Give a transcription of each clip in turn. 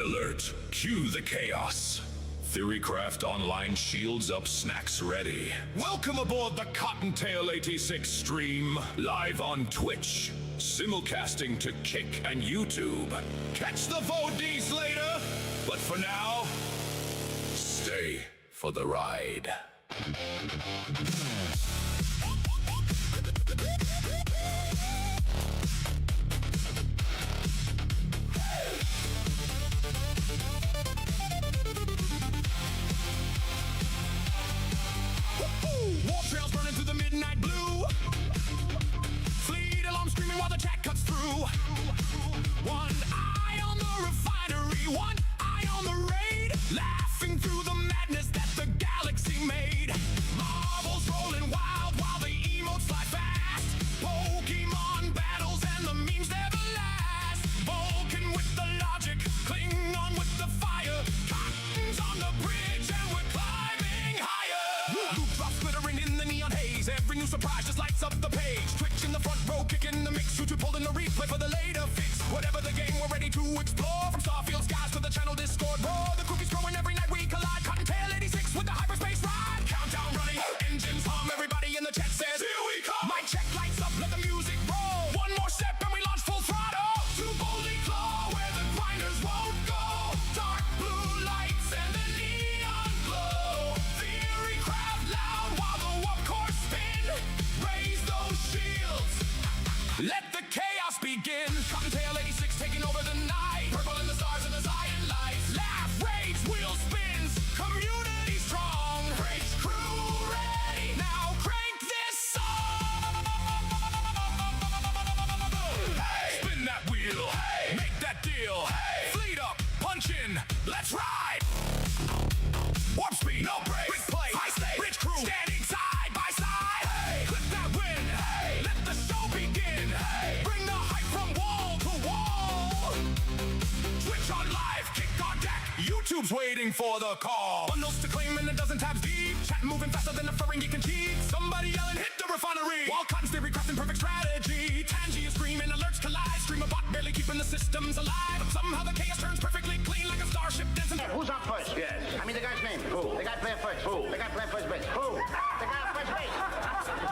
Red alert. Cue the chaos. Theorycraft online shields up, snacks ready. Welcome aboard the Cottontail 86 stream. Live on Twitch. Simulcasting to Kick and YouTube. Catch the VODs later. But for now, stay for the ride. War trails burning through the midnight blue. Fleet alarm screaming while the chat cuts through. One eye on the refinery, one eye on the raid. Laughing through the madness that the galaxy made. Marbles rolling wild while the emotes fly fast. Pokemon battles and the memes never last. Vulcan with the logic, Klingon with the fire. Cotton's on the bridge and we're climbing higher. Loot drops glittering in the neon haze. Every new surprise just lights up the page. Twitch in the front row, kicking the mix. YouTube holding the replay for the later fix. Whatever the game, we're ready to explore. From Starfield skies to the channel Discord. Roar, the cookies growing every night we collide. Cottontail 86 with the hyperspace ride. Countdown running, engines hum. Everybody in the chat says, here we come. Mic check, lights up, let the music roll. One more step and we launch full throttle. To boldly claw where the grinders won't go. Dark blue lights and the neon glow. Theory crowd loud while the warp core spin. Raise those shields. Let the chaos begin. Cottontail 86 taking over the night. Purple in the stars and the Zion lights. Laugh, rage, wheel spins. Community strong. Rage crew ready. Now crank this song. Hey, spin that wheel. Hey, make that deal. Hey, fleet up, punch in. Let's ride. Warp speed, no brakes. Quick play, high stakes. Rich crew standing side by side. Hey, clip that win. Hey, let the show begin. Hey, bring the hype from wall to wall. Twitch on live, kick on deck. YouTube's waiting for the call. Bundles to claim and a dozen tabs deep. Chat moving faster than a furring geek can cheat. Somebody yelling, hit the refinery. While Cotton's theory crafting perfect strategy. Tangy is screaming, alerts collide. Stream a bot barely keeping the systems alive. Somehow the chaos turns perfectly clean like a starship dancing. Who's on first? Yes. I mean the guy's name. Who? The guy playing first. Who? The guy playing first base. Who? The guy on first base.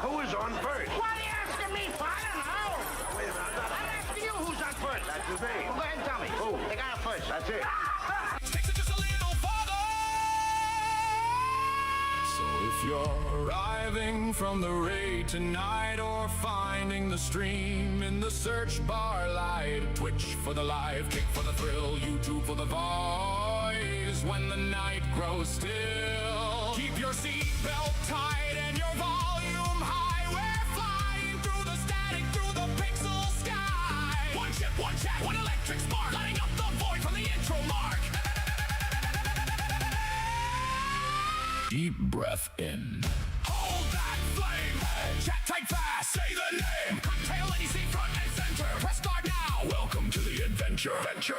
Who is on first? What are you asking me for? I don't know. Wait a minute. I'm asking you who's on first. That's his name. Well, go ahead and tell me. Who? The guy on first. That's it. Takes it just a little farther. So if you're arriving from the raid tonight or finding the stream in the search bar light, Twitch for the live, Kick for the thrill, YouTube for the voice. When the night grows still, keep your seatbelt tight and your volume high. We're flying through the static, through the pixel sky. One chip, one chat, one electric spark, lighting up the void from the intro mark. Deep breath in. Hold that flame. Hey. Chat tight fast. Say the name. Cocktail ADC front and center. Press start now. Welcome to the adventure. Venture.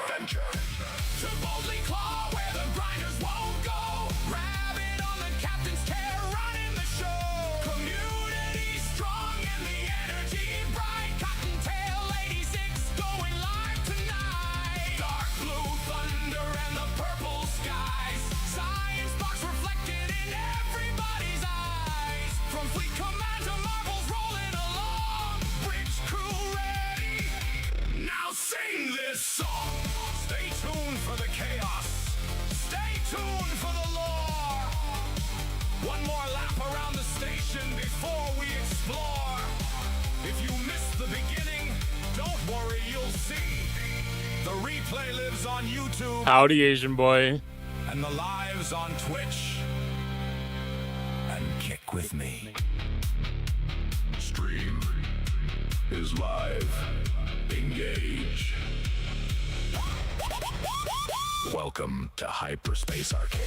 To boldly claw where the grinders won't go. Rabbit on the captain's chair, running the show. Community strong and the energy bright. Cottontail 86 going live tonight. Dark blue thunder and the purple skies. Science box reflected in everybody's eyes. From fleet command to marbles rolling along. Bridge crew ready. Now sing this song. Stay tuned for the chaos. Stay tuned for the lore. One more lap around the station before we explore. If you missed the beginning, don't worry, you'll see. The replay lives on YouTube. Howdy, Asian boy. And the lives on Twitch. And kick with me. Stream is live. Engage. Welcome to Hyperspace Arcade.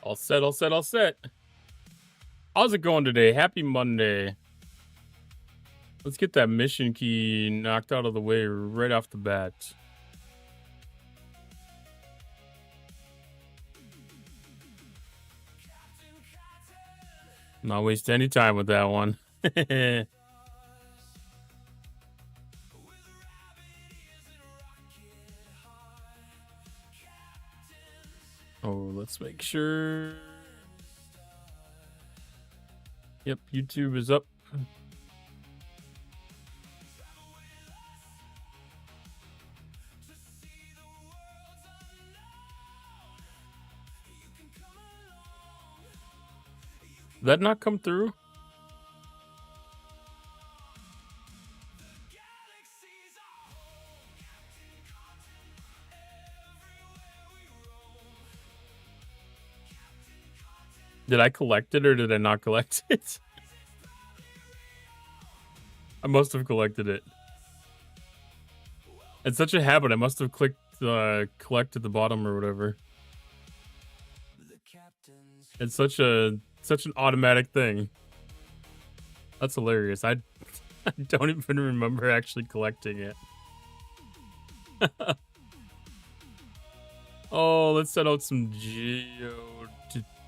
All set. How's it going today? Happy Monday. Let's get that mission key knocked out of the way right off the bat. Not waste any time with that one. Oh, let's make sure. Yep, YouTube is up. Did that not come through? Did I collect it or did I not collect it? I must have collected it. It's such a habit. I must have clicked collect at the bottom or whatever. It's such an automatic thing. That's hilarious. I don't even remember actually collecting it. Oh, let's set out some geo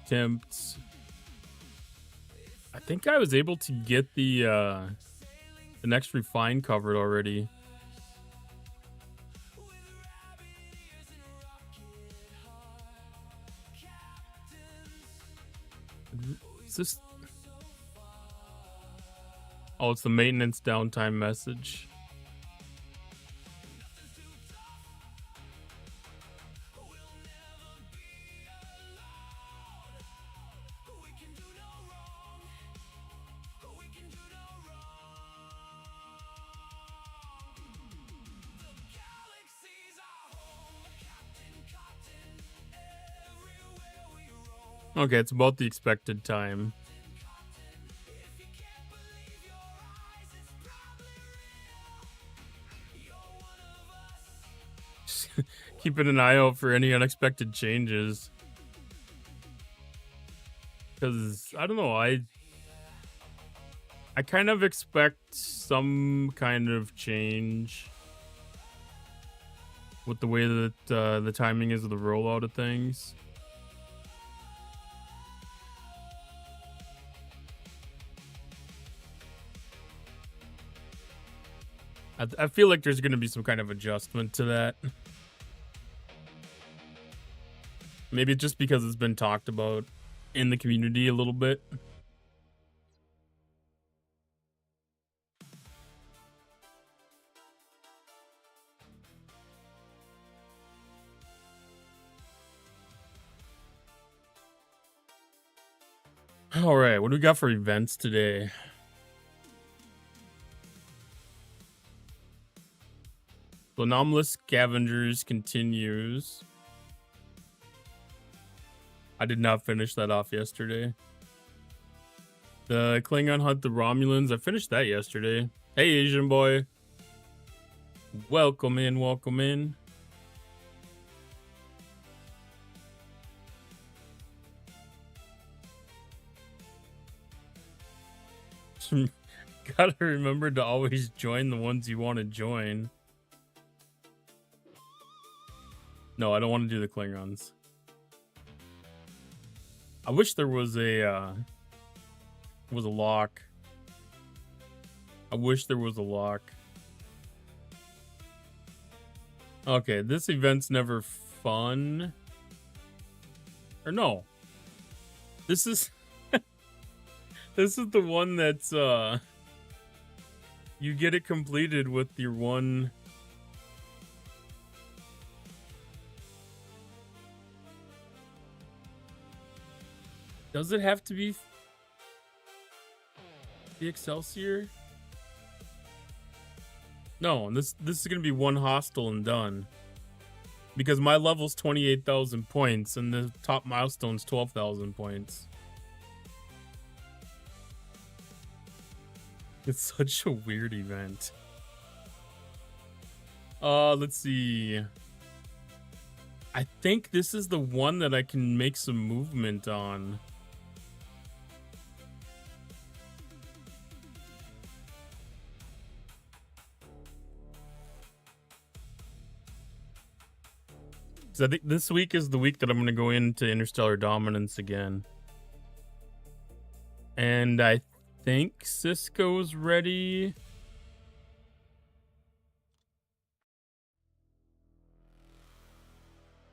attempts. I think I was able to get the next refine covered already. Is this? Oh, it's the maintenance downtime message. Okay, it's about the expected time. Keeping an eye out for any unexpected changes. Because, I don't know, I kind of expect some kind of change with the way that the timing is of the rollout of things. I feel like there's going to be some kind of adjustment to that. Maybe just because it's been talked about in the community a little bit. All right, what do we got for events today? So Anomalous Scavengers continues. I did not finish that off yesterday. The Klingon Hunt the Romulans, I finished that yesterday. Hey, Asian boy. Welcome in, welcome in. Gotta remember to always join the ones you want to join. No, I don't want to do the Klingons. I wish there was a lock. I wish there was a lock. Okay, this event's never fun. Or no. This is this is the one that's you get it completed with your one. Does it have to be the Excelsior? No, this is gonna be one hostile and done. Because my level's 28,000 points and the top milestone's 12,000 points. It's such a weird event. Let's see. I think this is the one that I can make some movement on. 'Cause I think this week is the week that I'm gonna go into Interstellar Dominance again. And I think Cisco's ready.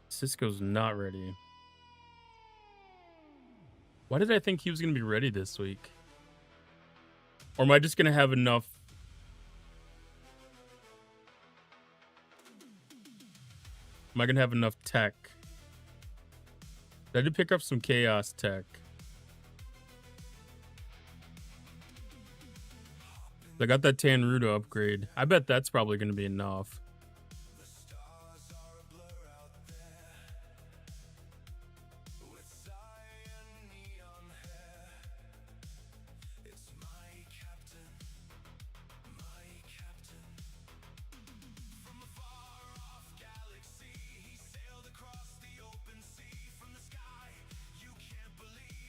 Cisco's not ready. Why did I think he was gonna be ready this week? Or am I just gonna have enough? Am I gonna have enough tech? I did pick up some chaos tech. I got that Tanruda upgrade. I bet that's probably gonna be enough.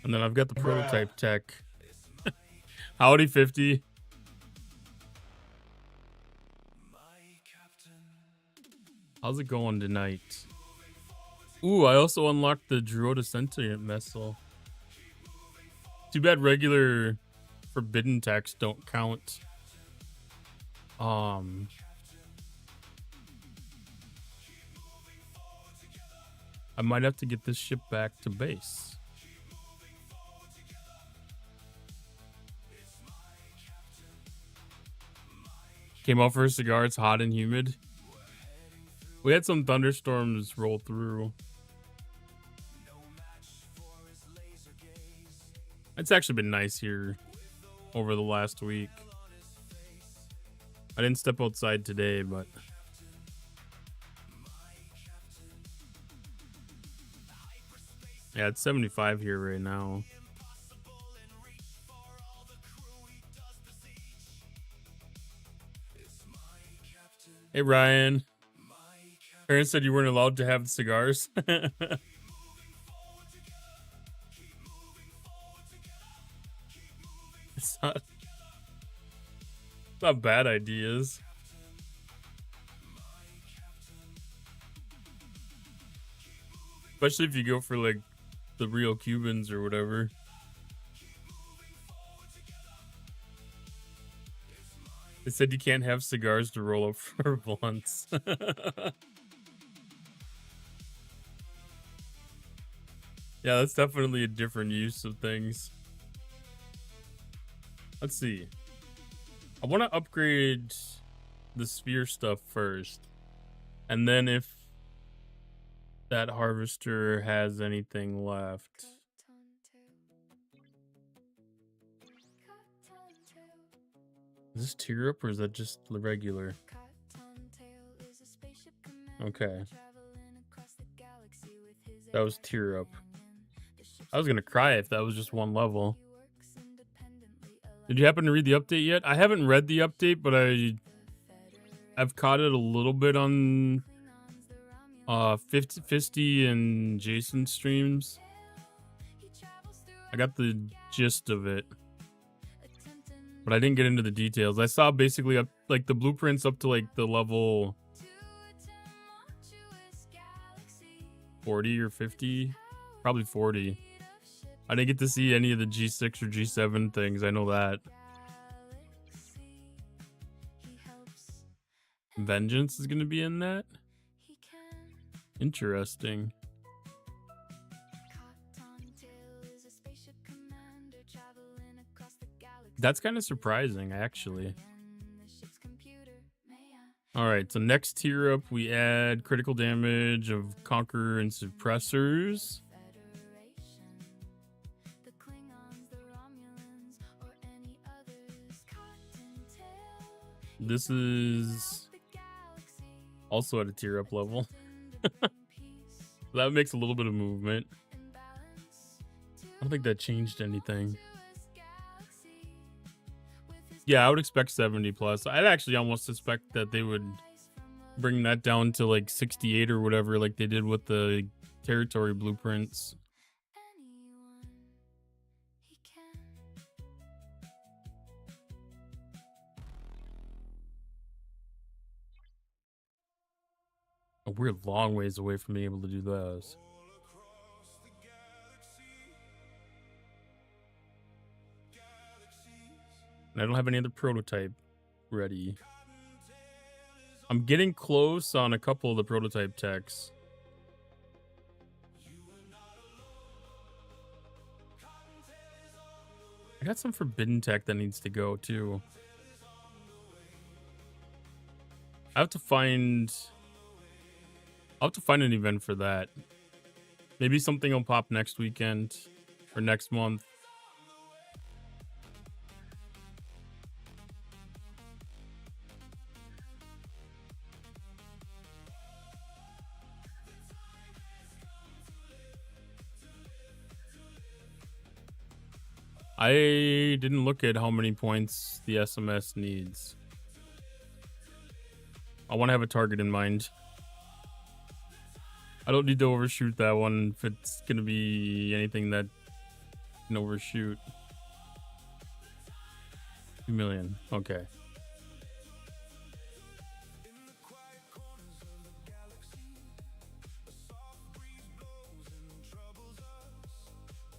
And then I've got the prototype tech. Howdy 50. How's it going tonight? Ooh, I also unlocked the Drota Sentient Vessel. Too bad regular forbidden techs don't count. I might have to get this ship back to base. Came out for a cigar. It's hot and humid. We had some thunderstorms roll through. It's actually been nice here over the last week. I didn't step outside today, but yeah, it's 75 here right now. Hey, Ryan. Parents said you weren't allowed to have cigars. It's not bad ideas. Especially if you go for like the real Cubans or whatever. They said you can't have cigars to roll up for blunts. Yeah, that's definitely a different use of things. Let's see. I want to upgrade the sphere stuff first. And then if that harvester has anything left. Is this tier up or is that just the regular? Okay. That was tier up. I was gonna cry if that was just one level. Did you happen to read the update yet? I haven't read the update, but I've caught it a little bit on Fisty and Jason streams. I got the gist of it, but I didn't get into the details. I saw basically up like the blueprints up to like the level 40 or 50, probably 40. I didn't get to see any of the G6 or G7 things. I know that. Vengeance is going to be in that? Interesting. That's kind of surprising, actually. Alright, so next tier up, we add critical damage of Conqueror and Suppressors. This is also at a tier up level. That makes a little bit of movement. I don't think that changed anything. Yeah, I would expect 70 plus. I'd actually almost suspect that they would bring that down to like 68 or whatever, like they did with the territory blueprints. We're a long ways away from being able to do those. And I don't have any other prototype ready. I'm getting close on a couple of the prototype techs. I got some forbidden tech that needs to go too. I'll have to find an event for that. Maybe something will pop next weekend or next month. I didn't look at how many points the SMS needs. I want to have a target in mind. I don't need to overshoot that one if it's going to be anything that can overshoot. 2 million. Okay.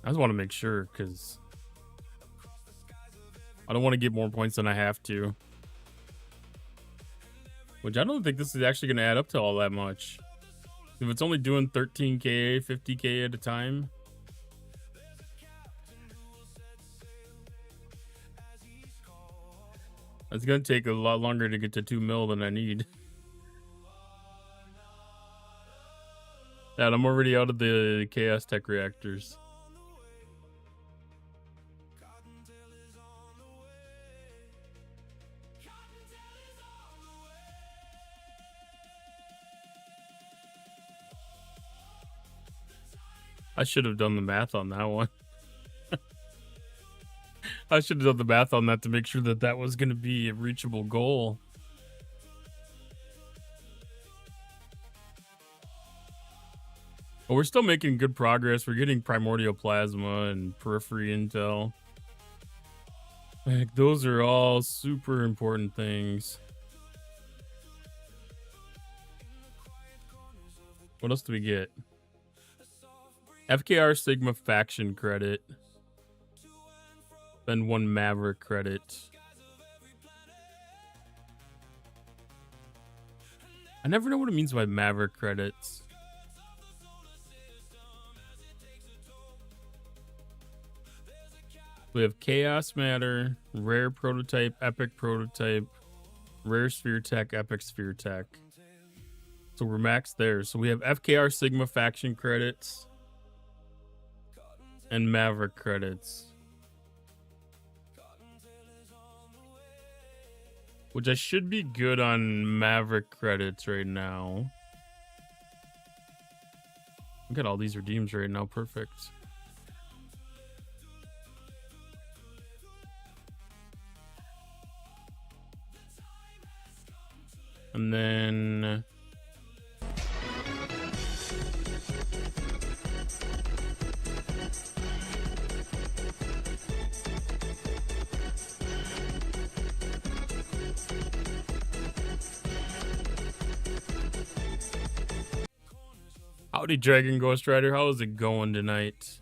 I just want to make sure because I don't want to get more points than I have to. Which I don't think this is actually going to add up to all that much. If it's only doing 13k, 50k at a time. It's going to take a lot longer to get to 2 mil than I need. Dad, I'm already out of the chaos tech reactors. I should have done the math on that one. I should have done the math on that to make sure that that was going to be a reachable goal. But we're still making good progress. We're getting primordial plasma and periphery intel. Like, those are all super important things. What else do we get? FKR Sigma faction credit. Then 1 Maverick credit. I never know what it means by Maverick credits. We have Chaos Matter, Rare Prototype, Epic Prototype, Rare Sphere Tech, Epic Sphere Tech. So we're maxed there. So we have FKR Sigma faction credits and Maverick credits. Which I should be good on Maverick credits right now. Look at all these redeems right now. Perfect. And then howdy, Dragon Ghost Rider. How is it going tonight?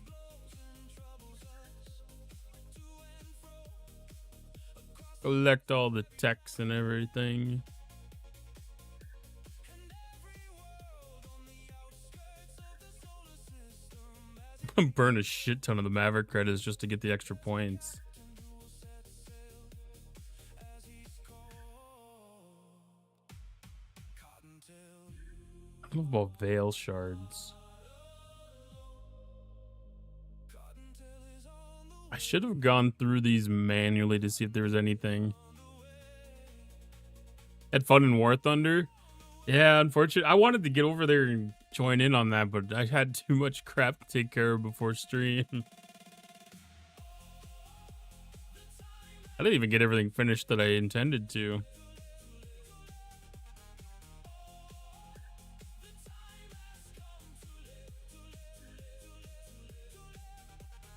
Collect all the techs and everything. Burn a shit ton of the Maverick credits just to get the extra points. I don't know about Veil Shards. I should have gone through these manually to see if there was anything. Had fun in War Thunder. Yeah, unfortunately, I wanted to get over there and join in on that, but I had too much crap to take care of before stream. I didn't even get everything finished that I intended to.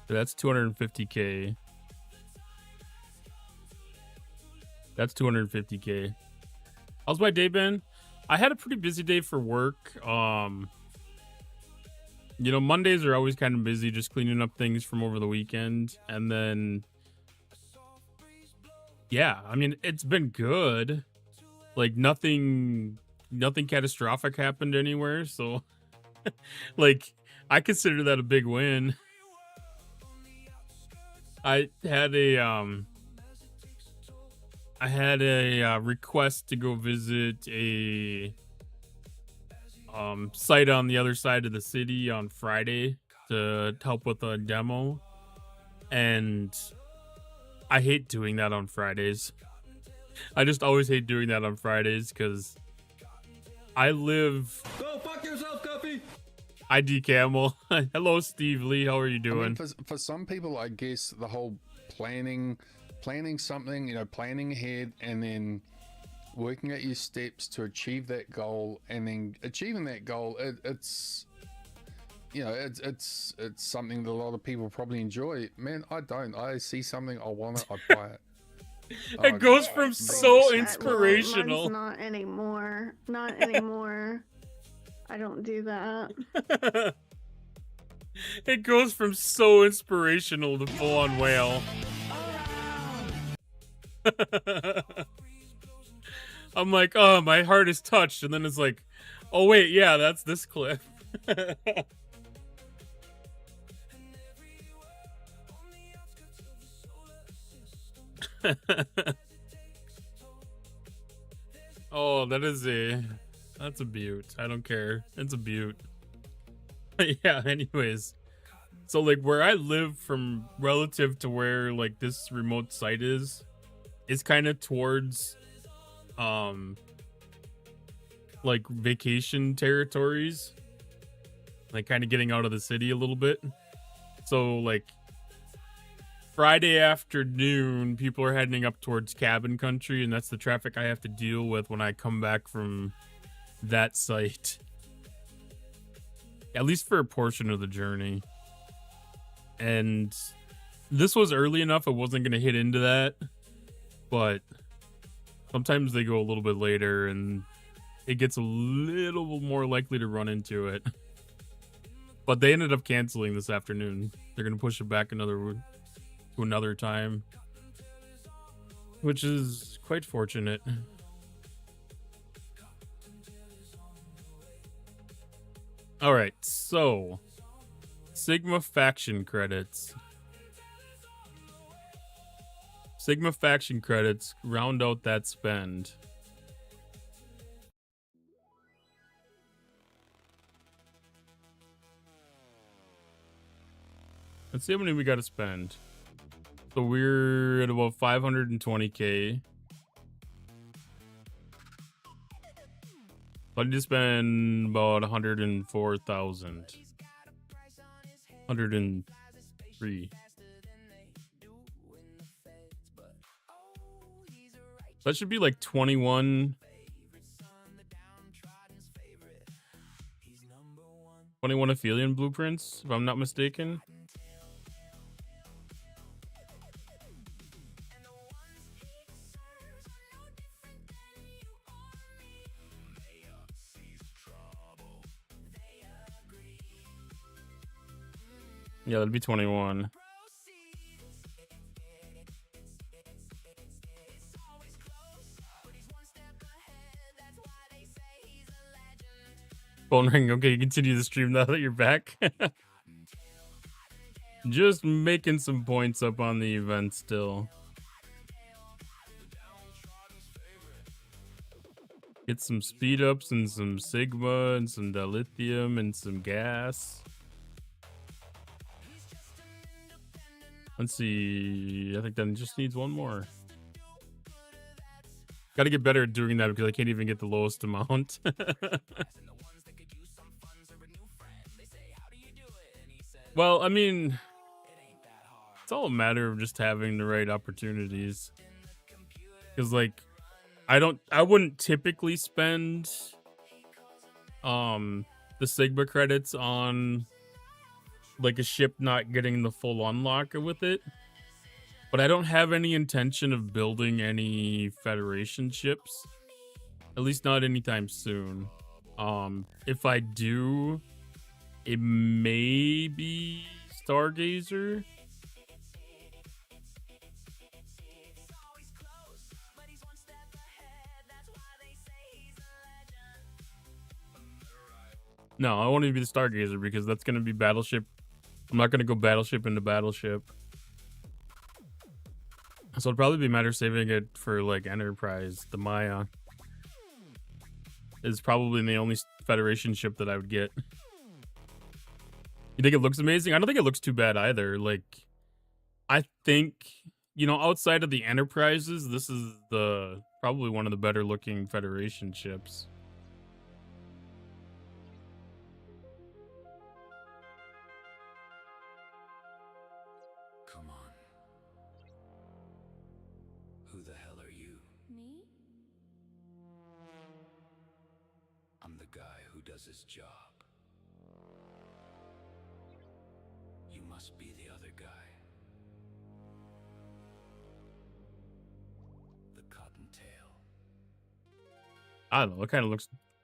So that's 250k. That's 250k. How's my day been? I had a pretty busy day for work. You know, Mondays are always kind of busy, just cleaning up things from over the weekend. And then, yeah, I mean, it's been good. Like nothing catastrophic happened anywhere. So like, I consider that a big win. I had a request to go visit a site on the other side of the city on Friday to help with a demo, and I hate doing that on Fridays. I just always hate doing that on Fridays because I live. Go fuck yourself, Guppy. ID Camel. Hello, Steve Lee. How are you doing? I mean, for some people, I guess the whole planning something, you know, planning ahead and then working out your steps to achieve that goal, and then achieving that goal, it's you know, it's something that a lot of people probably enjoy. Man, I don't. I see something, I want it, I buy it. It goes from so inspirational. Well, not anymore. Not anymore. I don't do that. It goes from so inspirational to full on whale. I'm like, oh, my heart is touched, and then it's like, oh wait, yeah, that's this clip. Oh, that's a beaut. I don't care. It's a beaut. Yeah, anyways. So like where I live from relative to where like this remote site is kind of towards like vacation territories. Like kind of getting out of the city a little bit. So like Friday afternoon, people are heading up towards cabin country, and that's the traffic I have to deal with when I come back from that site. At least for a portion of the journey. And this was early enough, I wasn't going to hit into that. But sometimes they go a little bit later, and it gets a little more likely to run into it. But they ended up canceling this afternoon. They're going to push it back to another time, which is quite fortunate. All right, so Sigma faction credits. Sigma faction credits round out that spend. Let's see how many we got to spend. So we're at about 520k. I need to spend about 104,000. 103. That should be like 21 Aphelion blueprints, if I'm not mistaken. Yeah, that'd be 21. Phone ring. Okay, continue the stream now that you're back. Just making some points up on the event still. Get some speed ups and some Sigma and some dilithium and some gas. Let's see. I think that just needs one more. Got to get better at doing that because I can't even get the lowest amount. Well, I mean, it's all a matter of just having the right opportunities. Because, like, I wouldn't typically spend the Sigma credits on like a ship not getting the full unlock with it, but I don't have any intention of building any Federation ships, At least not anytime soon. If I do, it may be Stargazer. No, I won't even be the Stargazer because that's going to be Battleship. I'm not going to go Battleship into Battleship. So it'd probably be a matter of saving it for like Enterprise. The Maya is probably the only Federation ship that I would get. You think it looks amazing? I don't think it looks too bad either. Like, I think, you know, outside of the Enterprises, this is the probably one of the better looking Federation ships. Come on. Who the hell are you? Me? I'm the guy who does his job. You must be the other guy. The Cottontail. I don't know.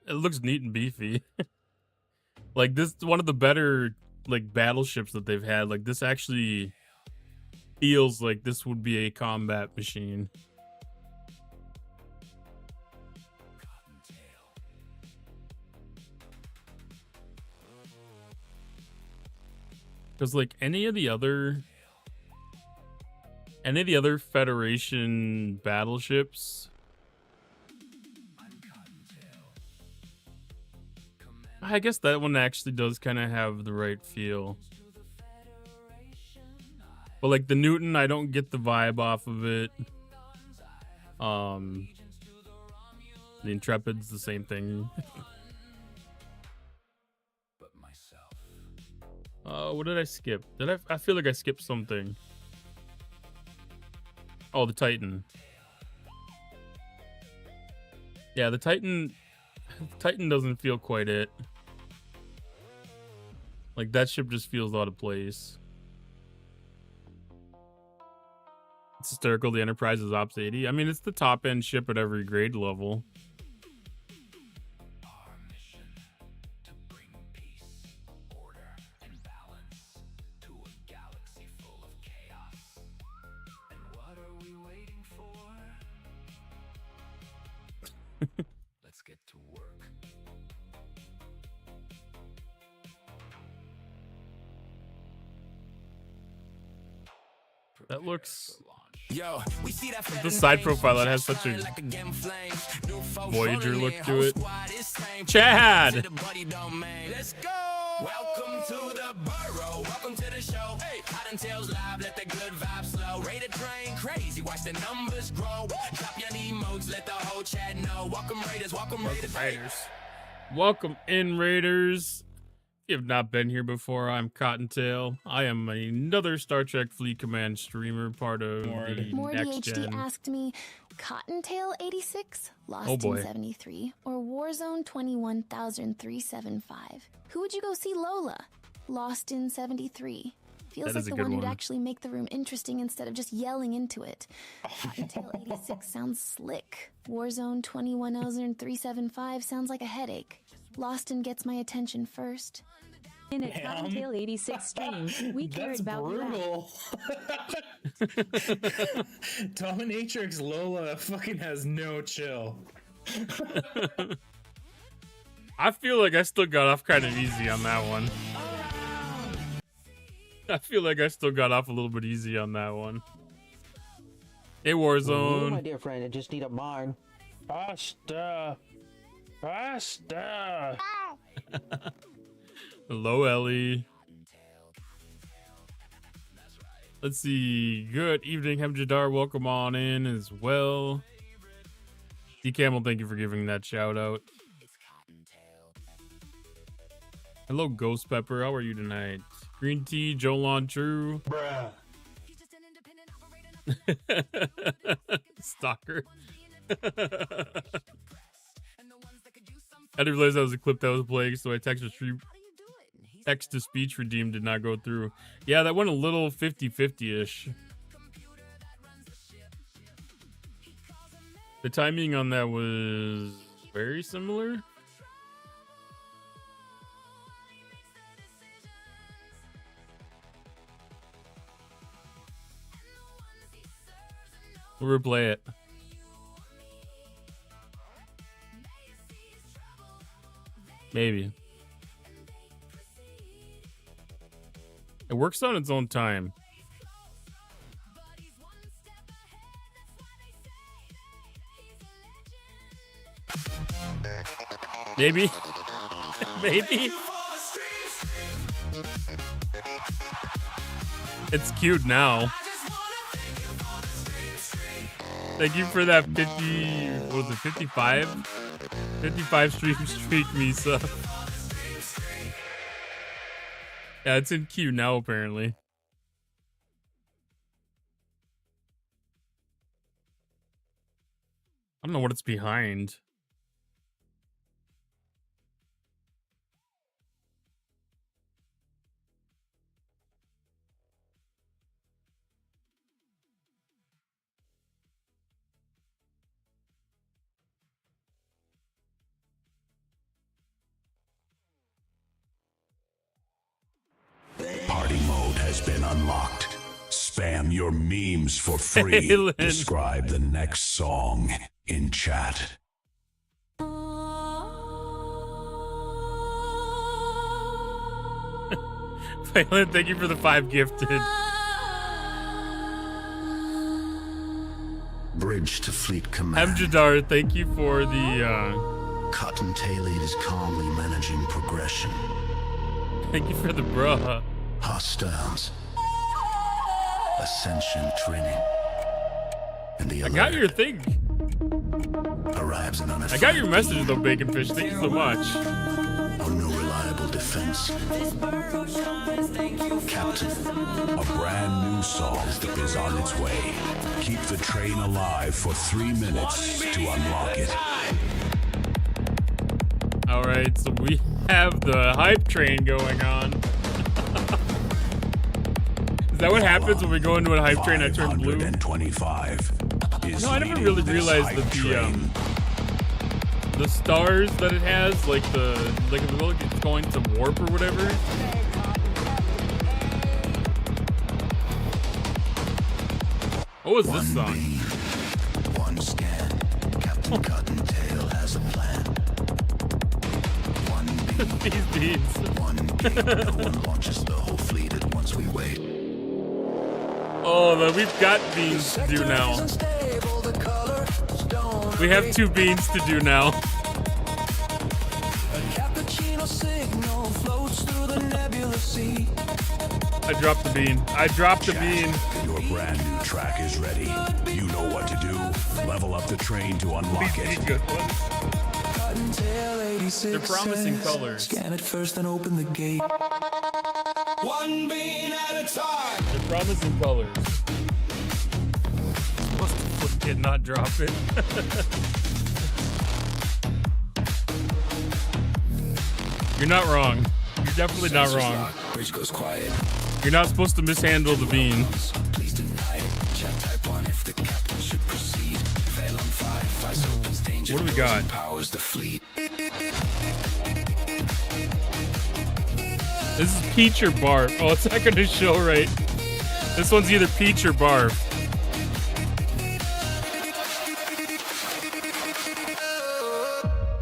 It looks neat and beefy. Like, this is one of the better like battleships that they've had. Like, this actually feels like this would be a combat machine. Because like any of the other Federation battleships, I guess that one actually does kind of have the right feel. But like the Newton, I don't get the vibe off of it. The Intrepid's the same thing. What did I skip? I feel like I skipped something. Oh, the Titan. Yeah, the Titan doesn't feel quite it. Like, that ship just feels out of place. It's hysterical. The Enterprise is Ops 80. I mean, it's the top end ship at every grade level. Our mission to bring peace, order, and balance to a galaxy full of chaos. And what are we waiting for? Let's get to work. That looks... Yo, we see that the side profile that has such a Voyager look to it. Chad! Let's go! Welcome to the burrow. Welcome to the show. Hey, Cottontail's live. Let the good vibes flow. Rated train crazy. Watch the numbers grow. Drop your emotes. Let the whole chat know. Welcome Raiders. Welcome Raiders. Welcome in, Raiders. If you have not been here before, I'm Cottontail. I am another Star Trek Fleet Command streamer, part of the Morty Next HD Gen. asked me, Cottontail 86, Lost Oh boy. in 73, or Warzone 21375? Who would you go see, Lola? Lost in 73. Feels That like is a the good one who'd one. actually make the room interesting instead of just yelling into it. Cottontail 86 sounds slick. Warzone 21375 sounds like a headache. Lost in gets my attention first. In a Cottontail 86 stream, we cared That's about brutal. Dominatrix Lola fucking has no chill. I feel like I still got off kind of easy on that one. I feel like I still got off a little bit easy on that one. Hey, My Warzone. dear friend, I just need a barn. Pasta. Hello, Ellie. Let's see. Good evening, Hemjadar. Welcome on in as well. D Camel, thank you for giving that shout out. Hello, Ghost Pepper. How are you tonight? Green Tea, Jolon True. Bruh. Stalker. I didn't realize that was a clip that was playing, so I text to speech redeem did not go through. Yeah, that went a little 50-50-ish. The timing on that was Very similar. We'll replay it. Maybe. It works on its own time. Maybe. Maybe. It's cute now. Thank you for that 50, what was it, 55? 55 streak Misa. Yeah, it's in queue now apparently. I don't know what it's behind. Party mode has been unlocked. Spam your memes for free. Phelan. Describe the next song in chat. Phelan, thank you for the 5 gifted. Bridge to Fleet Command. Amjadar, thank you for the Cottontail is calmly managing progression. thank you for the bruh. Hostiles. Ascension training. And the I got your thing. arrives in I got your message though, Baconfish. Thank you so much. on no reliable defense. Captain, a brand new song is on its way. Keep the train alive for 3 minutes to unlock it. Alright, so we have the hype train going on. Is that what happens when we go into a hype train? I turn blue? 525 is No, I never leading really this realized hype that train. the stars that it has, like it's going to warp or whatever. What was this song? One scan. Captain Cottontail has a plan. One beam. These beans. One beam. No one launches the whole fleet at once. We wait. Oh, we've got beans to do now. We have 2 beans to do now. I dropped the bean. I dropped the bean. Your brand new track is ready. You know what to do. Level up the train to unlock These it. good ones. They're promising colors. Scan it first and open the gate. One bean at a time. They're promising colors. Supposed to flick it, not drop it. You're not wrong. You're definitely not wrong. Bridge goes quiet. You're not supposed to mishandle the bean. Please deny. Chat type 1 if the captain should proceed. Fail on 5 opens danger. What do we got? Powers the fleet. This is peach or barf. Oh, it's not gonna show right. This one's either peach or barf.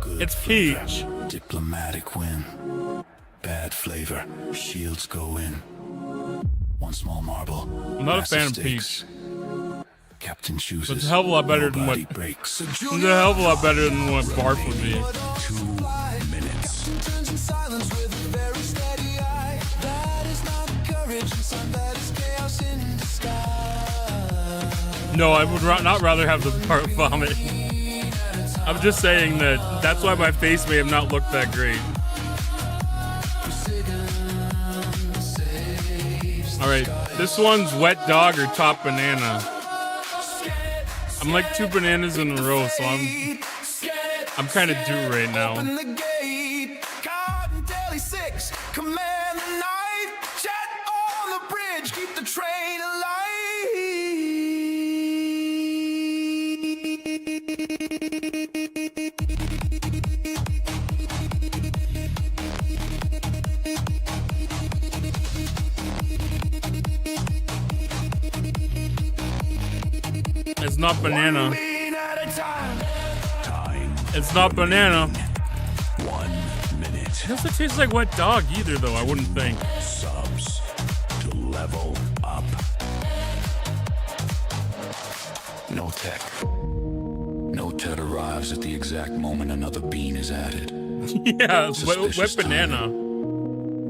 Good It's flavor. peach. Diplomatic win. Bad flavor. Shields go in. One small marble. I'm not a massive fan of stakes. Captain chooses. But it's a hell of a lot better than Nobody what- breaks. It's a hell of a lot better than what barf would be. 2 minutes. Turns in silence with a very steady eye. That is not courage, son. That is chaos in disguise. No, I would not rather have the barf vomit. I'm just saying that that's why my face may have not looked that great. Alright, this one's wet dog or top banana. I'm like 2 bananas in a row, so I'm kind of due right now. Open the gate. Cottontail 6, command the night. Chat on the bridge, keep the train alive. It's not banana. Time. It's not banana. 1 minute. It doesn't taste like wet dog either, though. I wouldn't think. Subs to level up. No tech. No Ted arrives at the exact moment another bean is added. Yeah, wet Suspicious banana.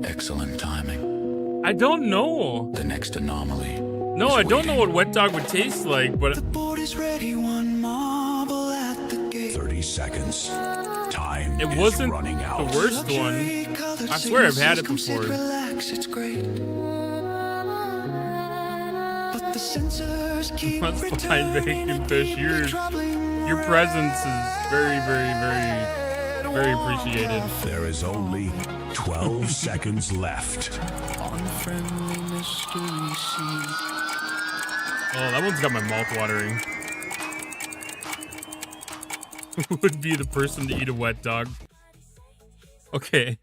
Excellent timing. I don't know. The next anomaly. No, I don't know what wet dog would taste like, but Board is ready, one marble at the gate. 30 seconds. Time it is wasn't running out. the worst one. I swear I've had it before. Relax, it's great. But the sensors keep That's fine, bacon fish. Your presence is very, very, very, very appreciated. There is only 12 seconds left. Unfriendly mystery seed. Oh, that one's got my mouth watering. Who would be the person to eat a wet dog? Okay.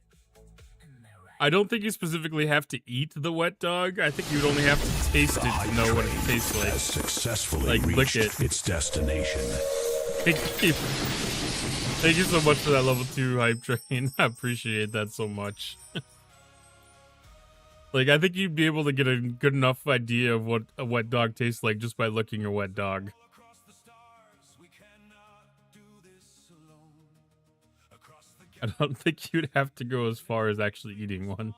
I don't think you specifically have to eat the wet dog. I think you'd only have to taste it to know what it tastes like. Has successfully Like, lick reached it. its destination. Thank you. Thank you so much for that level 2 hype train. I appreciate that so much. Like, I think you'd be able to get a good enough idea of what a wet dog tastes like just by licking a wet dog. I don't think you'd have to go as far as actually eating one.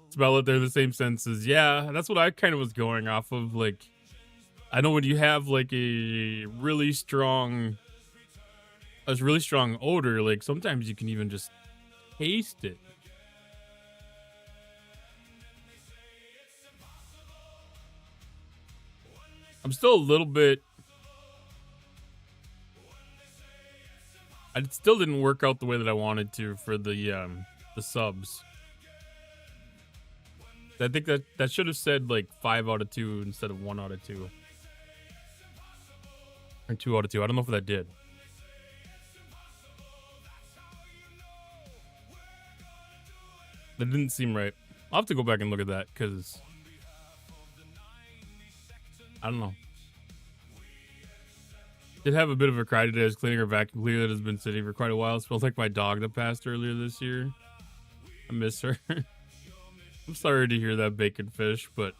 Smell it, they're the same senses. Yeah, that's what I kind of was going off of. Like, I know when you have like a really strong odor, like sometimes you can even just taste it. I'm still a little bit. It still didn't work out the way that I wanted to for the subs. I think that should have said like 5 out of 2 instead of 1 out of 2. Or 2 out of 2. I don't know if that did. That didn't seem right. I'll have to go back and look at that because I don't know. Did have a bit of a cry today. I was cleaning our vacuum cleaner that has been sitting for quite a while. It smells like my dog that passed earlier this year. I miss her. I'm sorry to hear that, bacon fish, but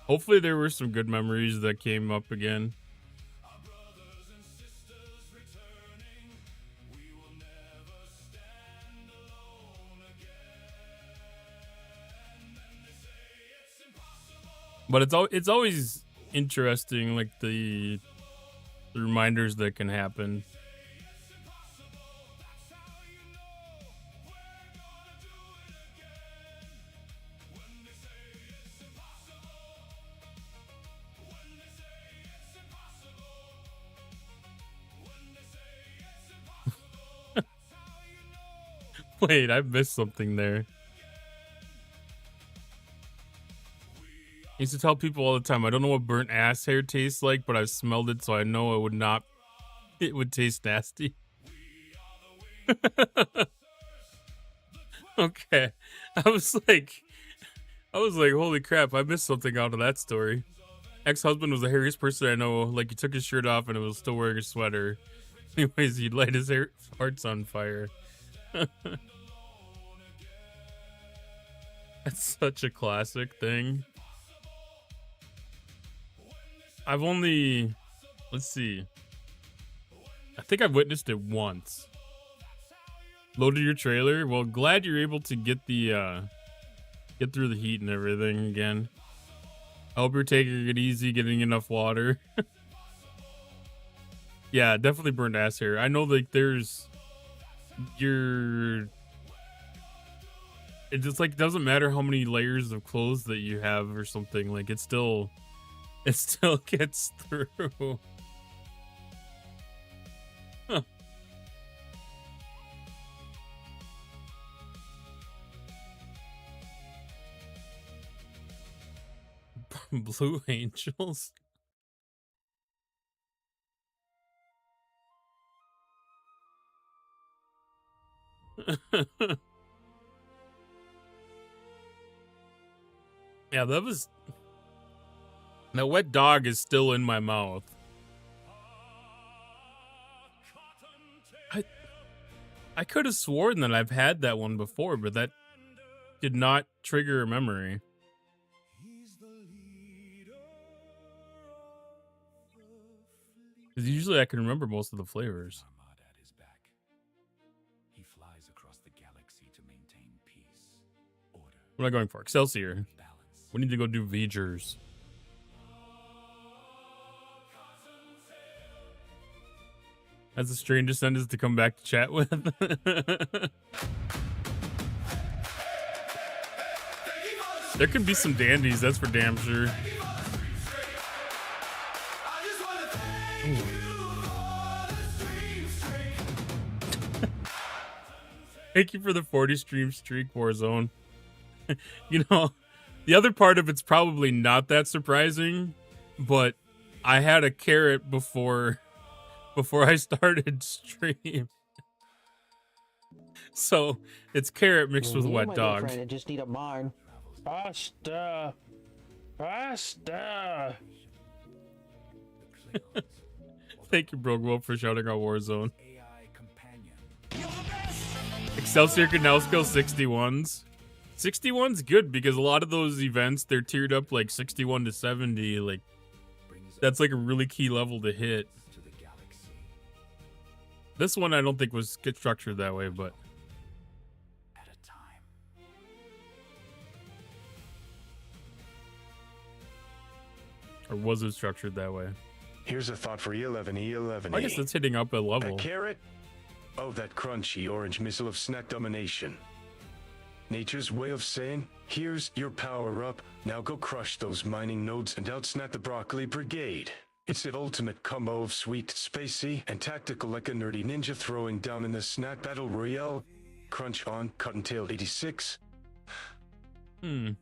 hopefully there were some good memories that came up again. But it's always interesting, like the reminders that can happen. Wait, I missed something there. I used to tell people all the time, I don't know what burnt ass hair tastes like, but I've smelled it, so I know it would taste nasty. Okay. I was like, holy crap, I missed something out of that story. Ex-husband was the hairiest person I know. Like, he took his shirt off and it was still wearing a sweater. Anyways, he'd light his hearts on fire. That's such a classic thing. I've only, let's see. I think I've witnessed it once. Loaded your trailer? Well, glad you're able to get the, get through the heat and everything again. I hope you're taking it easy, getting enough water. Yeah, definitely burnt ass hair. I know, like, there's it just like doesn't matter how many layers of clothes that you have or something, like it still gets through. Huh. Blue Angels. Yeah, that was That wet dog is still in my mouth. I could have sworn that I've had that one before, but that did not trigger a memory. Because usually I can remember most of the flavors. What am I going for? Excelsior. We need to go do V'gers. That's the strangest sentence to come back to chat with. There can be some dandies, that's for damn sure. Thank you for the 40 stream streak, Warzone. You know, the other part of it's probably not that surprising, but I had a carrot before I started stream. So it's carrot mixed with wet dog. I just need a mine. Pasta. Pasta. Thank you, Brogwell, for shouting out Warzone. Excelsior can now skill 61s. 61's good because a lot of those events, they're tiered up like 61 to 70. Like, that's like a really key level to hit. This one I don't think was structured that way, but or was it structured that way? Here's a thought for E11, E11. I guess that's hitting up a level. A carrot? Oh, that crunchy orange missile of snack domination. Nature's way of saying, here's your power up. Now go crush those mining nodes and outsnack the broccoli brigade. It's the ultimate combo of sweet, spacey, and tactical like a nerdy ninja throwing down in the snack battle royale. Crunch on Cottontail 86. You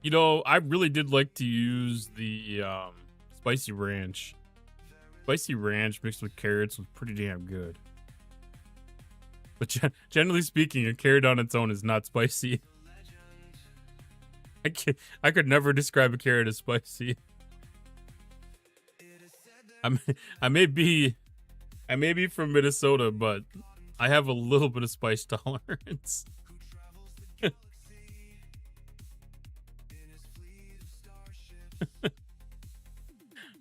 know, I really did like to use the spicy ranch. Spicy ranch mixed with carrots was pretty damn good. But generally speaking, a carrot on its own is not spicy. I could never describe a carrot as spicy. I may be from Minnesota, but I have a little bit of spice tolerance.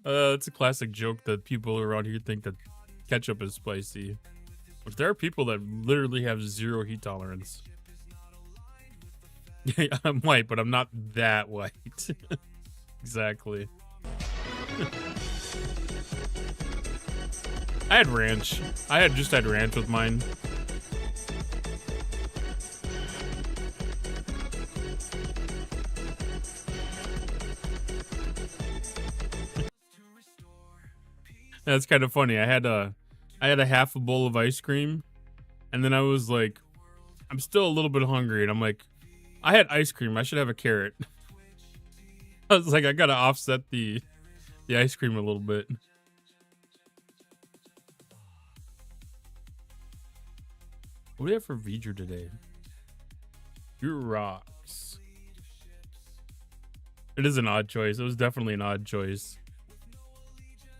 It's a classic joke that people around here think that ketchup is spicy. But there are people that literally have zero heat tolerance. I'm white, but I'm not that white. Exactly. I had ranch. I just had ranch with mine. That's kind of funny. I had a half a bowl of ice cream, and then I was like, I'm still a little bit hungry, and I'm like, I had ice cream. I should have a carrot. I was like, I gotta offset the ice cream a little bit. What do we have for V'ger today? Your rocks. It is an odd choice. It was definitely an odd choice.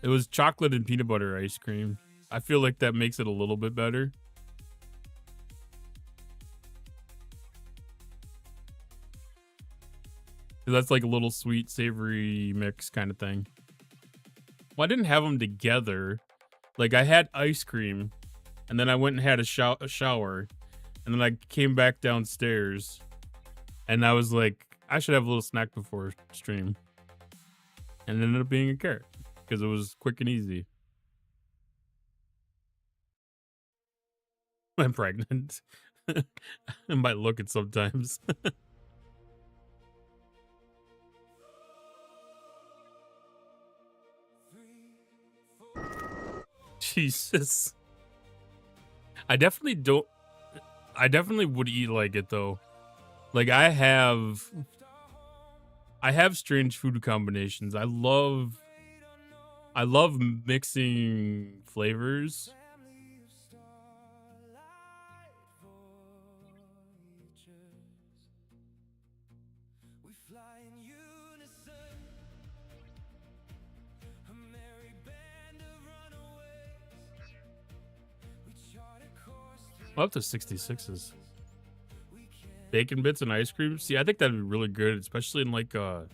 It was chocolate and peanut butter ice cream. I feel like that makes it a little bit better. That's like a little sweet, savory mix kind of thing. Well, I didn't have them together. Like, I had ice cream, and then I went and had a shower, and then I came back downstairs, and I was like, I should have a little snack before stream. And it ended up being a carrot, because it was quick and easy. I'm pregnant. I might look it sometimes. Jesus. I definitely would eat like it though. Like I have strange food combinations. I love mixing flavors. Up to 66s. Bacon bits and ice cream. See, I think that'd be really good, especially in like a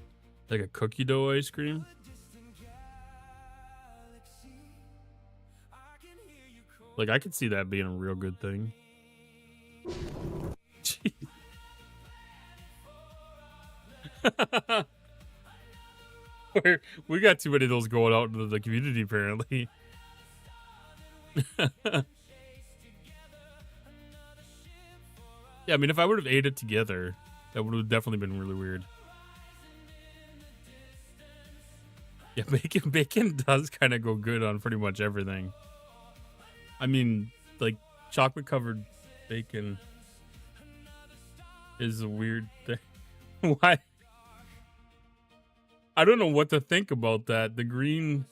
cookie dough ice cream. Like, I could see that being a real good thing. Jeez. We got too many of those going out into the community, apparently. Yeah, I mean, if I would have ate it together, that would have definitely been really weird. Yeah, bacon does kind of go good on pretty much everything. I mean, like, chocolate-covered bacon is a weird thing. Why? I don't know what to think about that. The green...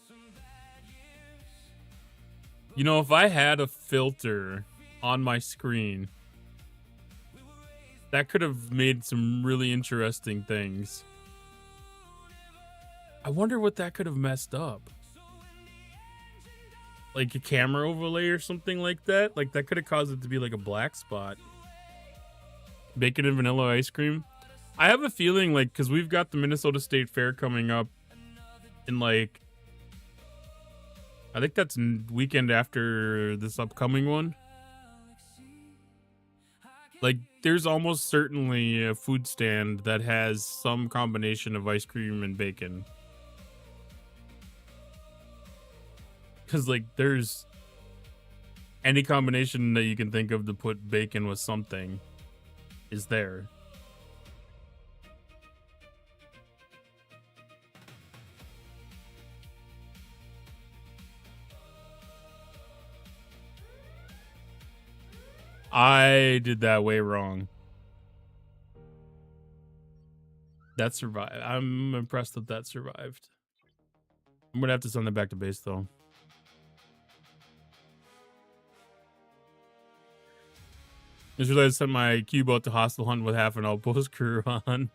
You know, if I had a filter on my screen, that could have made some really interesting things. I wonder what that could have messed up. Like a camera overlay or something like that? Like, that could have caused it to be like a black spot. Bacon and vanilla ice cream. I have a feeling, like, because we've got the Minnesota State Fair coming up in, like, I think that's weekend after this upcoming one. Like, there's almost certainly a food stand that has some combination of ice cream and bacon. Because, like, there's any combination that you can think of to put bacon with something is there. I did that way wrong. That survived. I'm impressed that that survived. I'm gonna have to send that back to base though. Just realized I sent my cube out to hostile hunt with half an outpost crew on.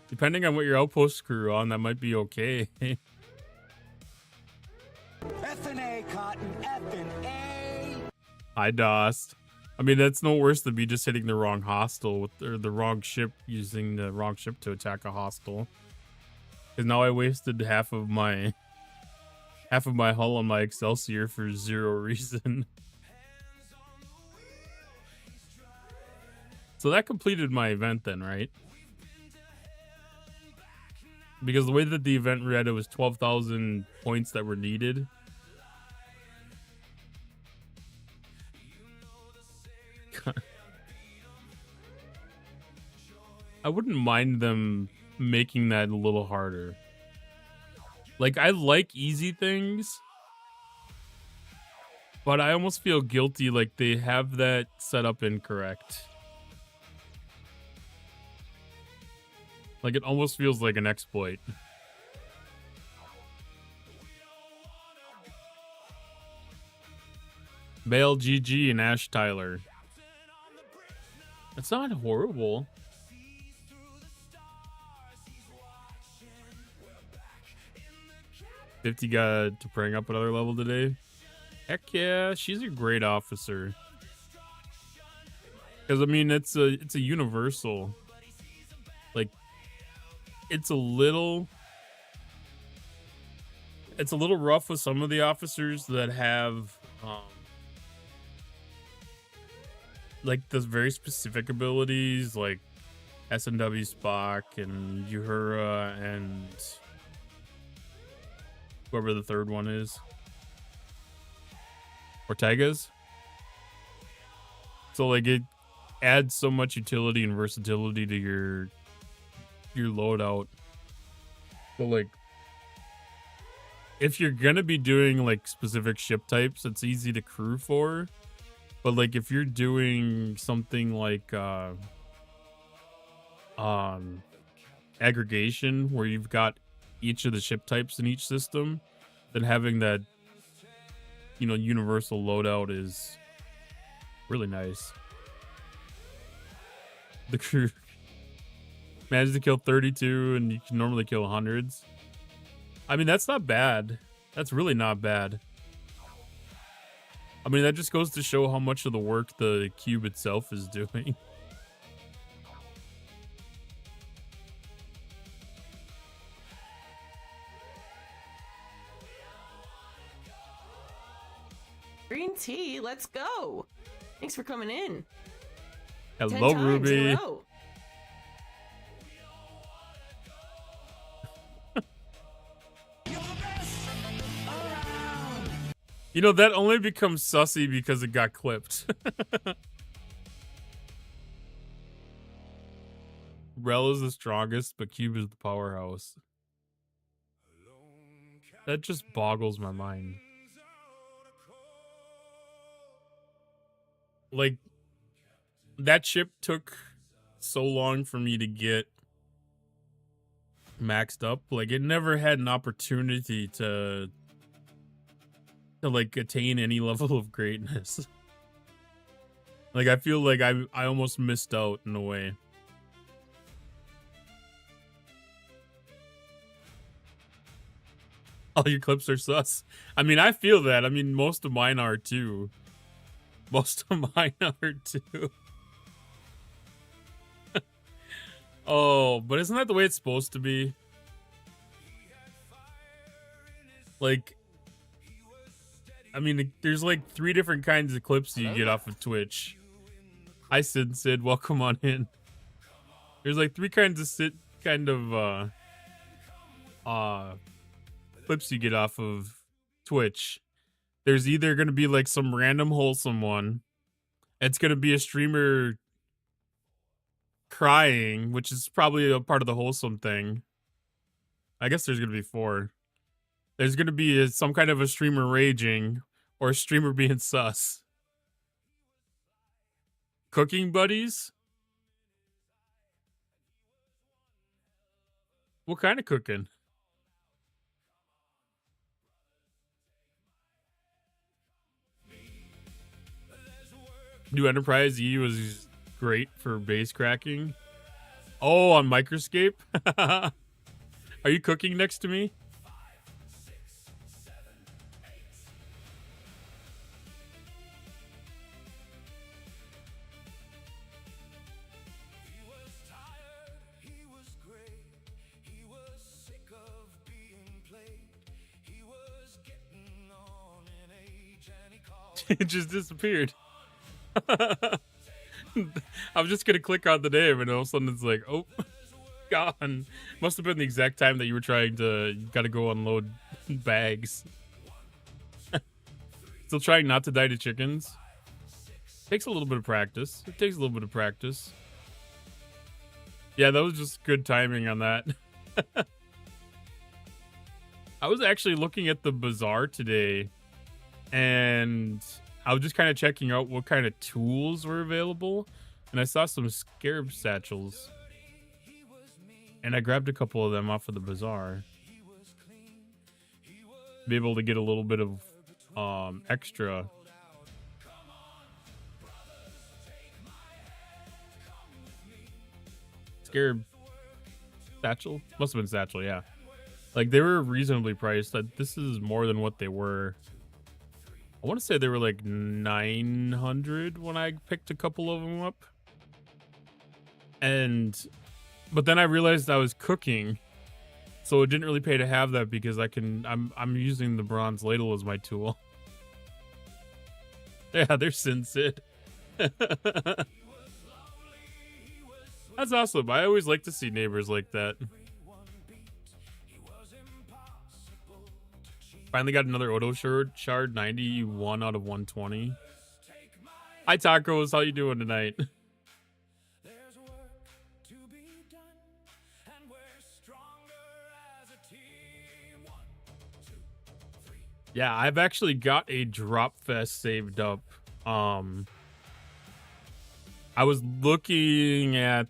Depending on what your outpost crew on, that might be okay. F&A, Cotton, F&A. I DOSed. I mean, that's no worse than me just hitting the wrong hostile with or the wrong ship, using the wrong ship to attack a hostile. Because now I wasted half of my hull on my Excelsior for zero reason. So that completed my event then, right? Because the way that the event read, it was 12,000 points that were needed. I wouldn't mind them making that a little harder. Like, I like easy things, but I almost feel guilty like they have that set up incorrect. Like, it almost feels like an exploit. Bale GG and Ash Tyler. It's not horrible. "50 got to bring up another level today." Heck yeah, she's a great officer. Because I mean, it's a universal. Like, it's a little rough with some of the officers that have like those very specific abilities, like S&W Spock and Uhura and whoever the third one is. Ortega's. So like it adds so much utility and versatility to your loadout. But like, if you're gonna be doing like specific ship types, it's easy to crew for. But like if you're doing something like aggregation, where you've got each of the ship types in each system, then having that, you know, universal loadout is really nice. The crew managed to kill 32, and you can normally kill hundreds. I mean, that's not bad. That's really not bad. I mean, that just goes to show how much of the work the cube itself is doing. Green tea, let's go. Thanks for coming in. 10 Hello, times in a Ruby. row. You know, that only becomes sussy because it got clipped. Rel is the strongest, but Cube is the powerhouse. That just boggles my mind. Like, that chip took so long for me to get maxed up. Like, it never had an opportunity to like attain any level of greatness. Like, I feel like I almost missed out in a way. All your clips are sus. I mean, I feel that. I mean, most of mine are too. Most of mine are too. Oh, but isn't that the way it's supposed to be? Like, I mean, there's like 3 different kinds of clips you get off of Twitch. Hi, Sid. Welcome on in. There's like 3 kinds of clips you get off of Twitch. There's either going to be like some random wholesome one. It's going to be a streamer crying, which is probably a part of the wholesome thing. I guess there's going to be 4. There's going to be some kind of a streamer raging or a streamer being sus. Cooking buddies? What kind of cooking? New Enterprise E was great for base cracking. Oh, on Microscape? Are you cooking next to me? It just disappeared. I was just gonna click on the name and all of a sudden it's like, oh, gone. Must have been the exact time that you were trying to, you gotta go unload bags. Still trying not to die to chickens. Takes a little bit of practice. It takes a little bit of practice. Yeah, that was just good timing on that. I was actually looking at the bazaar today and I was just kind of checking out what kind of tools were available, and I saw some scarab satchels, and I grabbed a couple of them off of the bazaar. Be able to get a little bit of extra. Scarab satchel? Must have been satchel, yeah. Like, they were reasonably priced. This is more than what they were. I want to say they were like 900 when I picked a couple of them up. But then I realized I was cooking, so it didn't really pay to have that because I'm using the bronze ladle as my tool. Yeah, there's Sin Sid. That's awesome. I always like to see neighbors like that. Finally got another Odo shard, 91 out of 120. Hi, Tacos. How you doing tonight? Yeah, I've actually got a drop fest saved up. I was looking at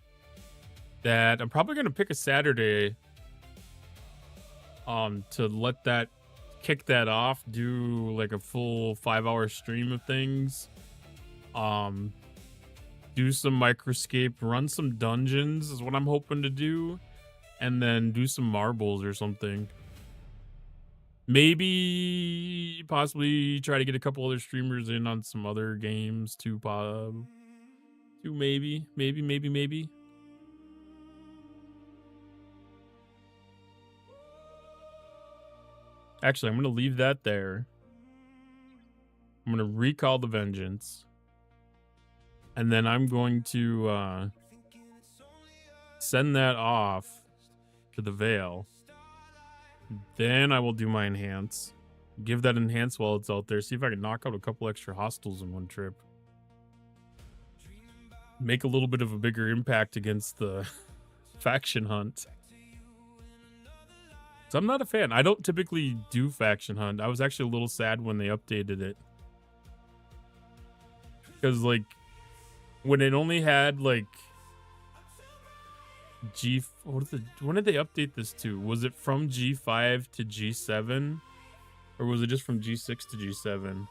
that. I'm probably going to pick a Saturday to let that kick that off, do like a full 5-hour stream of things, do some Microscape, run some dungeons is what I'm hoping to do, and then do some marbles or something. Maybe possibly try to get a couple other streamers in on some other games too. Maybe. Actually, I'm gonna leave that there. I'm gonna recall the vengeance, and then I'm going to send that off to the Veil. Then I will do my enhance. Give that enhance while it's out there. See if I can knock out a couple extra hostiles in one trip. Make a little bit of a bigger impact against the faction hunt. So I'm not a fan. I don't typically do faction hunt. I was actually a little sad when they updated it. Because, like, when it only had, like, when did they update this to? Was it from G5 to G7? Or was it just from G6 to G7?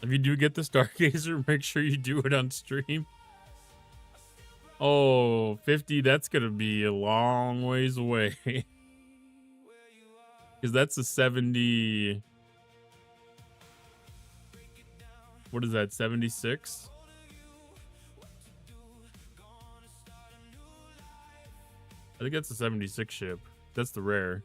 If you do get the Stargazer, make sure you do it on stream. Oh, 50, that's going to be a long ways away. Because that's a 70... What is that, 76? I think that's a 76 ship. That's the rare.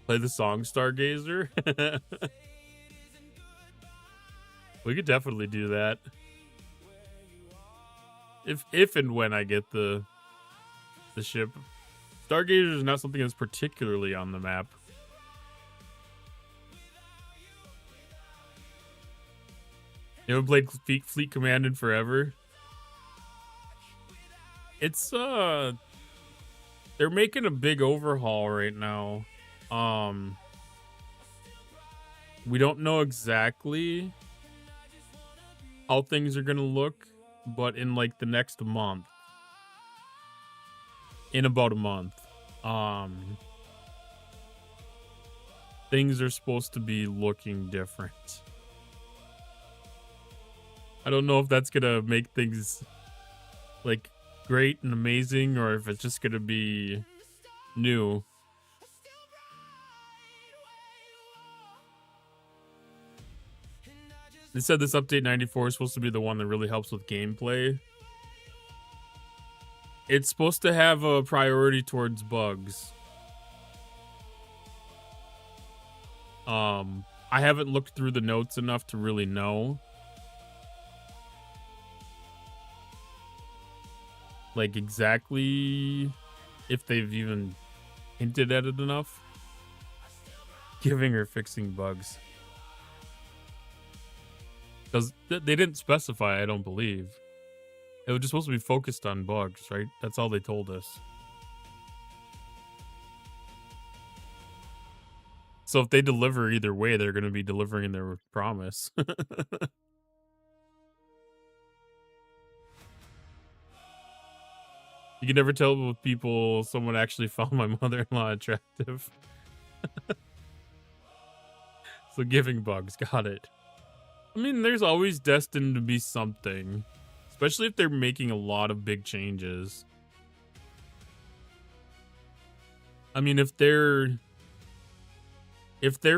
Play the song Stargazer? We could definitely do that. If and when I get the ship. Stargazer is not something that's particularly on the map. You haven't played Fleet Command in forever? It's they're making a big overhaul right now. We don't know exactly how things are gonna look, but in like the next month, in about a month, things are supposed to be looking different. I don't know if that's gonna make things like great and amazing, or if it's just gonna be new. They said this update 94 is supposed to be the one that really helps with gameplay. It's supposed to have a priority towards bugs. I haven't looked through the notes enough to really know. Like exactly if they've even hinted at it enough. Giving or fixing bugs. Because they didn't specify, I don't believe. It was just supposed to be focused on bugs, right? That's all they told us. So if they deliver either way, they're going to be delivering their promise. You can never tell with people someone actually found my mother-in-law attractive. So giving bugs, got it. I mean, there's always destined to be something. Especially if they're making a lot of big changes. I mean, if they're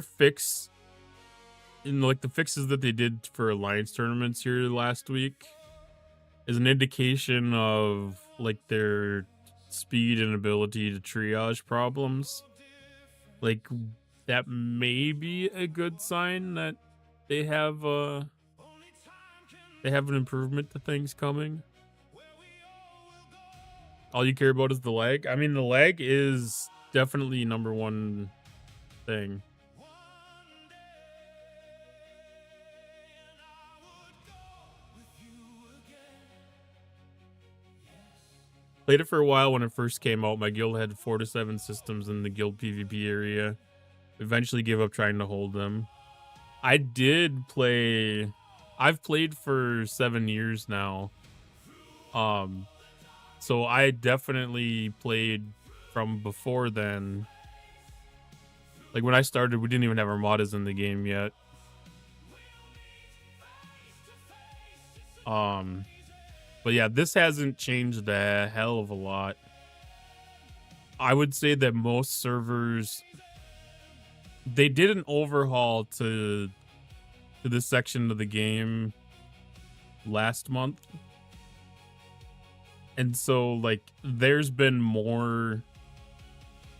fixed in like the fixes that they did for Alliance tournaments here last week is an indication of like their speed and ability to triage problems. Like that may be a good sign that they have an improvement to things coming. All you care about is the lag. I mean, the lag is definitely number one thing. Played it for a while when it first came out. My guild had 4 to 7 systems in the guild PvP area. Eventually gave up trying to hold them. I did play... I've played for 7 years now. So I definitely played from before then. Like when I started, we didn't even have Armadas in the game yet. But yeah, this hasn't changed a hell of a lot. I would say that most servers, they did an overhaul to this section of the game last month. And so like there's been more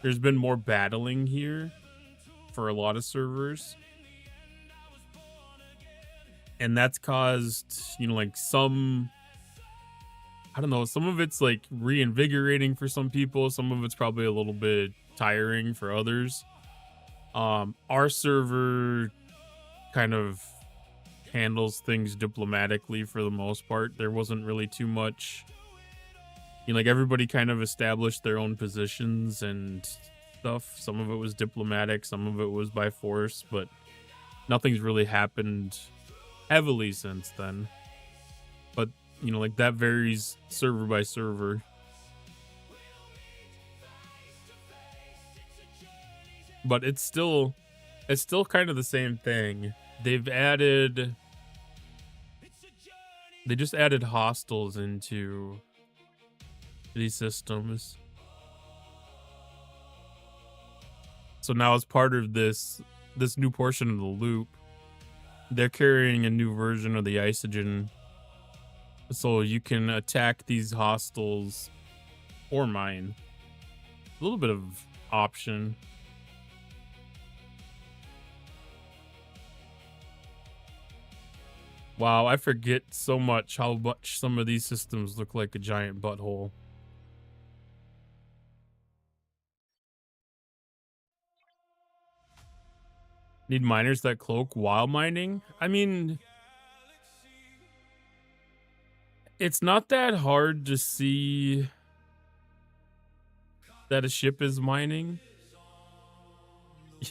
battling here for a lot of servers. And that's caused, you know, like some, I don't know, some of it's like reinvigorating for some people. Some of it's probably a little bit tiring for others. Our server kind of handles things diplomatically for the most part. There wasn't really too much, you know, like everybody kind of established their own positions and stuff. Some of it was diplomatic, some of it was by force, but nothing's really happened heavily since then. But you know, like that varies server by server. But it's still kind of the same thing. They just added hostels into these systems. So now as part of this new portion of the loop, they're carrying a new version of the Isogen, so you can attack these hostels or mine. A little bit of option. Wow, I forget so much how much some of these systems look like a giant butthole. Need miners that cloak while mining? I mean, it's not that hard to see that a ship is mining.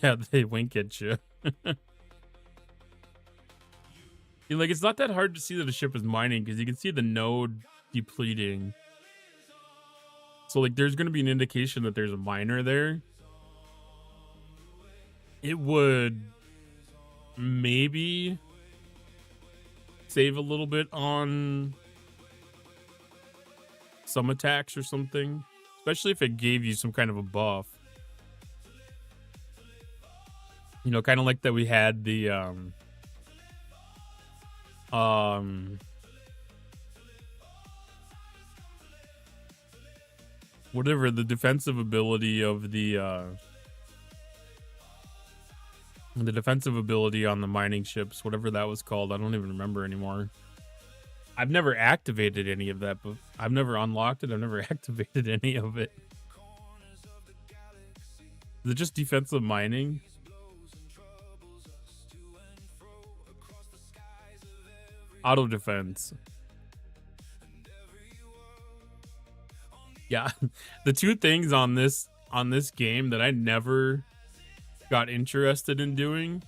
Yeah, they wink at you. Like, it's not that hard to see that a ship is mining because you can see the node depleting. So, like, there's going to be an indication that there's a miner there. It would maybe save a little bit on some attacks or something, especially if it gave you some kind of a buff. You know, kind of like that we had the whatever the defensive ability of the defensive ability on the mining ships, whatever that was called. I don't even remember anymore. I've never activated any of that, but I've never unlocked it. I've never activated any of it. Is it just defensive mining? Auto defense. Yeah, the two things on this game that I never got interested in doing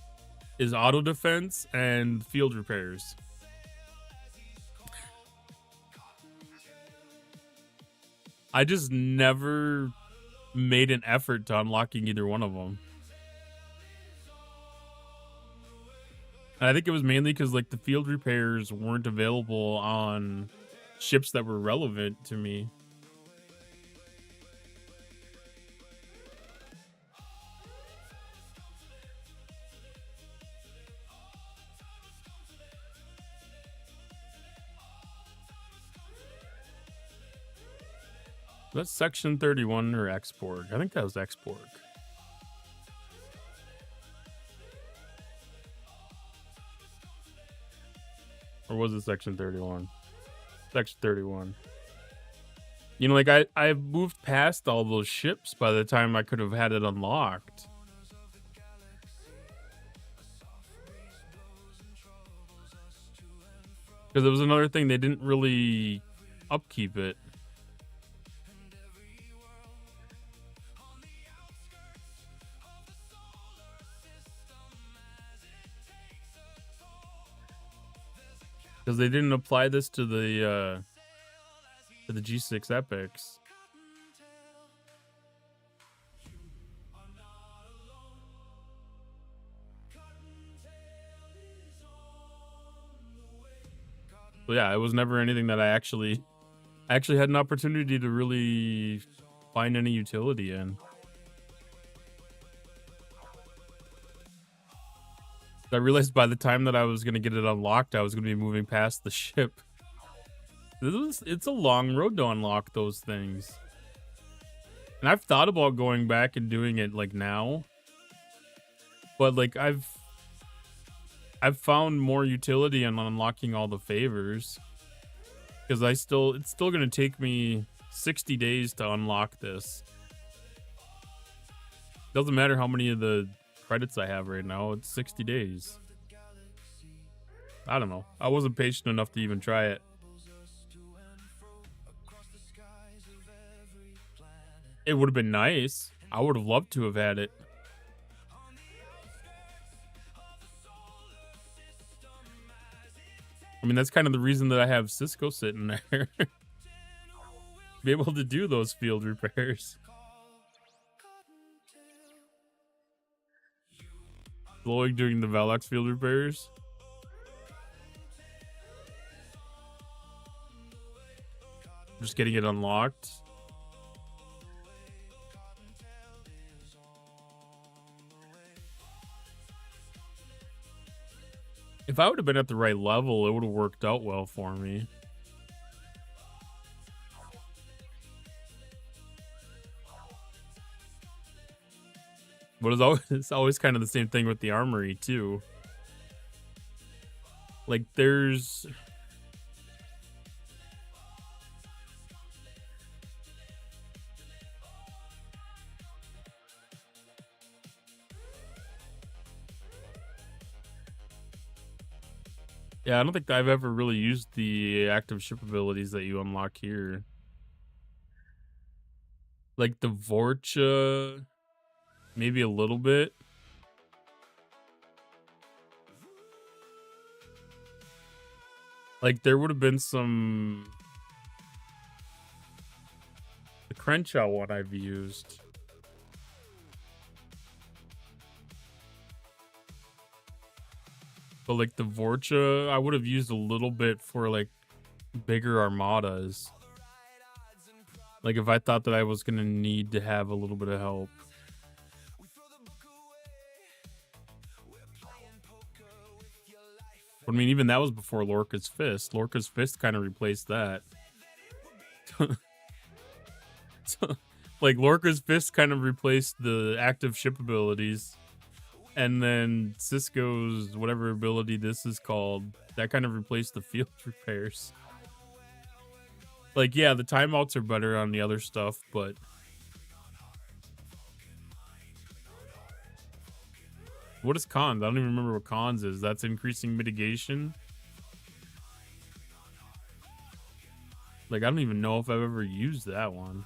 is auto defense and field repairs. I just never made an effort to unlocking either one of them. And I think it was mainly because like the field repairs weren't available on ships that were relevant to me. That's section 31 or Exporg. I think that was Exporg. Or was it section 31? Section 31. You know, like I moved past all those ships by the time I could have had it unlocked. Because it was another thing, they didn't really upkeep it. Because they didn't apply this to the G6 epics. So yeah, it was never anything that I actually had an opportunity to really find any utility in. I realized by the time that I was going to get it unlocked, I was going to be moving past the ship. It's a long road to unlock those things. And I've thought about going back and doing it like now. But like I've found more utility in unlocking all the favors. Because it's still going to take me 60 days to unlock this. Doesn't matter how many of the credits I have right now, it's 60 days. I don't know. I wasn't patient enough to even try it. It would have been nice. I would have loved to have had it. I mean, that's kind of the reason that I have Cisco sitting there. Be able to do those field repairs. Blowing during the Velox field repairs. Just getting it unlocked. If I would have been at the right level, it would have worked out well for me. But it's always kind of the same thing with the armory too. Like there's yeah, I don't think I've ever really used the active ship abilities that you unlock here. Like the Vorcha, maybe a little bit. Like there would have been some... The Crenshaw one I've used. But like the Vorcha, I would have used a little bit for like bigger armadas. Like if I thought that I was going to need to have a little bit of help. But I mean, even that was before Lorca's Fist. Lorca's Fist kind of replaced that. So, like Lorca's Fist kind of replaced the active ship abilities. And then Cisco's whatever ability this is called, that kind of replaced the field repairs. Like, yeah, the timeouts are better on the other stuff, but... What is cons? I don't even remember what cons is. That's increasing mitigation? Like, I don't even know if I've ever used that one.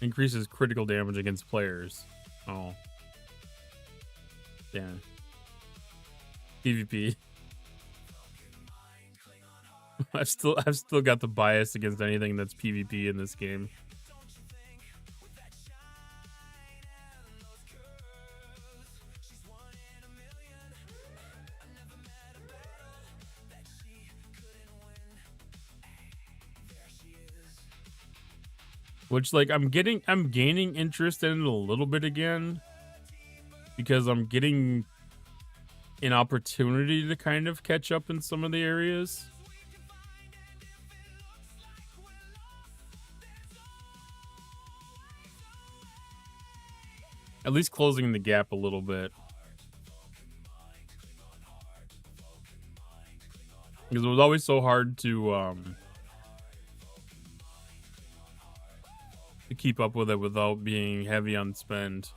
Increases critical damage against players. Oh. Damn. PvP. I've still got the bias against anything that's PvP in this game. Which, like, I'm gaining interest in it a little bit again, because I'm getting an opportunity to kind of catch up in some of the areas. At least closing the gap a little bit. Because it was always so hard to keep up with it without being heavy on spend.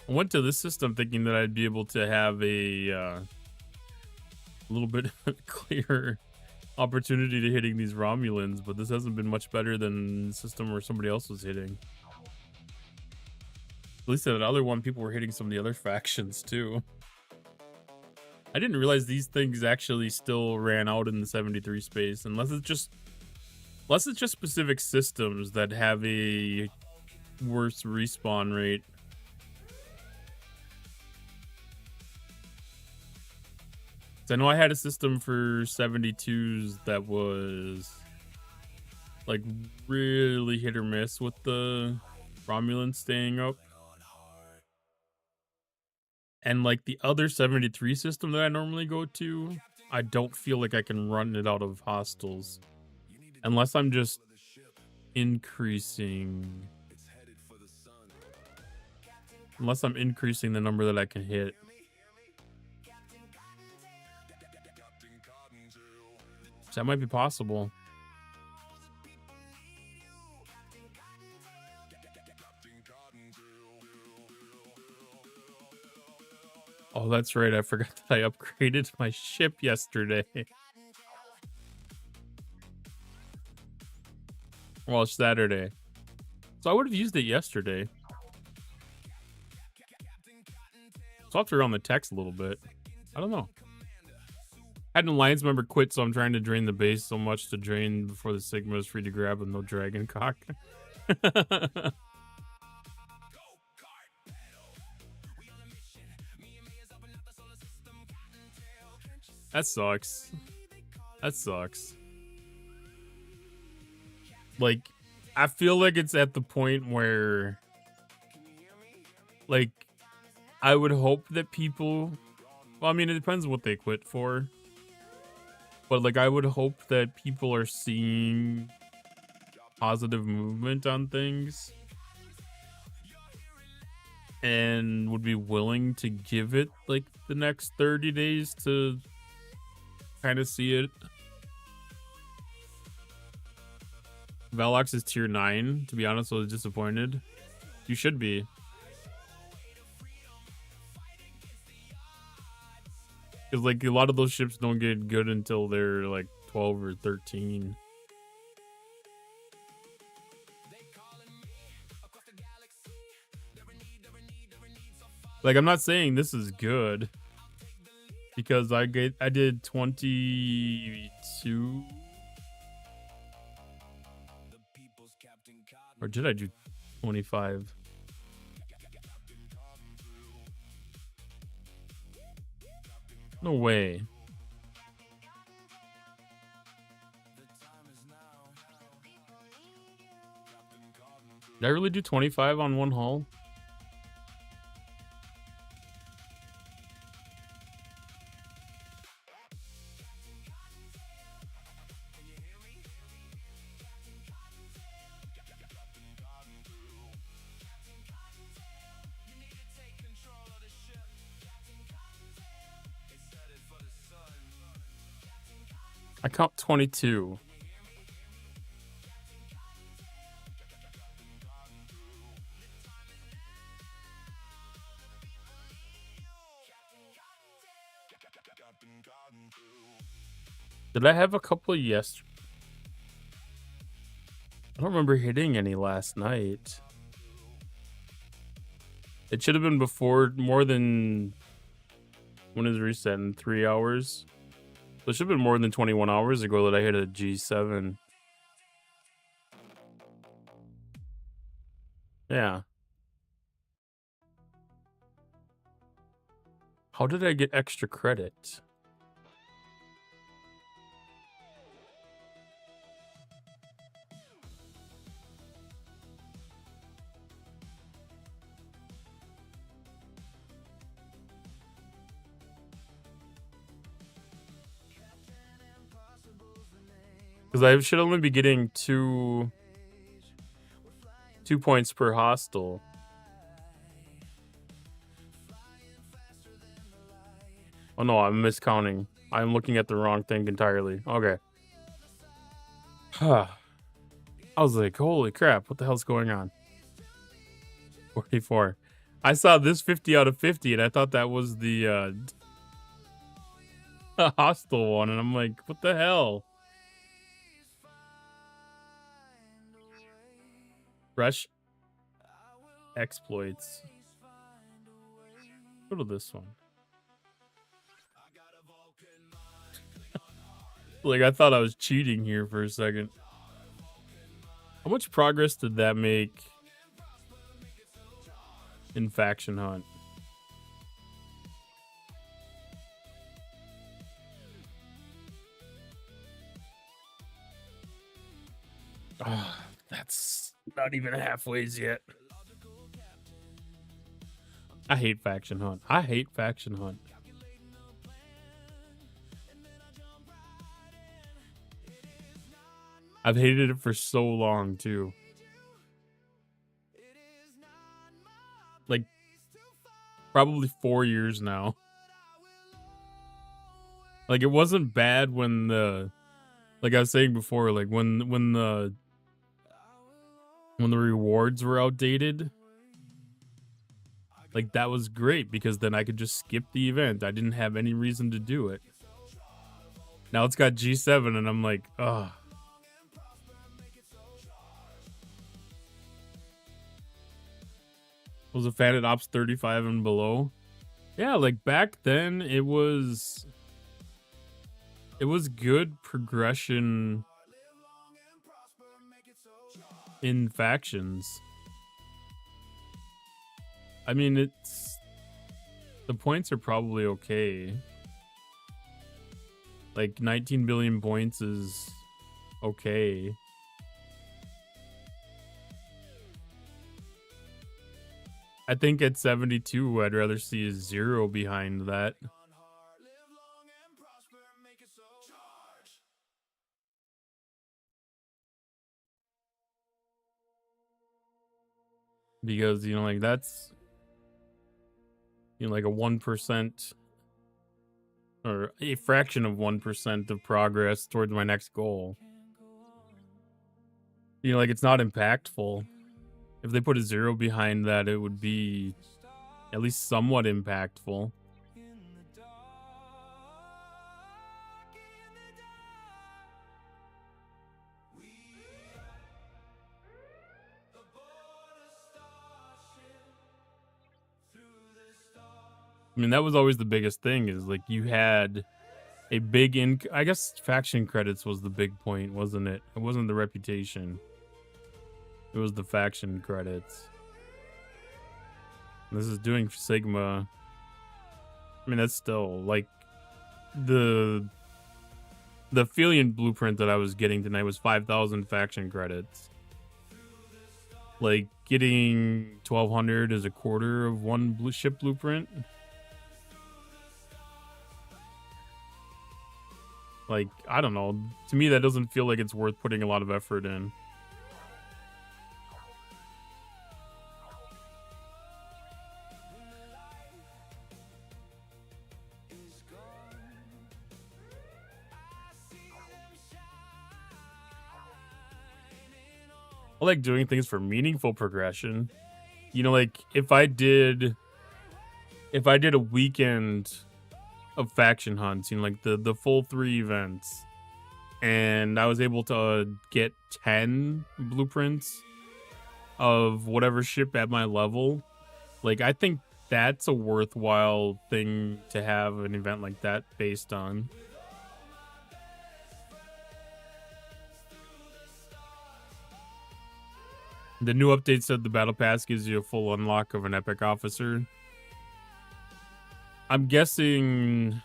I went to this system thinking that I'd be able to have a little bit clearer opportunity to hitting these Romulans, but this hasn't been much better than the system where somebody else was hitting. At least in that other one, people were hitting some of the other factions too. I didn't realize these things actually still ran out in the 73 space, unless it's just specific systems that have a worse respawn rate. I know I had a system for 72s that was like really hit or miss with the Romulan staying up. And like the other 73 system that I normally go to, I don't feel like I can run it out of hostels. Unless I'm just increasing. Unless I'm increasing the number that I can hit. So that might be possible. Oh, that's right. I forgot that I upgraded my ship yesterday. Well, it's Saturday. So I would have used it yesterday. So I'll have to run the text a little bit. I don't know. I had an alliance member quit, so I'm trying to drain the base so much to drain before the Sigma is free to grab with no dragon cock. That sucks. That sucks. Like, I feel like it's at the point where, like, I would hope that people, well, I mean, it depends what they quit for. But, like, I would hope that people are seeing positive movement on things and would be willing to give it, like, the next 30 days to kind of see it. Velox is tier 9. To be honest, I was disappointed. You should be. Because, like, a lot of those ships don't get good until they're, like, 12 or 13. Like, I'm not saying this is good. Because I did 22. Or did I do 25? No way. Did I really do 25 on one hull? I count 22. Did I have a couple yesterday? I don't remember hitting any last night. It should have been before, more than, when is reset, in 3 hours? So it should have been more than 21 hours ago that I hit a G7. Yeah. How did I get extra credit? Because I should only be getting two points per hostile. Oh no, I'm miscounting. I'm looking at the wrong thing entirely. Okay. I was like, holy crap, what the hell's going on? 44. I saw this 50 out of 50 and I thought that was the hostile one, and I'm like, what the hell? Fresh exploits. Go to this one. Like, I thought I was cheating here for a second. How much progress did that make in Faction Hunt? Oh, that's not even halfways yet. I hate Faction Hunt. I hate Faction Hunt. I've hated it for so long, too. Like, probably 4 years now. Like, it wasn't bad when like I was saying before, like when the rewards were outdated. Like, that was great because then I could just skip the event. I didn't have any reason to do it. Now it's got G7 and I'm like, ugh. Was a fan at Ops 35 and below. Yeah, like back then it was good progression in factions. I mean, the points are probably okay. Like 19 billion points is okay. I think at 72, I'd rather see a 0 behind that. Because, you know, like that's, you know, like a 1% or a fraction of 1% of progress towards my next goal. You know, like it's not impactful. If they put a 0 behind that, it would be at least somewhat impactful. I mean, that was always the biggest thing, is like you had a big I guess faction credits was the big point, wasn't it? It wasn't the reputation. It was the faction credits. This is doing Sigma. I mean, that's still like the Aphelion blueprint that I was getting tonight was 5,000 faction credits. Like getting 1,200 is a quarter of one ship blueprint. Like, I don't know. To me, that doesn't feel like it's worth putting a lot of effort in. I like doing things for meaningful progression. You know, like if I did a weekend of faction hunts, you know, like the full 3 events, and I was able to get 10 blueprints of whatever ship at my level, like I think that's a worthwhile thing to have an event like that based on. The new update said the battle pass gives you a full unlock of an epic officer. I'm guessing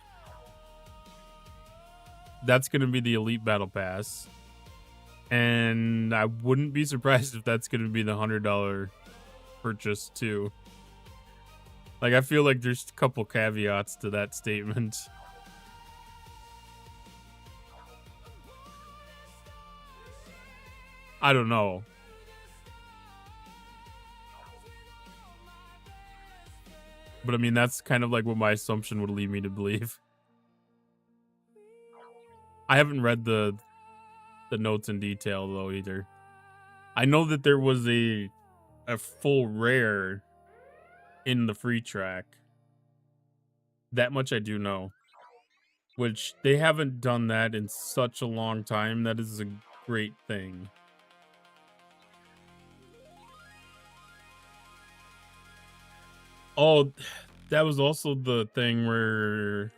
that's going to be the elite battle pass. And I wouldn't be surprised if that's going to be the $100 purchase too. Like, I feel like there's a couple caveats to that statement. I don't know. But I mean, that's kind of like what my assumption would lead me to believe. I haven't read the notes in detail though either. I know that there was a full rare in the free track. That much I do know. Which they haven't done that in such a long time. That is a great thing. Oh, that was also the thing where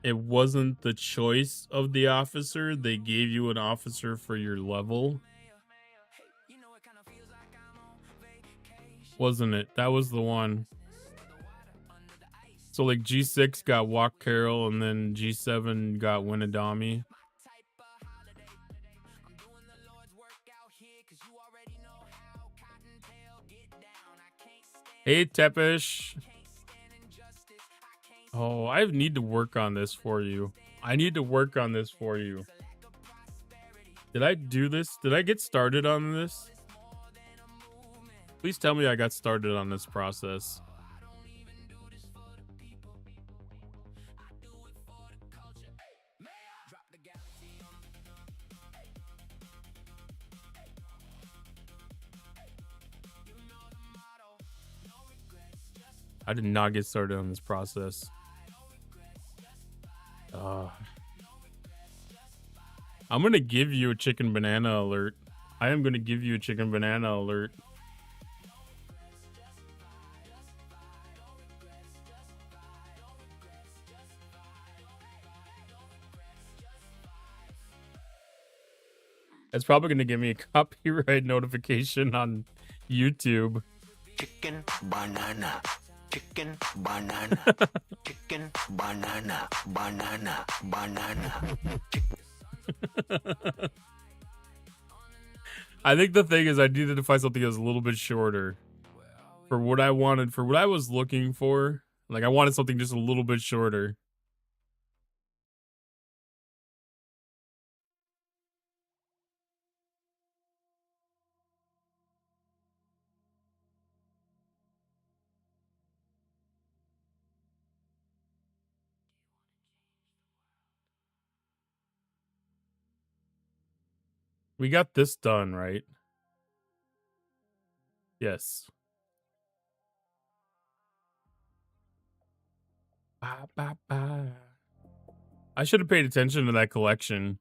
it wasn't the choice of the officer. They gave you an officer for your level. Wasn't it? That was the one. So like G6 got Walk Carroll and then G7 got Winadami. Hey Tepish. Oh, I need to work on this for you. I need to work on this for you. Did I do this? Did I get started on this? Please tell me I got started on this process. I did not get started on this process. I'm gonna give you a chicken banana alert. I am gonna give you a chicken banana alert. It's probably gonna give me a copyright notification on YouTube. Chicken banana. Chicken banana. Chicken banana. Banana. Banana. I think the thing is I needed to find something that was a little bit shorter for what I wanted, for what I was looking for. Like I wanted something just a little bit shorter. We got this done, right? Yes. Ba, ba, ba. I should have paid attention to that collection.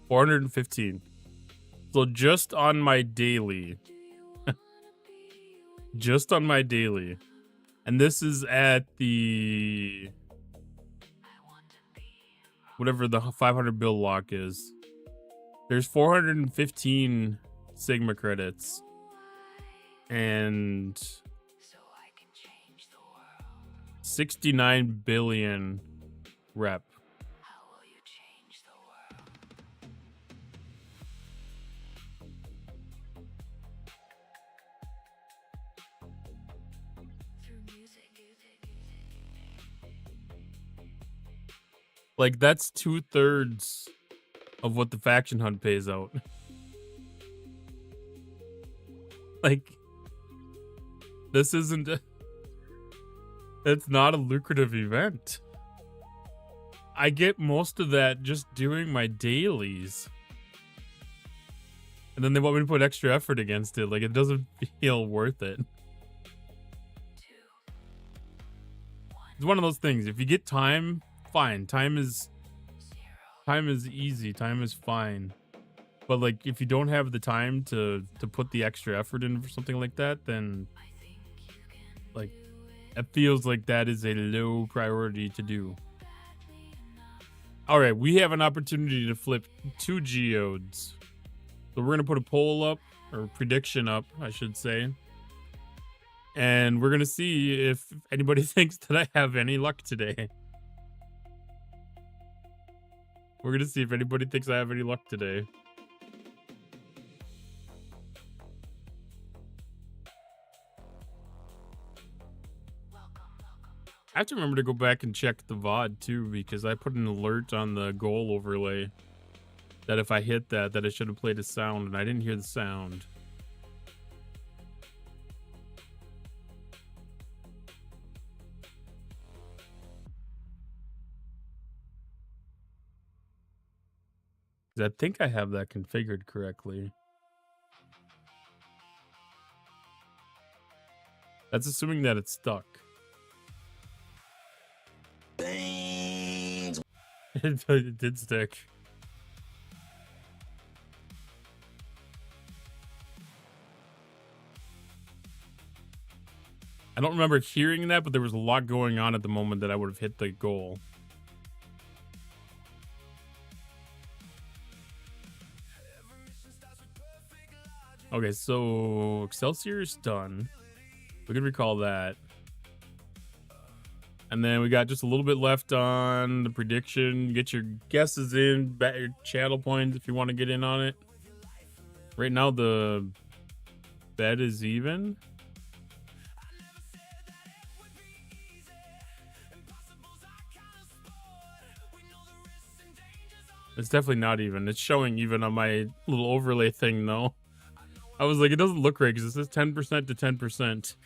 $415. So just on my daily. Just on my daily. And this is at the whatever the 500 bill lock is. There's 415 Sigma credits. And 69 billion rep. Like, that's 2/3 of what the faction hunt pays out. Like, this isn't... It's not a lucrative event. I get most of that just doing my dailies. And then they want me to put extra effort against it. Like, it doesn't feel worth it. It's one of those things. If you get time... fine. Time is easy. Time is fine. But like if you don't have the time to put the extra effort in for something like that, then like it feels like that is a low priority to do. All right, we have an opportunity to flip 2 geodes. So we're going to put a poll up, or prediction up, I should say. And we're going to see if anybody thinks that I have any luck today. We're going to see if anybody thinks I have any luck today. I have to remember to go back and check the VOD too, because I put an alert on the goal overlay that if I hit that, I should have played a sound, and I didn't hear the sound. 'Cause I think I have that configured correctly. That's assuming that it's stuck. It did stick. I don't remember hearing that, but there was a lot going on at the moment that I would have hit the goal. Okay, so Excelsior is done. We can recall that. And then we got just a little bit left on the prediction. Get your guesses in, bet your channel points if you want to get in on it. Right now, the bet is even. It's definitely not even. It's showing even on my little overlay thing, though. I was like, it doesn't look right because it says 10% to 10%.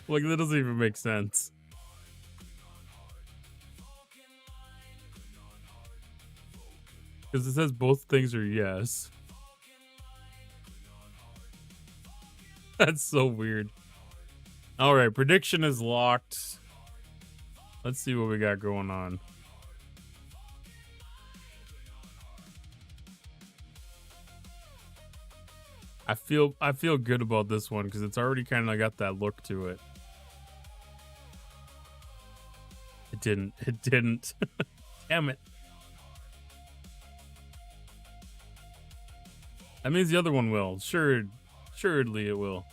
Like, that doesn't even make sense. Because it says both things are yes. That's so weird. All right, prediction is locked. Let's see what we got going on. I feel good about this one because it's already kind of got that look to it. It didn't. It didn't. Damn it. That means the other one will. Assuredly it will.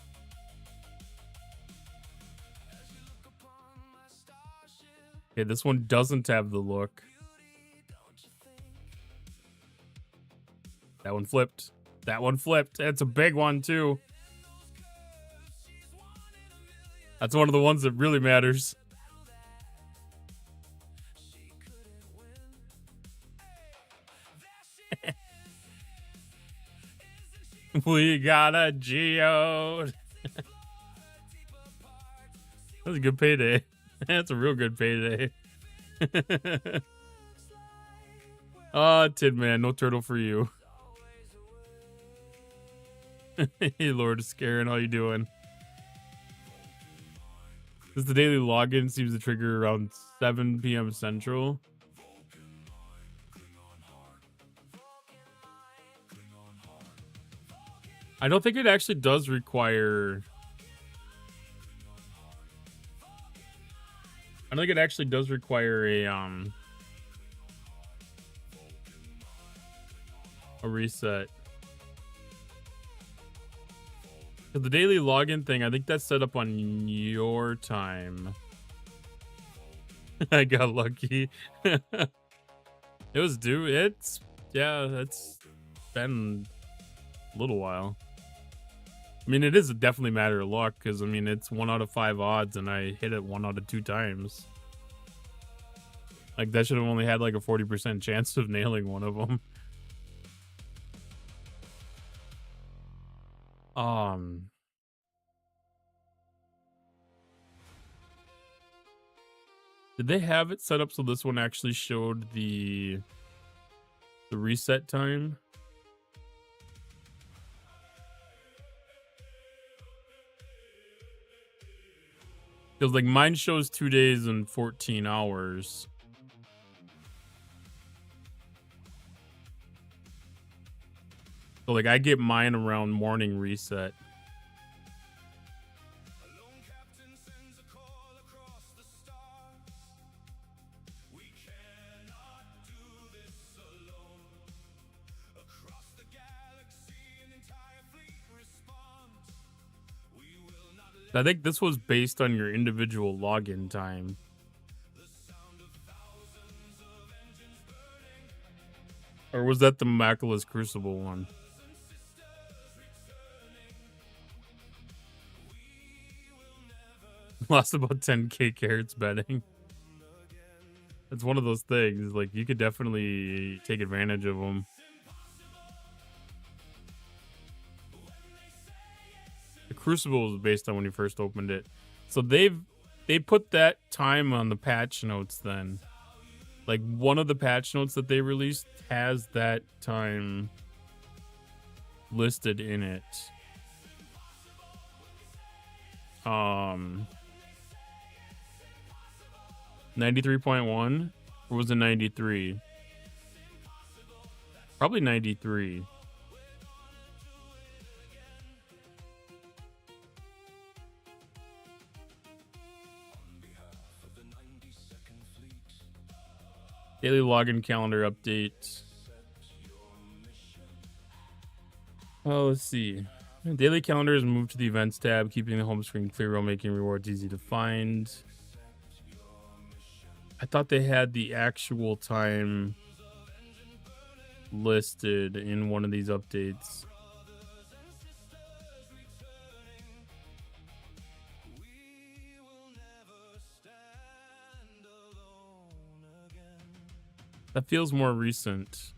Okay, this one doesn't have the look. That one flipped. That one flipped. That's a big one, too. That's one of the ones that really matters. We got a geode. That's a good payday. That's a real good payday. Tin Man, no turtle for you. Hey, Lord Scarin', how you doing? This the daily login seems to trigger around 7 p.m. Central. I don't think it actually does require... I don't think it actually does require a reset. The daily login thing, I think that's set up on your time. I got lucky. It was due. It's been a little while. I mean, it is definitely a matter of luck because I mean it's 1 out of 5 odds, and I hit it 1 out of 2 times. Like that should have only had like a 40% chance of nailing one of them. Did they have it set up so this one actually showed the reset time? Because like mine shows 2 days and 14 hours. So like I get mine around morning reset. I think this was based on your individual login time. Or was that the Macula's Crucible one? Lost about 10k carrots betting. It's one of those things. Like, you could definitely take advantage of them. The Crucible was based on when you first opened it. So they put that time on the patch notes then. Like one of the patch notes that they released has that time listed in it. 93.1, or was it 93? Probably 93. Daily login calendar update. Oh, let's see. Daily calendar is moved to the events tab, keeping the home screen clear while making rewards easy to find. I thought they had the actual time listed in one of these updates. That feels more recent.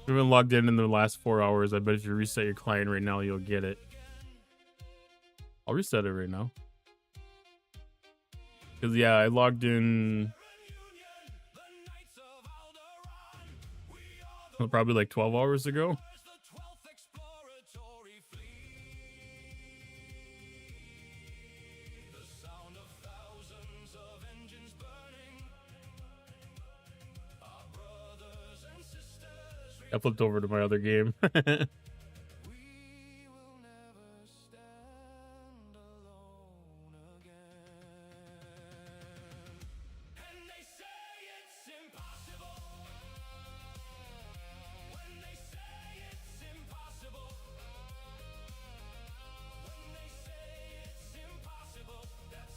We've been logged in the last 4 hours. I bet if you reset your client right now, you'll get it. I'll reset it right now. Because, yeah, I logged in probably like 12 hours ago. I flipped over to my other game.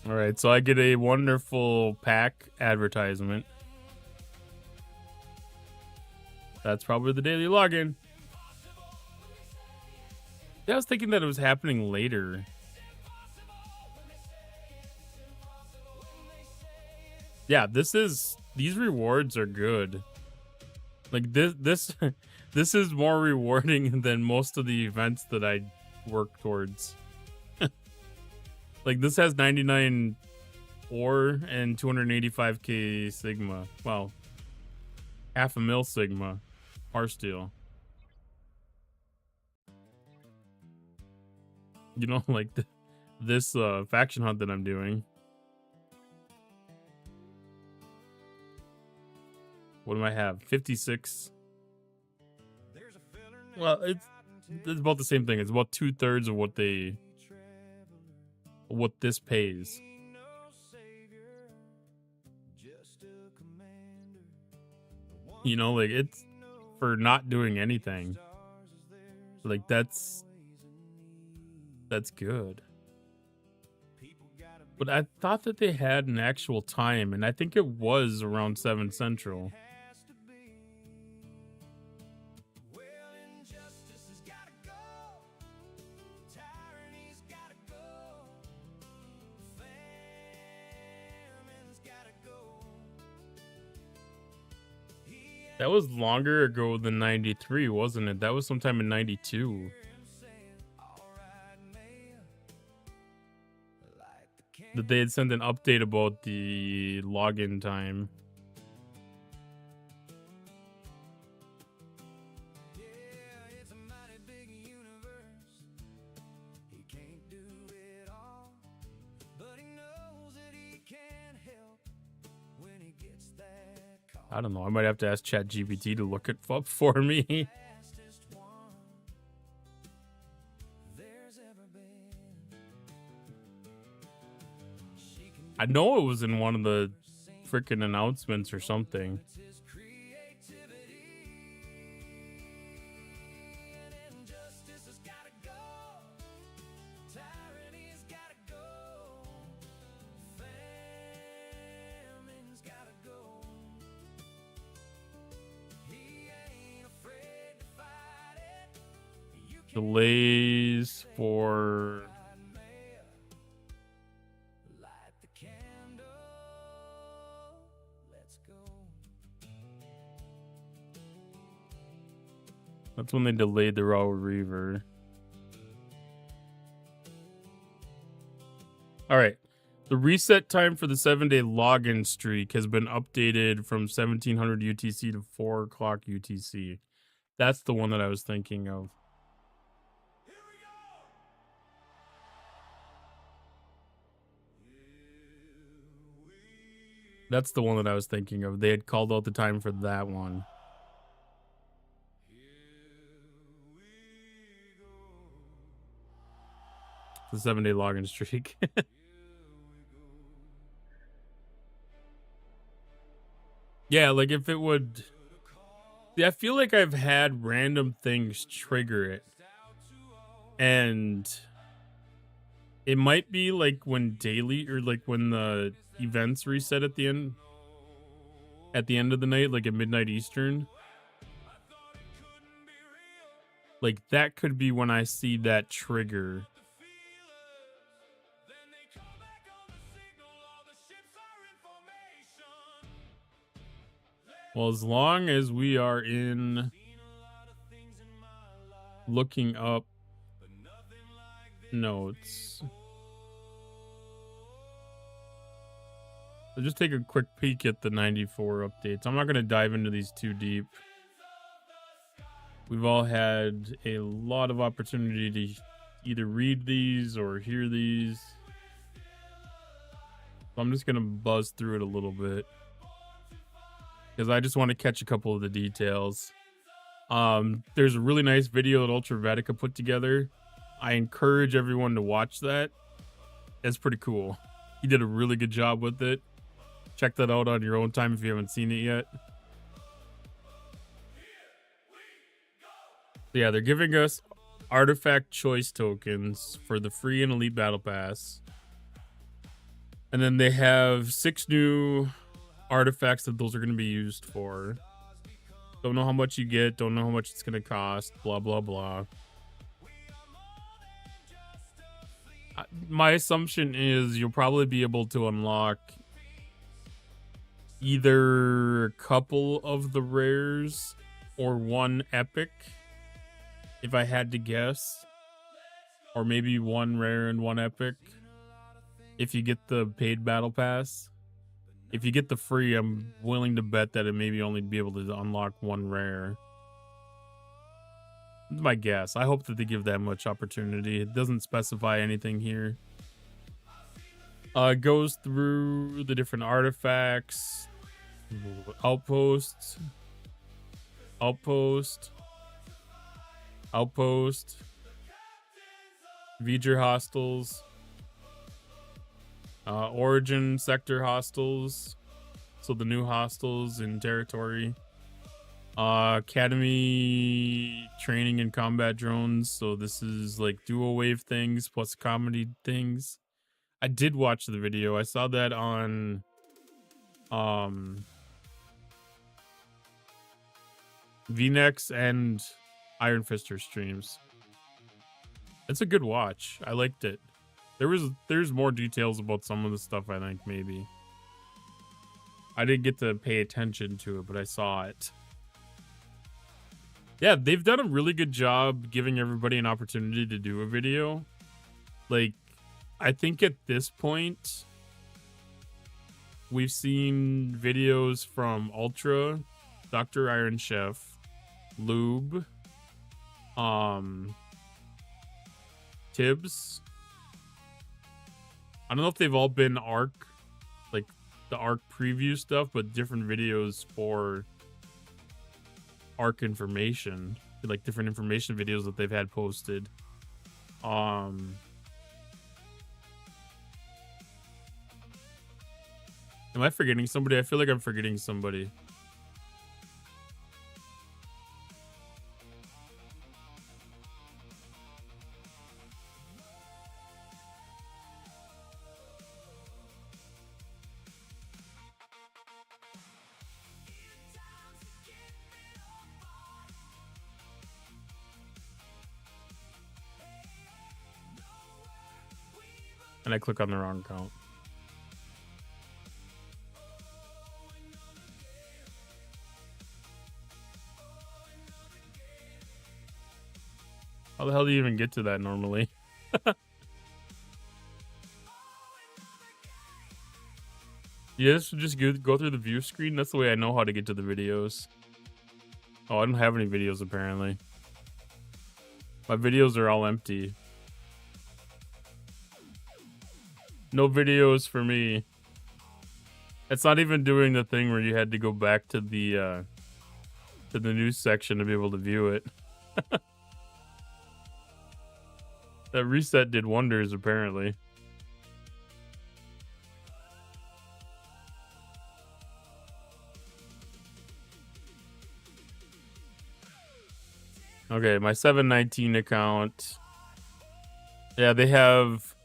All right, so I get a wonderful pack advertisement. That's probably the daily login. Yeah, I was thinking that it was happening later. Yeah, these rewards are good. Like this is more rewarding than most of the events that I work towards. Like this has 99 ore and 285k sigma. Wow. 500,000 sigma. Steel. You know, like this faction hunt that I'm doing. What do I have? 56. Well, it's about the same thing. It's about 2/3 of what this pays. You know, like it's for not doing anything. Like that's good. But I thought that they had an actual time, and I think it was around 7 Central. That was longer ago than 93, wasn't it? That was sometime in 92. That they had sent an update about the login time. I don't know. I might have to ask ChatGPT to look it up for me. I know it was in one of the freaking announcements or something. Delays for that's when they delayed the Raw Reaver. All right. The reset time for the 7-day login streak has been updated from 1700 UTC to 4 o'clock UTC. That's the one that I was thinking of. That's the one that I was thinking of. They had called out the time for that one. The 7-day login streak. Yeah, like if it would... See, I feel like I've had random things trigger it. And it might be like when daily, or like when the events reset at the end of the night, like at midnight Eastern. Like that could be when I see that trigger. Well, as long as we are in looking up notes. So just take a quick peek at the 94 updates. I'm not going to dive into these too deep. We've all had a lot of opportunity to either read these or hear these. So I'm just going to buzz through it a little bit, because I just want to catch a couple of the details. There's a really nice video that Ultra Vatican put together. I encourage everyone to watch that. It's pretty cool. He did a really good job with it. Check that out on your own time if you haven't seen it yet. So yeah, they're giving us artifact choice tokens for the free and elite battle pass. And then they have 6 new artifacts that those are going to be used for. Don't know how much you get, don't know how much it's going to cost, blah blah blah. My assumption is you'll probably be able to unlock either a couple of the rares or one epic, if I had to guess, or maybe one rare and one epic if you get the paid battle pass. If you get the free, I'm willing to bet that it maybe only be able to unlock one rare. That's my guess. I hope that they give that much opportunity. It doesn't specify anything here. It goes through the different artifacts, outpost, V'ger hostels, origin sector hostels, so the new hostels in territory, academy training and combat drones, so this is like dual wave things plus comedy things. I did watch the video. I saw that on VNex and Iron Fister streams. It's a good watch. I liked it. There's more details about some of the stuff, I think, maybe. I didn't get to pay attention to it, but I saw it. Yeah, they've done a really good job giving everybody an opportunity to do a video. Like, I think at this point, we've seen videos from Ultra, Dr. Iron Chef, Lube, Tibbs. I don't know if they've all been ARC, like the ARC preview stuff, but different videos for ARC information, like different information videos that they've had posted. Am I forgetting somebody? I feel like I'm forgetting somebody. And I click on the wrong account. How the hell do you even get to that normally? Yeah, just go through the view screen. That's the way I know how to get to the videos. Oh, I don't have any videos apparently. My videos are all empty. No videos for me. It's not even doing the thing where you had to go back to the news section to be able to view it. That reset did wonders apparently. Okay, my 719 account. Yeah, they have...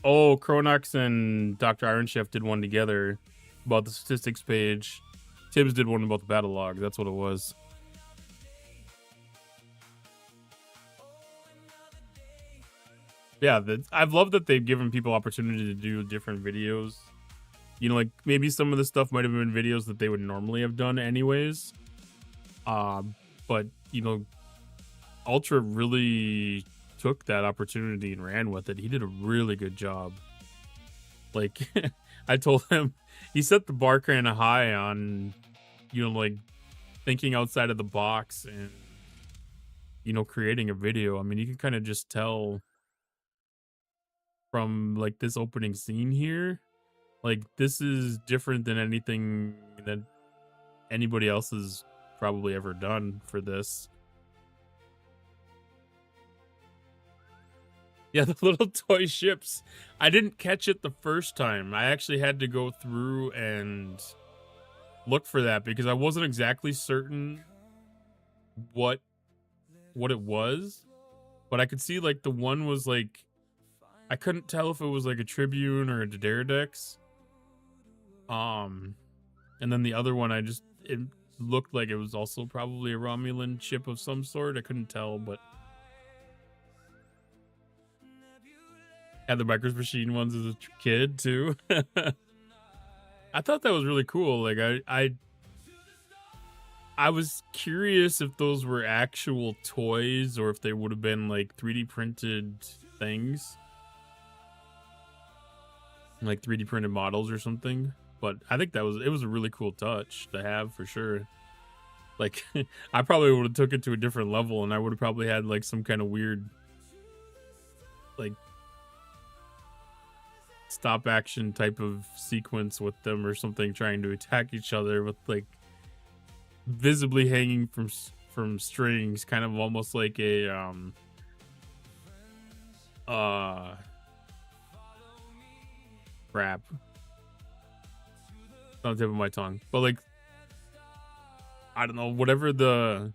Oh, Cronox and Dr. Iron Chef did one together about the statistics page. Tibbs did one about the battle log. That's what it was. Yeah, I've loved that they've given people opportunity to do different videos. You know, like maybe some of the stuff might have been videos that they would normally have done anyways. But, you know, Ultra really took that opportunity and ran with it. He did a really good job. Like, I told him, he set the bar kind of high on, you know, like, thinking outside of the box and, you know, creating a video. I mean, you can kind of just tell from, like, this opening scene here. Like, this is different than anything that anybody else has probably ever done for this. Yeah, the little toy ships. I didn't catch it the first time. I actually had to go through and look for that because I wasn't exactly certain what it was. But I could see, like, the one was, like... I couldn't tell if it was, like, a Tribune or a Daredex. And then the other one, it looked like it was also probably a Romulan ship of some sort. I couldn't tell, but... Had the Micros Machine ones as a kid too. I thought that was really cool. Like I was curious if those were actual toys or if they would have been like 3D printed things, like 3D printed models or something. But I think it was a really cool touch to have for sure. Like I probably would have took it to a different level, and I would have probably had like some kind of weird, like, stop action type of sequence with them or something, trying to attack each other with like visibly hanging from strings, kind of almost like a crap, it's on the tip of my tongue, but like, I don't know, whatever the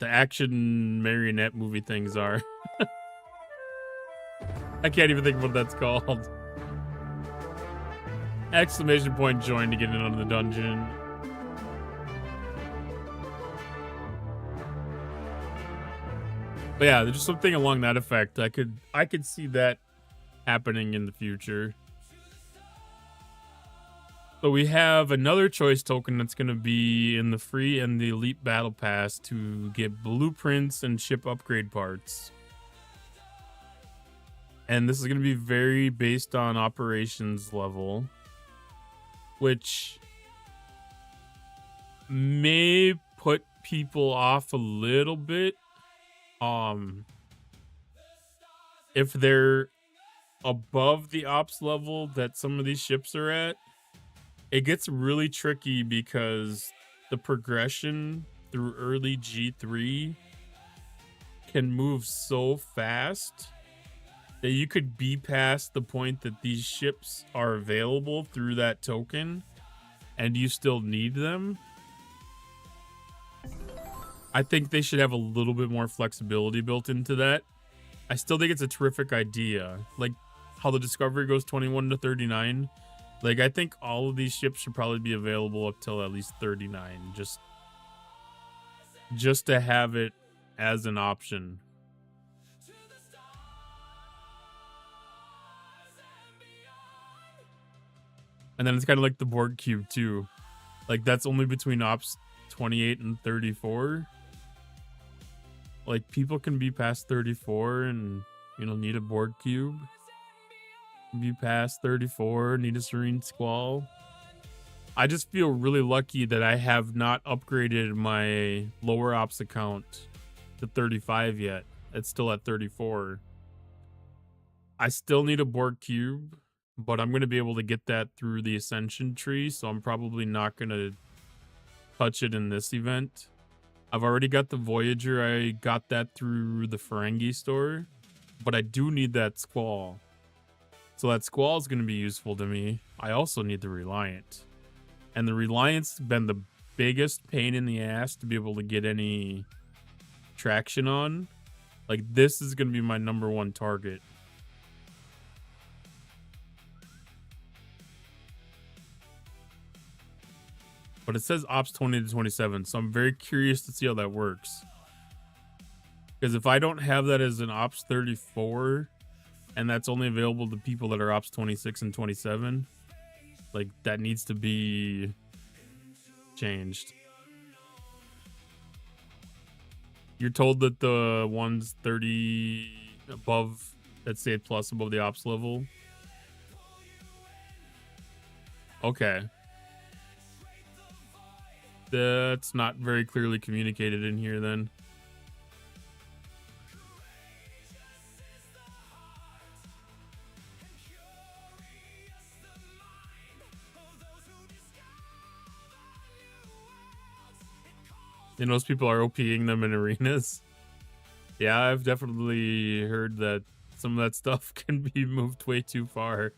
action marionette movie things are. I can't even think of what that's called. Exclamation point join to get in on the dungeon. But yeah, there's something along that effect. I could see that happening in the future. So we have another choice token that's going to be in the free and the elite battle pass to get blueprints and ship upgrade parts. And this is going to be very based on operations level, which may put people off a little bit. If they're above the ops level that some of these ships are at, it gets really tricky because the progression through early G3 can move so fast that you could be past the point that these ships are available through that token and you still need them. I think they should have a little bit more flexibility built into that. I still think it's a terrific idea. Like how the Discovery goes 21 to 39. Like, I think all of these ships should probably be available up till at least 39. Just to have it as an option. And then it's kind of like the Borg cube too. Like that's only between ops 28 and 34. Like people can be past 34 and, you know, need a Borg cube. Be past 34, need a Serene Squall. I just feel really lucky that I have not upgraded my lower ops account to 35 yet. It's still at 34. I still need a Borg cube, but I'm going to be able to get that through the Ascension tree, so I'm probably not going to touch it in this event. I've already got the Voyager. I got that through the Ferengi store, but I do need that Squall. So that Squall is going to be useful to me. I also need the Reliant. And the Reliant's been the biggest pain in the ass to be able to get any traction on. Like, this is going to be my #1 target. But it says ops 20 to 27, so I'm very curious to see how that works. Because if I don't have that as an ops 34, and that's only available to people that are ops 26 and 27, like, that needs to be changed. You're told that the ones 30 above, that say plus above the ops level. Okay. That's not very clearly communicated in here then. And most people are OPing them in arenas. Yeah, I've definitely heard that some of that stuff can be moved way too far.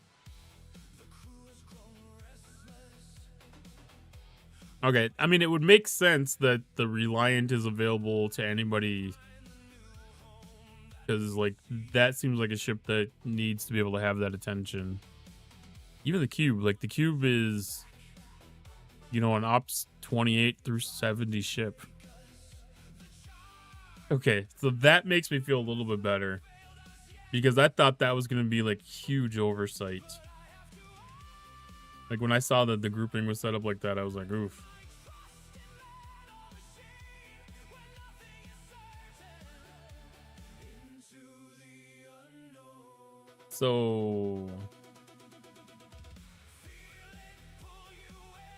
Okay, I mean, it would make sense that the Reliant is available to anybody. Because, like, that seems like a ship that needs to be able to have that attention. Even the Cube. Like, the Cube is, you know, an Ops 28 through 70 ship. Okay, so that makes me feel a little bit better. Because I thought that was going to be, like, huge oversight. Like, when I saw that the grouping was set up like that, I was like, oof. So,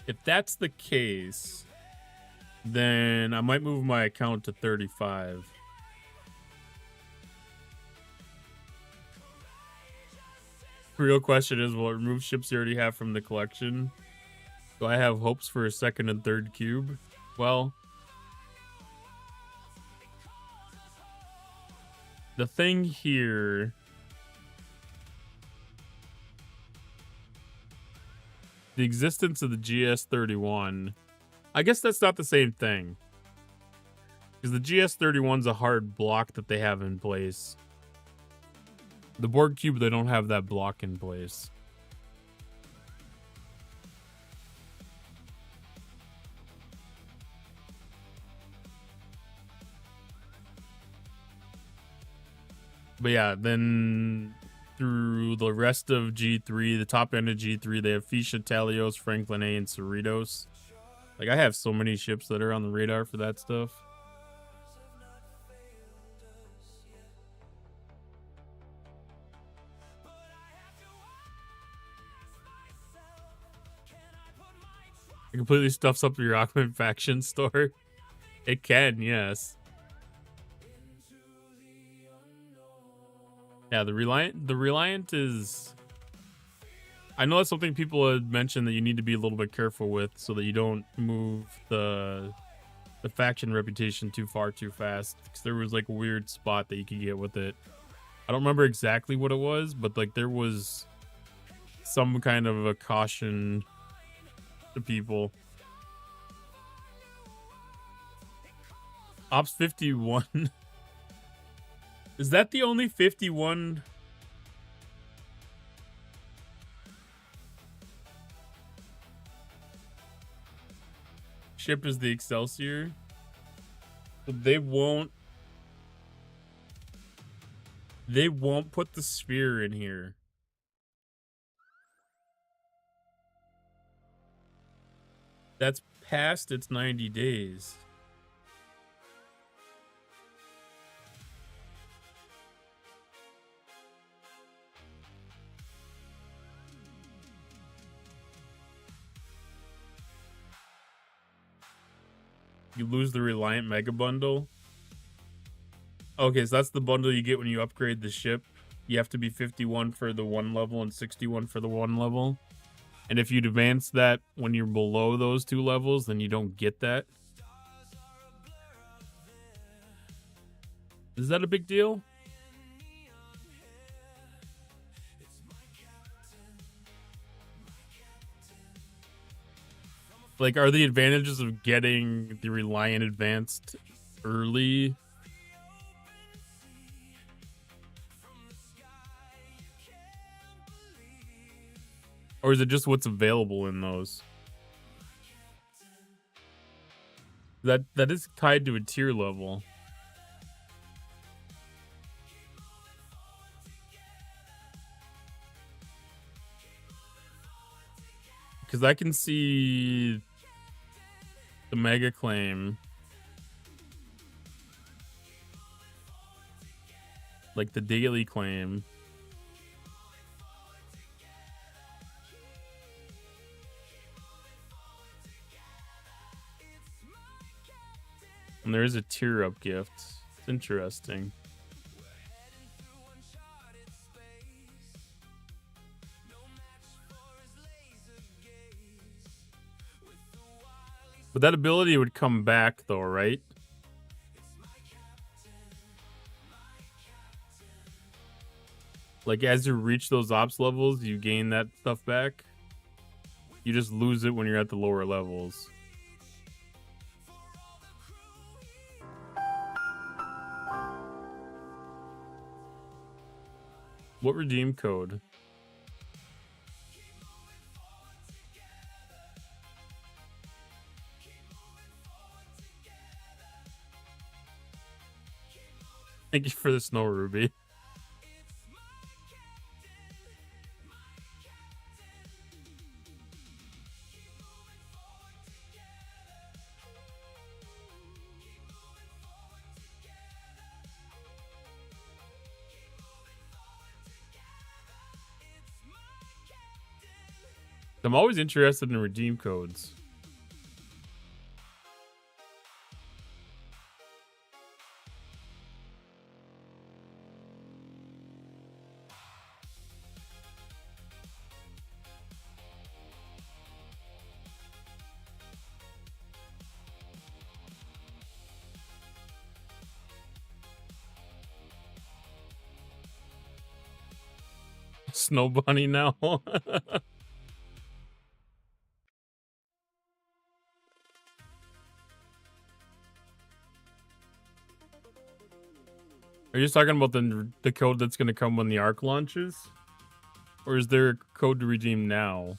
if that's the case, then I might move my account to 35. The real question is, will it remove ships you already have from the collection? Do I have hopes for a second and third cube? Well, the thing here, the existence of the GS-31, I guess that's not the same thing. Because the GS-31's a hard block that they have in place. The Borg Cube, they don't have that block in place. But yeah, then through the rest of G3, the top end of G3, they have Fisha, Talios, Franklin A, and Cerritos. Like, I have so many ships that are on the radar for that stuff. It completely stuffs up your Augment faction store. It can, yes. Yeah, the Reliant is, I know that's something people had mentioned that you need to be a little bit careful with so that you don't move the faction reputation too far too fast. Because there was like a weird spot that you could get with it. I don't remember exactly what it was, but like there was some kind of a caution to people. Ops 51. Is that the only 51? Ship is the Excelsior. But they won't put the Spear in here. That's past its 90 days. You lose the Reliant Mega Bundle. Okay, so that's the bundle you get when you upgrade the ship. You have to be 51 for the 1 level and 61 for the 1 level. And if you'd advance that when you're below those 2 levels, then you don't get that. Is that a big deal? Like, are the advantages of getting the Reliant Advanced early? Or is it just what's available in those? That is tied to a tier level. Because I can see the Mega Claim, like the Daily Claim. And there is a tier up gift. It's interesting. But that ability would come back though, right? Like as you reach those ops levels, you gain that stuff back. You just lose it when you're at the lower levels. What redeem code? Thank you for the snow, Ruby. I'm always interested in redeem codes. Snow bunny now. Are you just talking about the code that's going to come when the Arc launches? Or is there a code to redeem now?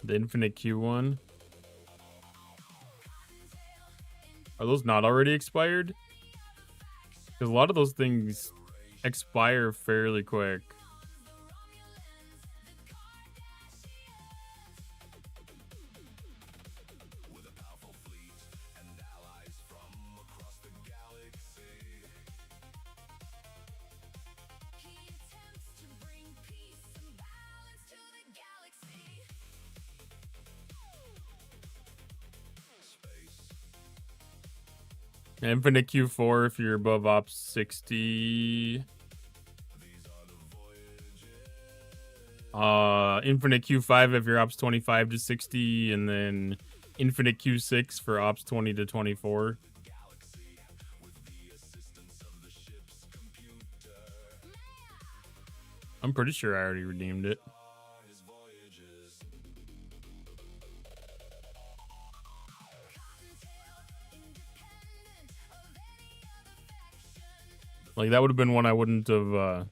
The Infinite Q one. Are those not already expired? Because a lot of those things expire fairly quick. Infinite Q4 if you're above Ops 60. Infinite Q5 if you're Ops 25 to 60, and then Infinite Q6 for Ops 20 to 24. I'm pretty sure I already redeemed it. Like, that would have been one I wouldn't have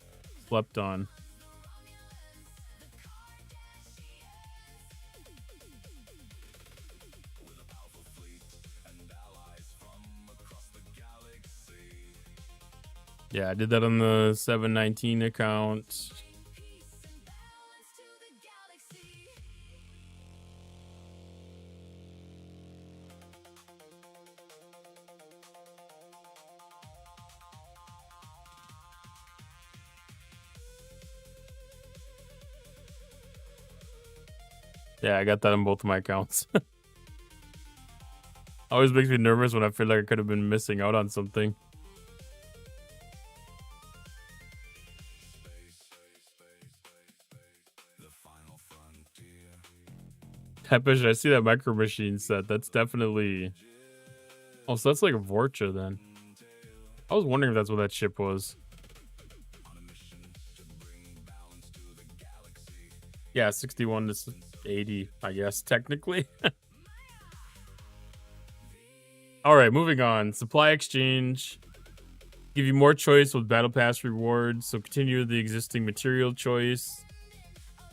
slept on. Yeah, I did that on the 719 account. Yeah, I got that on both of my accounts. Always makes me nervous when I feel like I could have been missing out on something. Tepish, I see that Micro Machine set. That's definitely... Oh, so that's like a Vorcha then. I was wondering if that's what that ship was. Yeah, 61 to 80, I guess, technically. All right, moving on. Supply exchange. Give you more choice with Battle Pass rewards. So continue the existing material choice.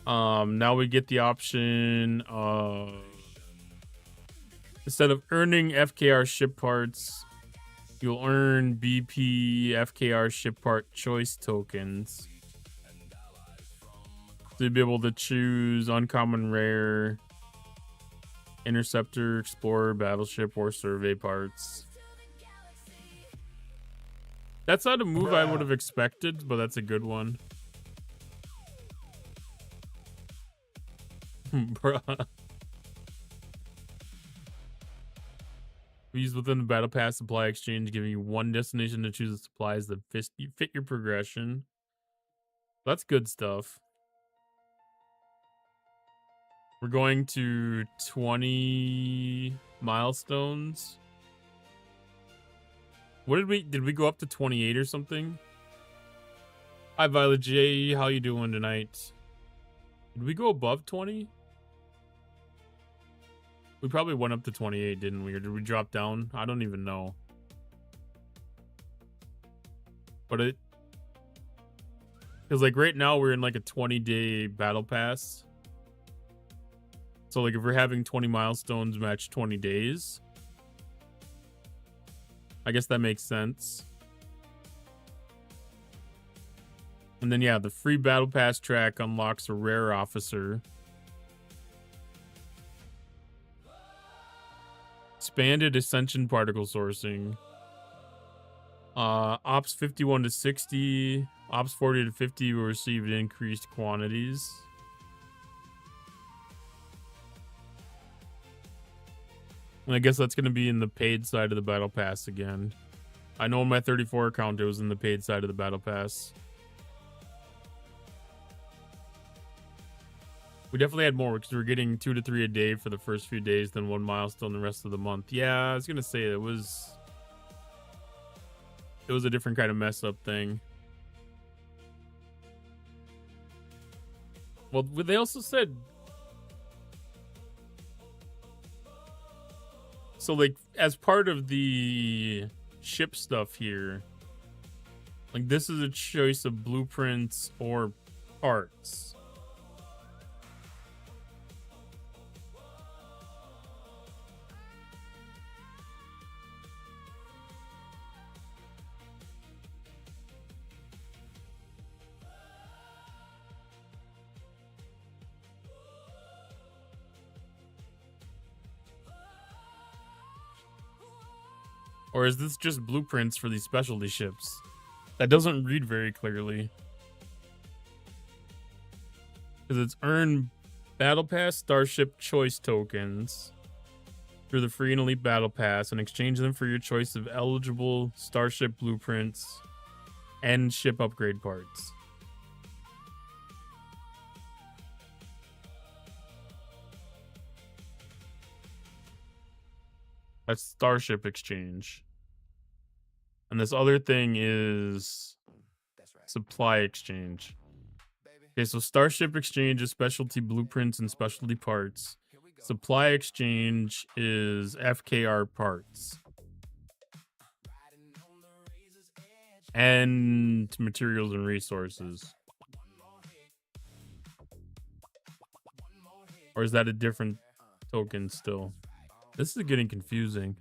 Now we get the option of... Instead of earning FKR ship parts, you'll earn BP FKR ship part choice tokens. So you'll be able to choose uncommon, rare, interceptor, explorer, battleship, or survey parts. That's not a move I would have expected, but that's a good one. Bruh. Use within the Battle Pass supply exchange, giving you one destination to choose the supplies that fit your progression. That's good stuff. We're going to 20 milestones. What did we go up to 28 or something? Hi Violet J, how you doing tonight? Did we go above 20? We probably went up to 28, didn't we? Or did we drop down? I don't even know. But it... Because, like, right now we're in, like, a 20-day battle pass. So, like, if we're having 20 milestones match 20 days... I guess that makes sense. And then, yeah, the free battle pass track unlocks a rare officer. Expanded ascension particle sourcing. Ops 51 to 60. Ops 40 to 50 will receive increased quantities. And I guess that's going to be in the paid side of the battle pass again. I know on my 34 account it was in the paid side of the battle pass. We definitely had more because we were getting 2 to 3 a day for the first few days, then 1 milestone the rest of the month. Yeah, I was gonna say it was a different kind of mess up thing. Well, they also said so, like, as part of the ship stuff here, like, this is a choice of blueprints or parts. Or is this just blueprints for these specialty ships? That doesn't read very clearly. Because it's earn Battle Pass Starship Choice tokens through the free and elite Battle Pass and exchange them for your choice of eligible Starship blueprints and ship upgrade parts. That's Starship Exchange. And this other thing is Supply Exchange. Okay, so Starship Exchange is specialty blueprints and specialty parts. Supply Exchange is FKR parts. and materials and resources. Or is that a different token still? This is getting confusing.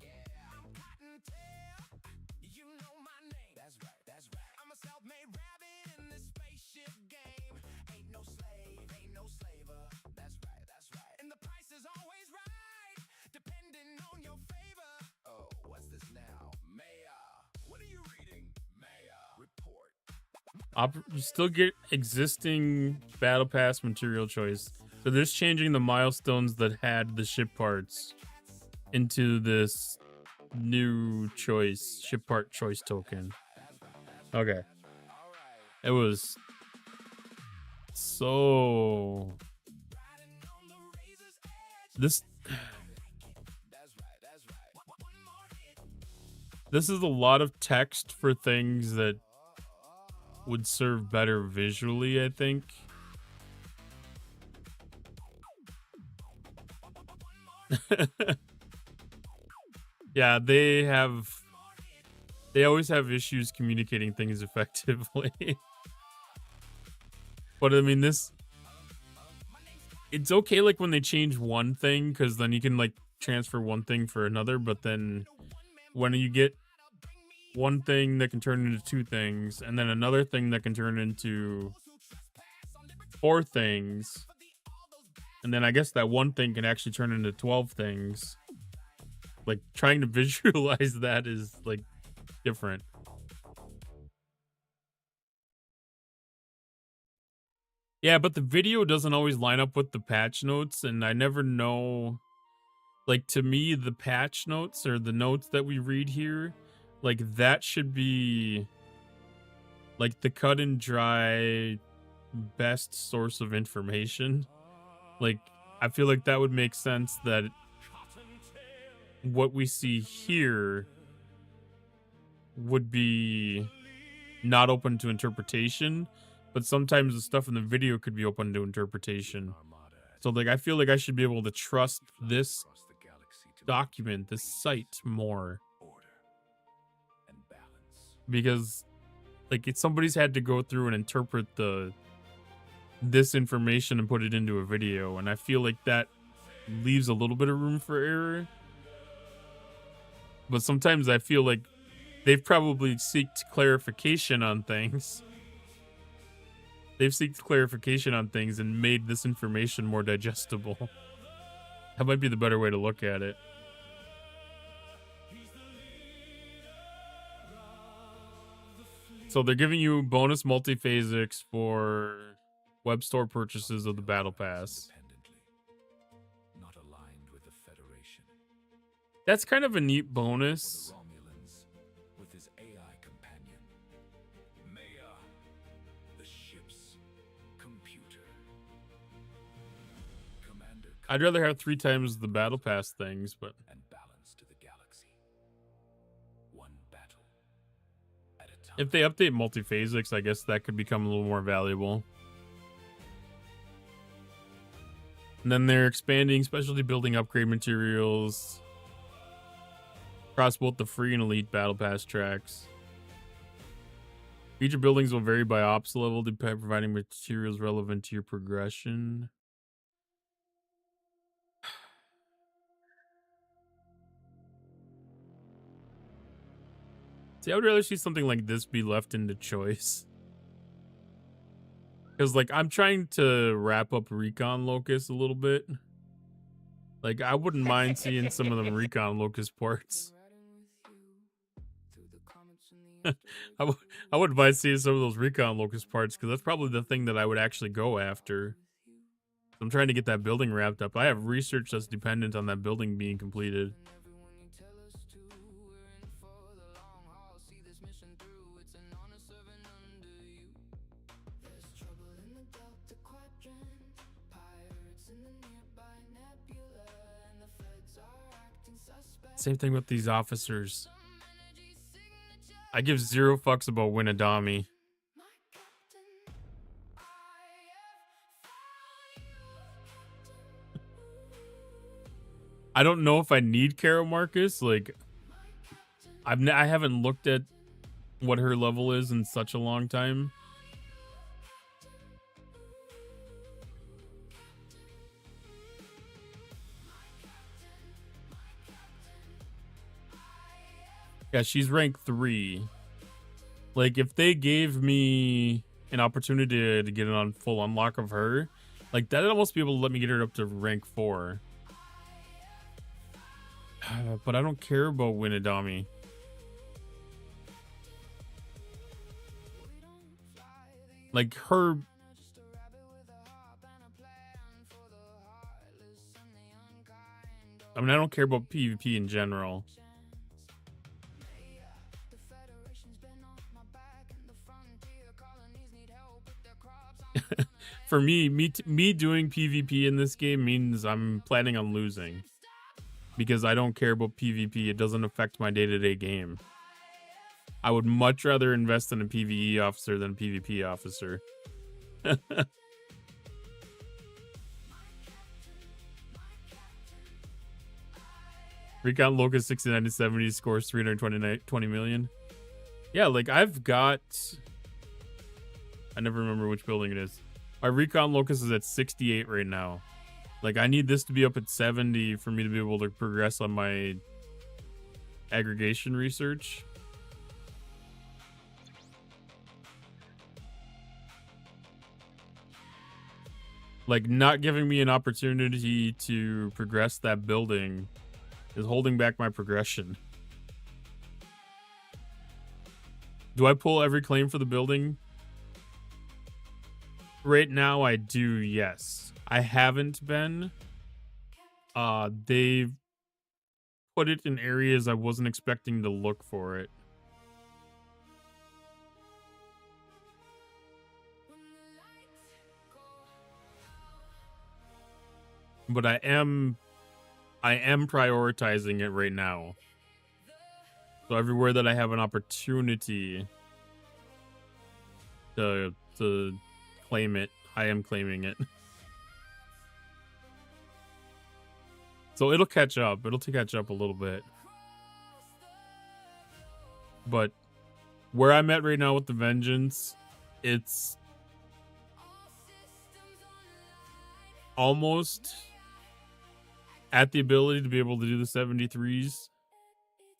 You still get existing battle pass material choice. So they're just changing the milestones that had the ship parts into this new choice, ship part choice token. Okay. It was so... This is a lot of text for things that would serve better visually, I think. Yeah, they always have issues communicating things effectively. But I mean, it's okay like when they change one thing, because then you can like transfer one thing for another, but then when you get one thing that can turn into two things, and then another thing that can turn into four things, and then I guess that one thing can actually turn into 12 things. Like, trying to visualize that is, like, different. Yeah, but the video doesn't always line up with the patch notes, and I never know... Like, to me, the patch notes, or the notes that we read here, like, that should be, like, the cut and dry best source of information. Like, I feel like that would make sense that what we see here would be not open to interpretation, but sometimes the stuff in the video could be open to interpretation. So, like, I feel like I should be able to trust this document, this site more. Because, like, somebody's had to go through and interpret this information and put it into a video, and I feel like that leaves a little bit of room for error. But sometimes I feel like they've probably sought clarification on things. They've sought clarification on things and made this information more digestible. That might be the better way to look at it. So they're giving you bonus multi-phasics for web store purchases of the battle pass. That's kind of a neat bonus. I'd rather have 3 times the battle pass things, but if they update multi-phasics, I guess that could become a little more valuable. And then they're expanding specialty building upgrade materials across both the free and elite battle pass tracks. Future buildings will vary by ops level, providing materials relevant to your progression. See, I would rather see something like this be left into choice. Because, like, I'm trying to wrap up Recon Locus a little bit. Like, I wouldn't mind seeing some of them Recon Locus parts. I wouldn't mind seeing some of those Recon Locus parts, because that's probably the thing that I would actually go after. I'm trying to get that building wrapped up. I have research that's dependent on that building being completed. Same thing with these officers. I give 0 fucks about Winadami. I don't know if I need Caro Marcus. Like, I haven't looked at what her level is in such a long time. Yeah, she's rank 3. Like, if they gave me an opportunity to get it on full unlock of her, like, that'd almost be able to let me get her up to rank 4. But I don't care about Winadami. Like, her... I mean, I don't care about PvP in general. For me doing PvP in this game means I'm planning on losing. Because I don't care about PvP. It doesn't affect my day-to-day game. I would much rather invest in a PvE officer than a PvP officer. Recon Locust 69 to 70 scores 320 million. Yeah, like I've got... I never remember which building it is. My Recon Locust is at 68 right now. Like, I need this to be up at 70 for me to be able to progress on my aggregation research. Like, not giving me an opportunity to progress that building is holding back my progression. Do I pull every claim for the building? Right now, I do, yes. I haven't been. They've put it in areas I wasn't expecting to look for it. But I am prioritizing it right now. So everywhere that I have an opportunity to claim it, I am claiming it. So it'll catch up. It'll catch up a little bit. But where I'm at right now with the Vengeance, it's almost at the ability to be able to do the 73s.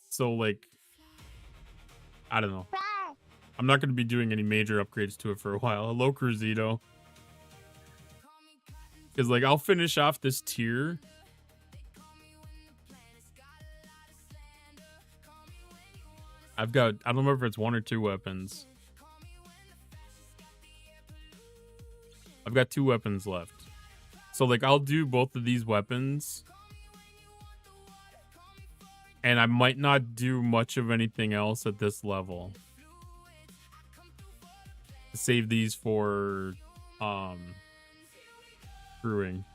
So, like, I don't know. I'm not going to be doing any major upgrades to it for a while. Hello, Cruzito. Because, like, I'll finish off this tier. I've got, I don't remember if it's 1 or 2 weapons. I've got 2 weapons left. So, like, I'll do both of these weapons. And I might not do much of anything else at this level. Save these for brewing.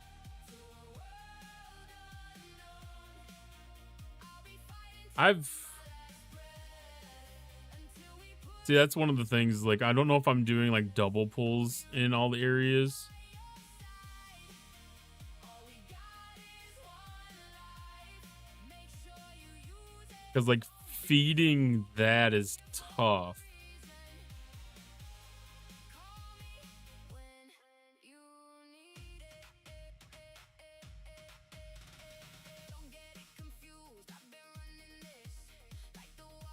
See, that's one of the things, like, I don't know if I'm doing like double pulls in all the areas. Because, like, feeding that is tough.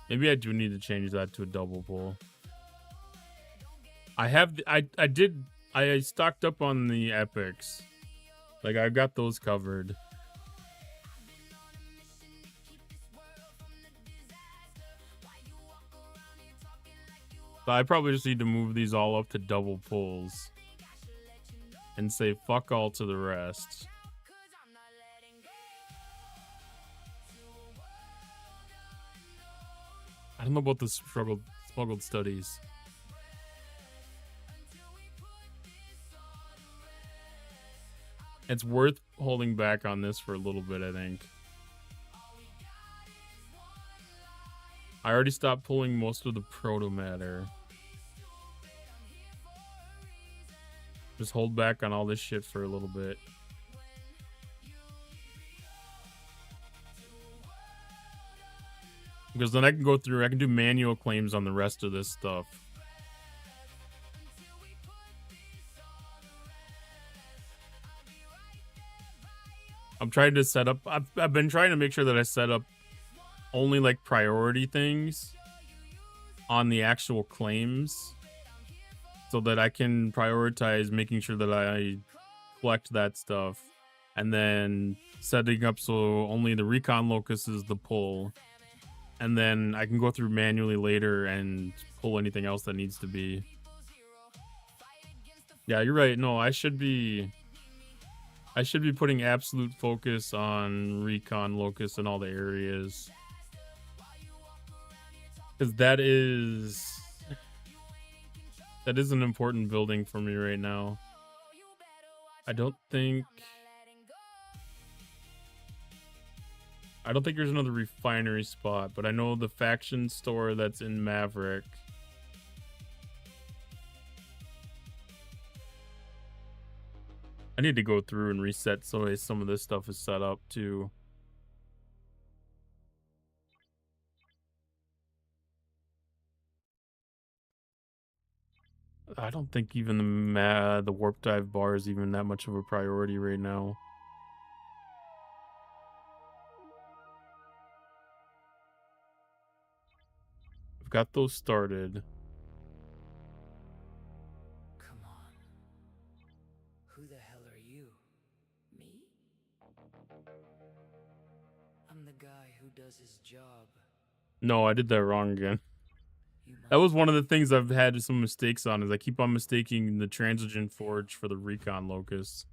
Maybe I do need to change that to a double pull. I stocked up on the epics. Like, I've got those covered. So I probably just need to move these all up to double pulls. And say fuck all to the rest. I don't know about the smuggled studies. It's worth holding back on this for a little bit, I think. I already stopped pulling most of the proto matter. Just hold back on all this shit for a little bit. Because then I can go through, I can do manual claims on the rest of this stuff. I'm trying to set up, I've been trying to make sure that I set up only like priority things on the actual claims so that I can prioritize making sure that I collect that stuff, and then setting up so only the recon locus is the pull, and then I can go through manually later and pull anything else that needs to be. Yeah, you're right. No, I should be putting absolute focus on recon locus in all the areas. Because that is an important building for me right now. I don't think there's another refinery spot, but I know the faction store that's in Maverick. I need to go through and reset so some of this stuff is set up too. I don't think even the warp dive bar is even that much of a priority right now. I've got those started. Come on. Who the hell are you? Me? I'm the guy who does his job. No, I did that wrong again. That was one of the things I've had some mistakes on, is I keep on mistaking the Transigen Forge for the Recon Locus.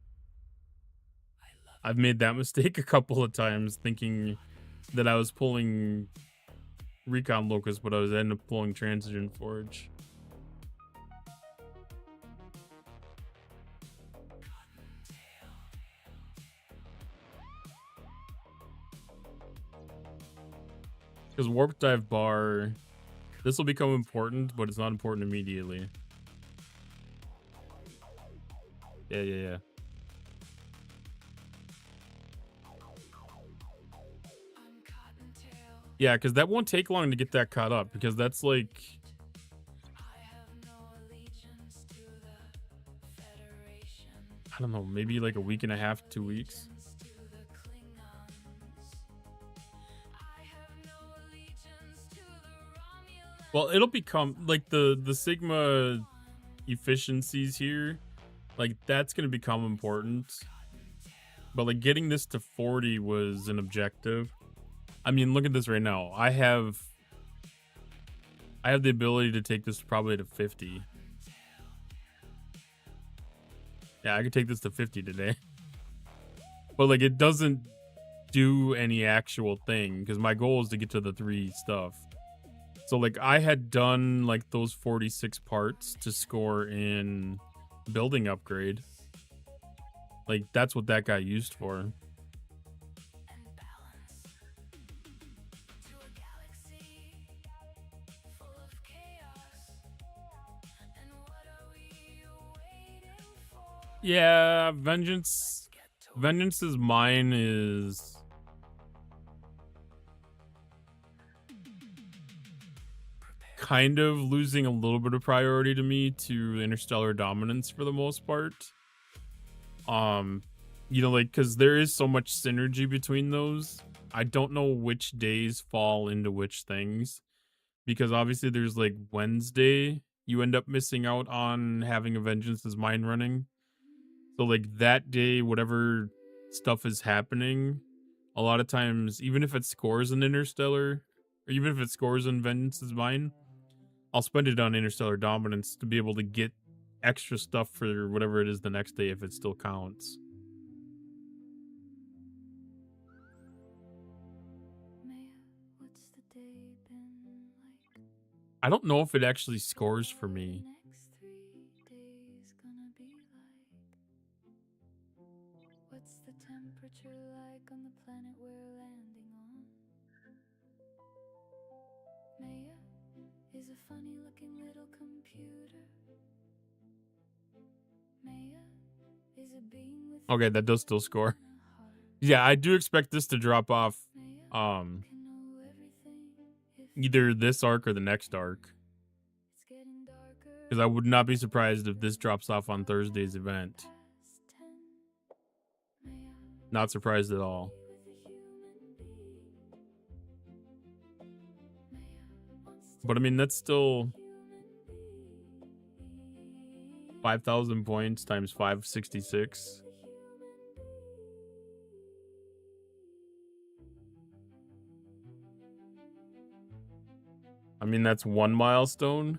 I've made that mistake a couple of times, thinking that I was pulling Recon Locus, but I was ending up pulling Transigen Forge. Because Warp Dive Bar, this will become important, but it's not important immediately. Yeah. Yeah, because that won't take long to get that caught up, because that's like... I don't know, maybe like a week and a half, 2 weeks. Well, it'll become like the Sigma efficiencies here, like that's going to become important. But like getting this to 40 was an objective. I mean, look at this right now. I have the ability to take this probably to 50. Yeah, I could take this to 50 today. But like it doesn't do any actual thing, because my goal is to get to the 3 stuff. So like I had done like those 46 parts to score in building upgrade. Like that's what that got used for. Yeah, Vengeance's mine is kind of losing a little bit of priority to me to Interstellar Dominance for the most part. You know, like, because there is so much synergy between those. I don't know which days fall into which things, because obviously there's like Wednesday you end up missing out on having a Vengeance's mine running. So like that day, whatever stuff is happening, a lot of times, even if it scores in Interstellar, or even if it scores in Vengeance's mine, I'll spend it on Interstellar Dominance to be able to get extra stuff for whatever it is the next day if it still counts. I don't know if it actually scores for me. What's the temperature like on the planet we're landing on? Maya is a funny looking little computer. Maya is a being with... Okay, that does still score. Yeah, I do expect this to drop off. either this arc or the next arc. Because I would not be surprised if this drops off on Thursday's event. Not surprised at all. But I mean, that's still 5,000 points times 566. I mean, that's one milestone.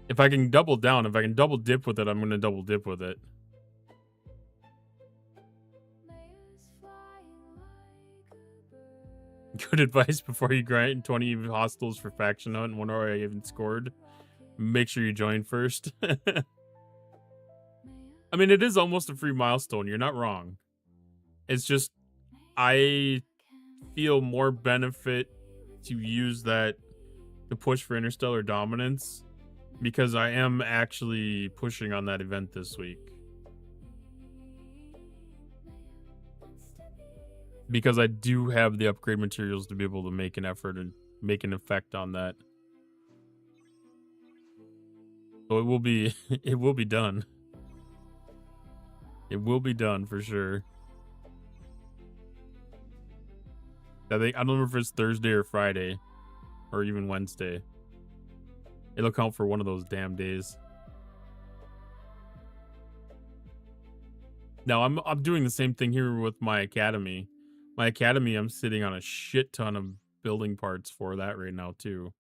If I can double down, if I can double dip with it, I'm going to double dip with it. Good advice before you grind 20 hostiles for faction hunt and wonder why I even scored. Make sure you join first. I mean, it is almost a free milestone. You're not wrong. It's just, I feel more benefit to use that to push for interstellar dominance because I am actually pushing on that event this week. Because I do have the upgrade materials to be able to make an effort and make an effect on that. So it will be done. It will be done for sure. I don't know if it's Thursday or Friday or even Wednesday. It'll count for one of those damn days. Now I'm doing the same thing here with my academy. My academy, I'm sitting on a shit ton of building parts for that right now too.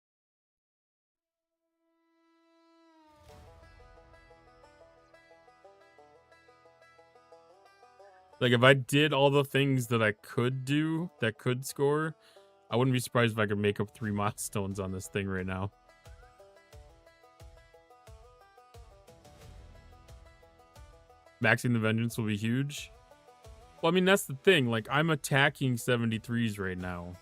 Like if I did all the things that I could do that could score, I wouldn't be surprised if I could make up 3 milestones on this thing right now. Maxing the Vengeance will be huge. Well, I mean, that's the thing. Like, I'm attacking 73s right now.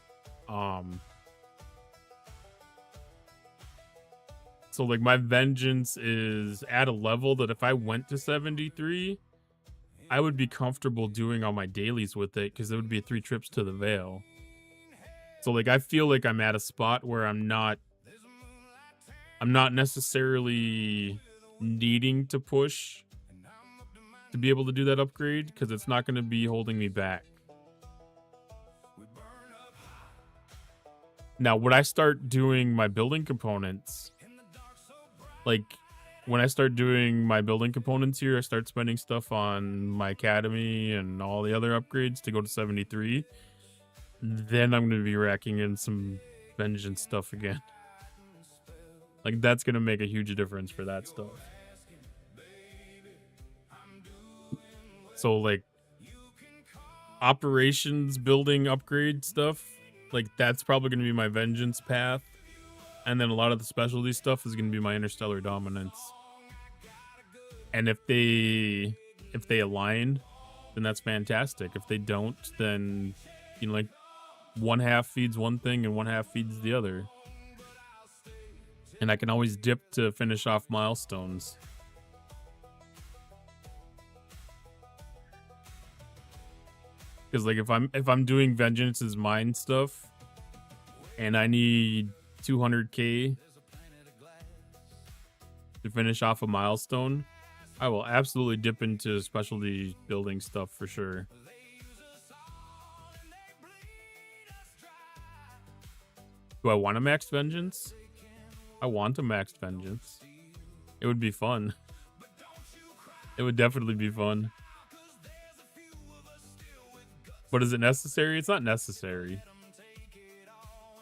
So, like, my Vengeance is at a level that if I went to 73, I would be comfortable doing all my dailies with it because it would be 3 trips to the Veil. So, like, I feel like I'm at a spot where I'm not necessarily needing to push to be able to do that upgrade because it's not going to be holding me back. Now, when I start doing my building components, like when I start doing my building components here, I start spending stuff on my academy and all the other upgrades to go to 73. Then I'm going to be racking in some Vengeance stuff again. Like, that's going to make a huge difference for that stuff. So, like, operations, building, upgrade stuff, like, that's probably going to be my Vengeance path. And then a lot of the specialty stuff is going to be my interstellar dominance. And if they align, then that's fantastic. If they don't, then, you know, like, one half feeds one thing and one half feeds the other. And I can always dip to finish off milestones. Because, like, if I'm doing Vengeance's mine stuff and I need 200k to finish off a milestone, I will absolutely dip into specialty building stuff for sure. Do I want a maxed Vengeance? I want a maxed Vengeance. It would be fun. It would definitely be fun. But is it necessary? It's not necessary.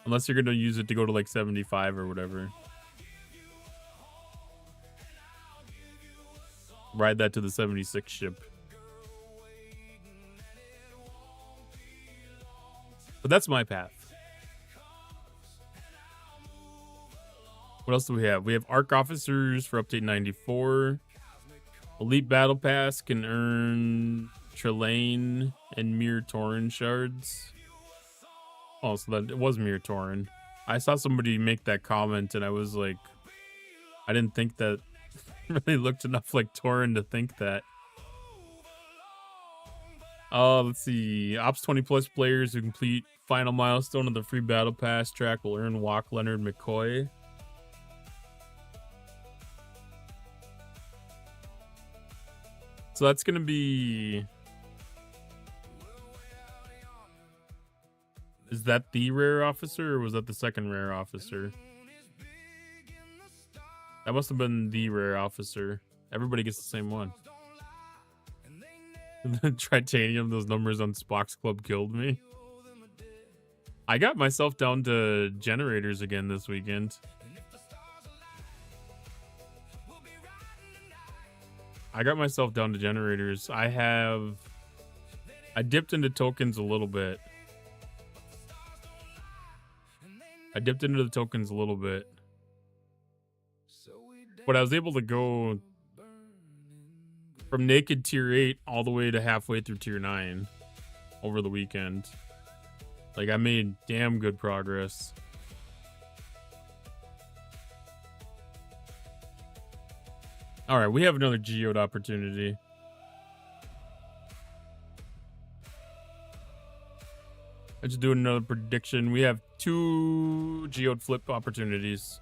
Unless you're going to use it to go to like 75 or whatever. Ride that to the 76 ship. But that's my path. What else do we have? We have ARC officers for update 94. Elite Battle Pass can earn Trelane and Mir Torin shards. Oh, so that it was Mir Torin. I saw somebody make that comment and I was like, I didn't think that really looked enough like Torin to think that. Let's see. Ops 20 plus players who complete final milestone of the free battle pass track will earn Walk Leonard McCoy. So that's gonna be. Is that the rare officer or was that the second rare officer? That must have been the rare officer. Everybody gets the same one. Tritanium, those numbers on Spock's Club killed me. I got myself down to generators again this weekend. I dipped into tokens a little bit. But I was able to go from naked tier 8 all the way to halfway through tier 9 over the weekend. Like, I made damn good progress. All right, we have another geode opportunity. Let's do another prediction. We have 2 geode flip opportunities.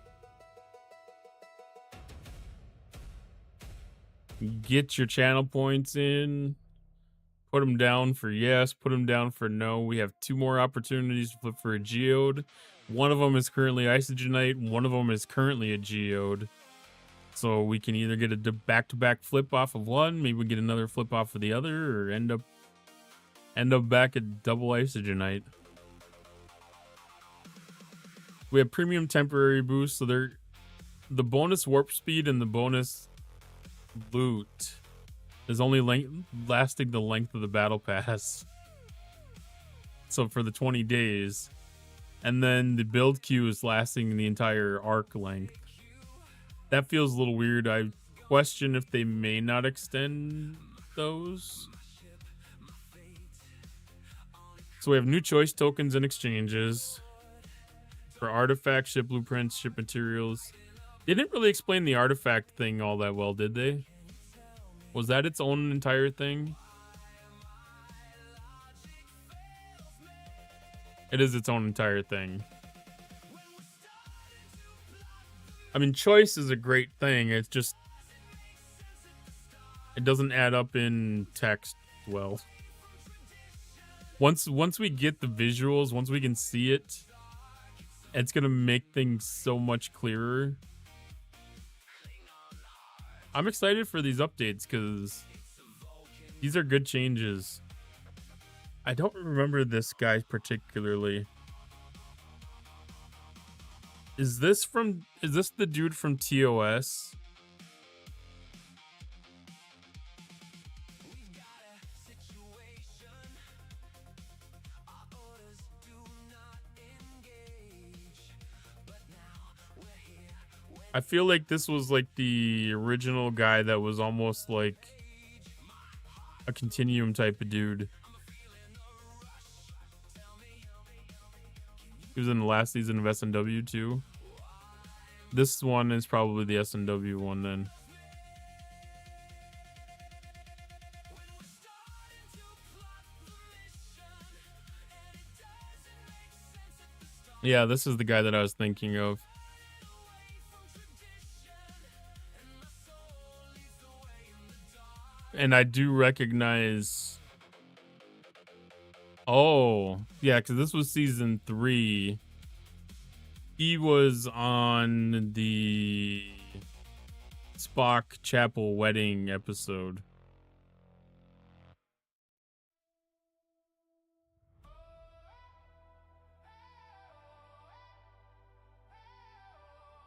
Get your channel points in. Put them down for yes. Put them down for no. We have 2 more opportunities to flip for a geode. One of them is currently Isogenite. One of them is currently a geode. So we can either get a back-to-back flip off of one, maybe we get another flip off of the other, or end up back at double Isogenite. We have premium temporary boost, so they're the bonus warp speed and the bonus loot is only lasting the length of the battle pass. So for the 20 days. And then the build queue is lasting the entire arc length. That feels a little weird. I question if they may not extend those. So we have new choice tokens and exchanges for artifacts, ship blueprints, ship materials. They didn't really explain the artifact thing all that well, did they? Was that its own entire thing? It is its own entire thing. I mean, choice is a great thing. It's just, it doesn't add up in text well. Once we get the visuals, once we can see it, it's gonna make things so much clearer. I'm excited for these updates because these are good changes. I don't remember this guy particularly. Is this the dude from TOS? I feel like this was like the original guy that was almost like a continuum type of dude. He was in the last season of SNW too. This one is probably the SNW one then. Yeah, this is the guy that I was thinking of. And I do recognize... Oh, yeah, because this was season 3. He was on the Spock Chapel wedding episode.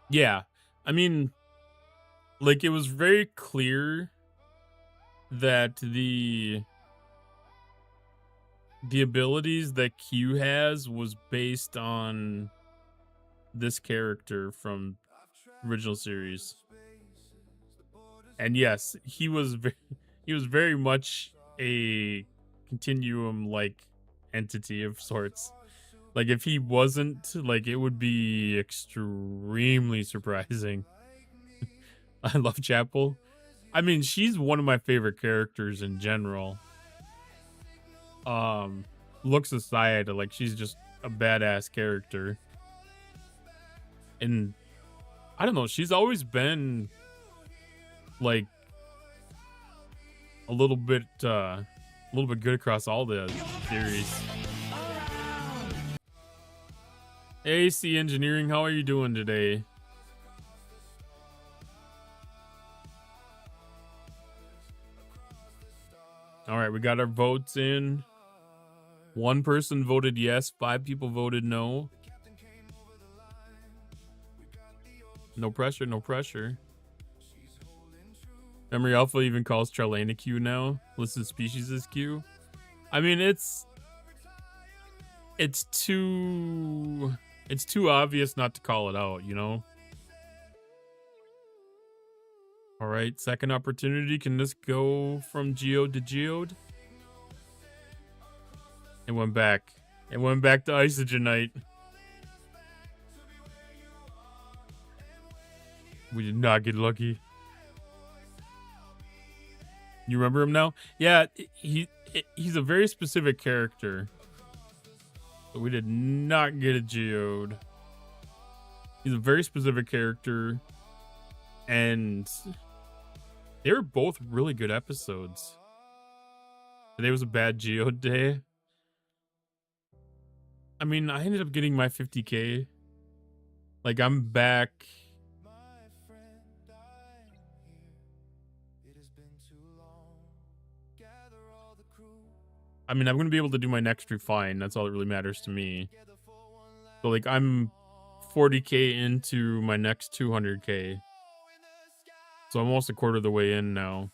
Yeah, I mean, like, it was very clear that the abilities that Q has was based on this character from original series. And yes, he was very much a continuum like entity of sorts. Like, if he wasn't, like, it would be extremely surprising. I love Chapel. I mean, she's one of my favorite characters in general. looks aside, like she's just a badass character. And I don't know, she's always been like a little bit good across all the series. AC Engineering, how are you doing today? All right, we got our votes in. 1 person voted yes, 5 people voted no. No pressure, no pressure. Memory Alpha even calls Charlana Q now. Listed species as Q. I mean, it's too obvious not to call it out, you know? All right, second opportunity. Can this go from geode to geode? It went back. It went back to Isogenite. We did not get lucky. You remember him now? Yeah, he's a very specific character. But we did not get a geode. He's a very specific character. And they were both really good episodes. Today was a bad geode day. I mean, I ended up getting my 50K. Like, I'm back. I mean, I'm going to be able to do my next refine. That's all that really matters to me. So, like, I'm 40K into my next 200K. So I'm almost a quarter of the way in now.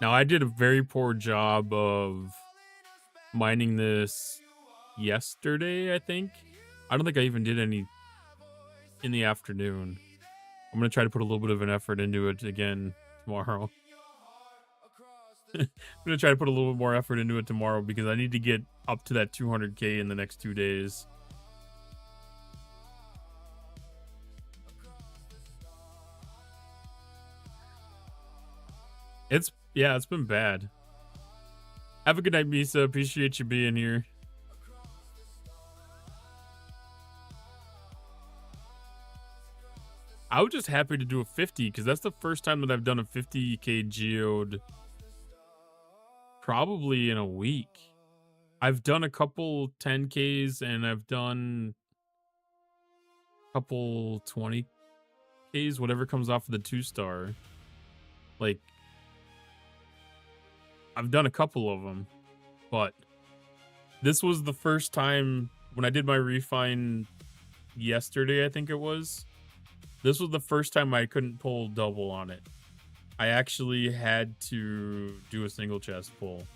Now, I did a very poor job of mining this yesterday, I think. I don't think I even did any in the afternoon. I'm going to try to put a little bit of an effort into it again tomorrow. I'm going to try to put a little bit more effort into it tomorrow because I need to get up to that 200K in the next 2 days. It's been bad. Have a good night, Misa. Appreciate you being here. I was just happy to do a 50 because that's the first time that I've done a 50K geode probably in a week. I've done a couple 10Ks and I've done a couple 20Ks, whatever comes off of the 2-star. Like, I've done a couple of them, but this was the first time when I did my refine yesterday, I think it was. This was the first time I couldn't pull double on it. I actually had to do a single chest pull,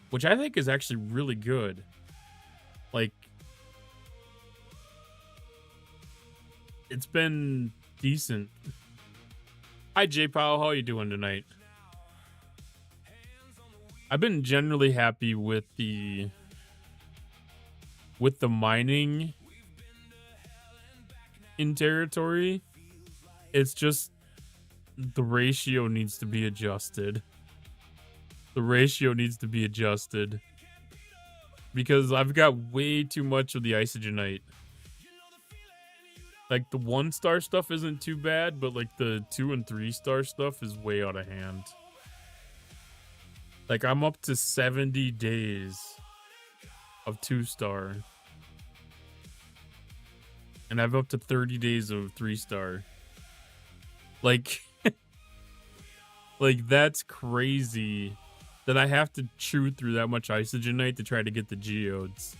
which I think is actually really good. Like, it's been decent. Hi, J-Pow. How are you doing tonight? I've been generally happy with the mining in territory. It's just the ratio needs to be adjusted. The ratio needs to be adjusted because I've got way too much of the Isogenite. Like, the 1-star stuff isn't too bad, but like the 2 and 3-star stuff is way out of hand. Like, I'm up to 70 days of 2-star. And I've up to 30 days of 3-star. Like, like, that's crazy that I have to chew through that much Isogenite to try to get the geodes.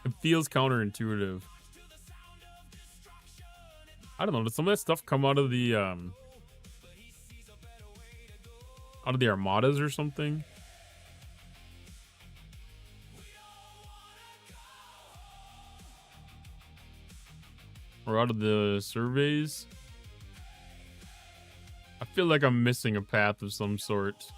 It feels counterintuitive. I don't know. Did some of that stuff come out of the armadas or something? Or out of the surveys? I feel like I'm missing a path of some sort.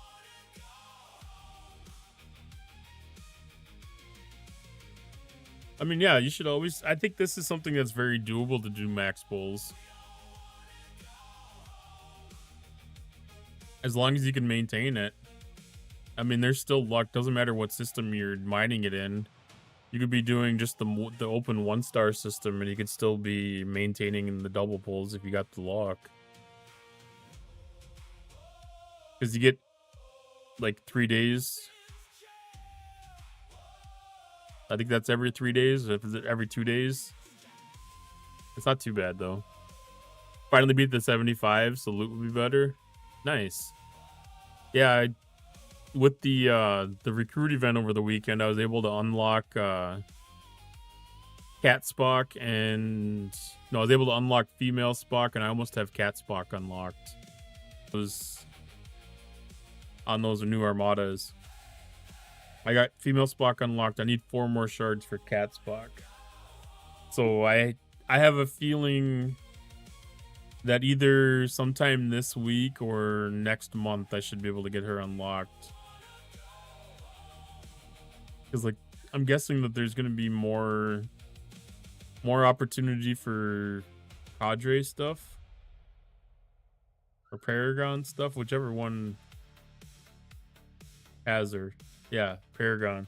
I mean, yeah, you should always. I think this is something that's very doable to do max pulls. As long as you can maintain it. I mean, there's still luck. Doesn't matter what system you're mining it in. You could be doing just the open 1-star system, and you could still be maintaining the double pulls if you got the luck. Because you get like 3 days. I think that's every 3 days. Or is it every 2 days? It's not too bad though. Finally beat the 75, so loot will be better. Nice. Yeah, with the recruit event over the weekend, I was able to unlock Cat Spock and I was able to unlock female Spock, and I almost have Cat Spock unlocked. It was on those new armadas. I got female Spock unlocked. I need 4 more shards for Cat Spock. So I have a feeling that either sometime this week or next month I should be able to get her unlocked. Because like I'm guessing that there's gonna be more opportunity for Cadre stuff or Paragon stuff, whichever one has her. Yeah, Paragon.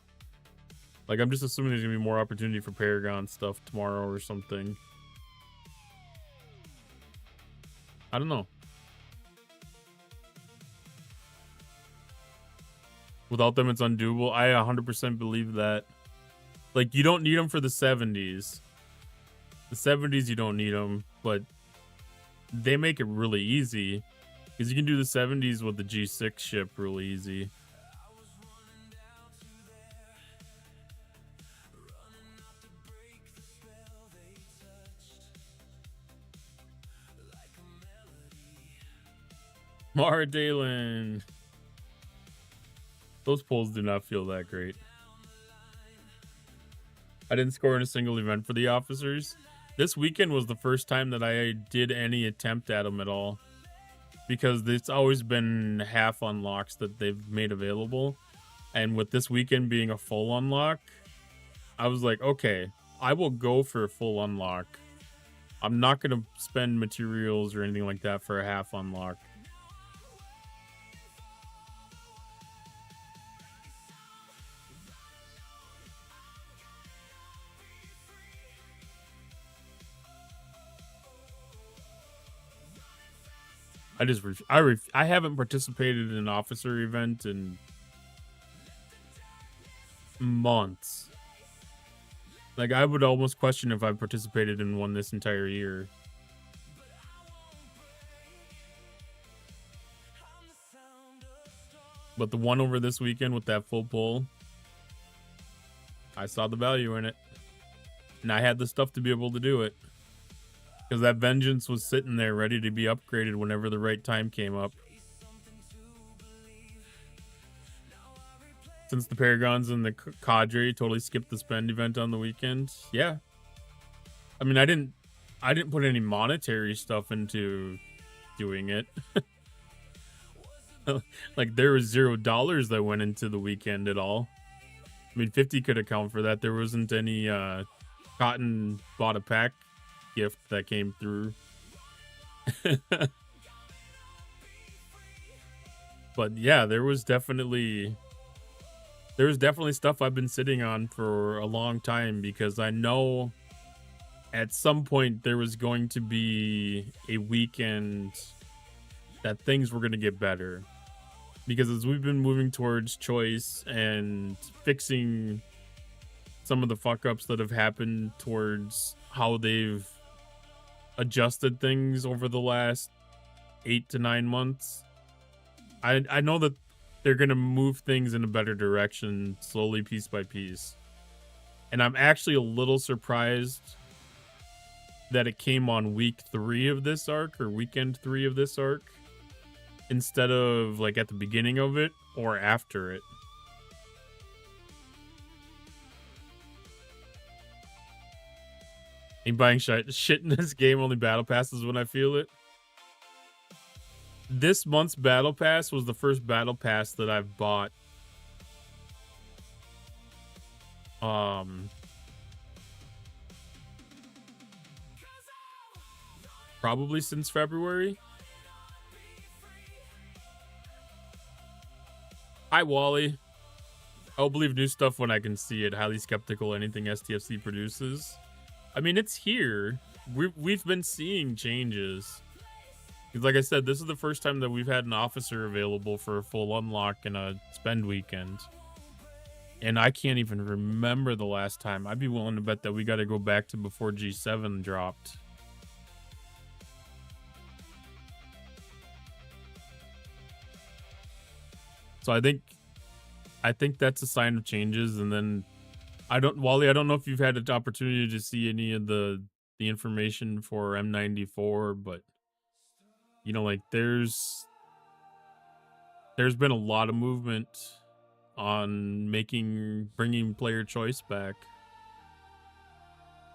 Like, I'm just assuming there's gonna be more opportunity for Paragon stuff tomorrow or something. I don't know. Without them, it's undoable. I 100% believe that. Like, you don't need them for the 70s. The 70s, you don't need them, but they make it really easy. Because you can do the 70s with the G6 ship really easy. Mara Dalen. Those pulls do not feel that great. I didn't score in a single event for the officers. This weekend was the first time that I did any attempt at them at all. Because it's always been half unlocks that they've made available. And with this weekend being a full unlock, I was like, okay, I will go for a full unlock. I'm not going to spend materials or anything like that for a half unlock. I haven't participated in an officer event in months. Like, I would almost question if I've participated in one this entire year. But the one over this weekend with that full pull, I saw the value in it. And I had the stuff to be able to do it. Because that Vengeance was sitting there ready to be upgraded whenever the right time came up. Since the Paragons and the Cadre totally skipped the spend event on the weekend. Yeah. I mean, I didn't put any monetary stuff into doing it. Like, there was $0 that went into the weekend at all. I mean, 50 could account for that. There wasn't any Cotton bought a pack gift that came through. But yeah, there was definitely stuff I've been sitting on for a long time, because I know at some point there was going to be a weekend that things were going to get better. Because as we've been moving towards choice and fixing some of the fuck ups that have happened towards how they've adjusted things over the last 8 to 9 months, I know that they're going to move things in a better direction slowly, piece by piece. And I'm actually a little surprised that it came on week 3 of this arc, or weekend 3 of this arc, instead of like at the beginning of it or after it. Ain't buying shit in this game, only battle passes when I feel it. This month's battle pass was the first battle pass that I've bought probably since February. Hi, Wally. I'll believe new stuff when I can see it. Highly skeptical anything STFC produces. I mean, it's here. We've been seeing changes. Like I said, this is the first time that we've had an officer available for a full unlock in a spend weekend. And I can't even remember the last time. I'd be willing to bet that we got to go back to before G7 dropped. So I think that's a sign of changes. And then Wally, I don't know if you've had an opportunity to see any of the information for M94, but you know, like there's been a lot of movement on bringing player choice back.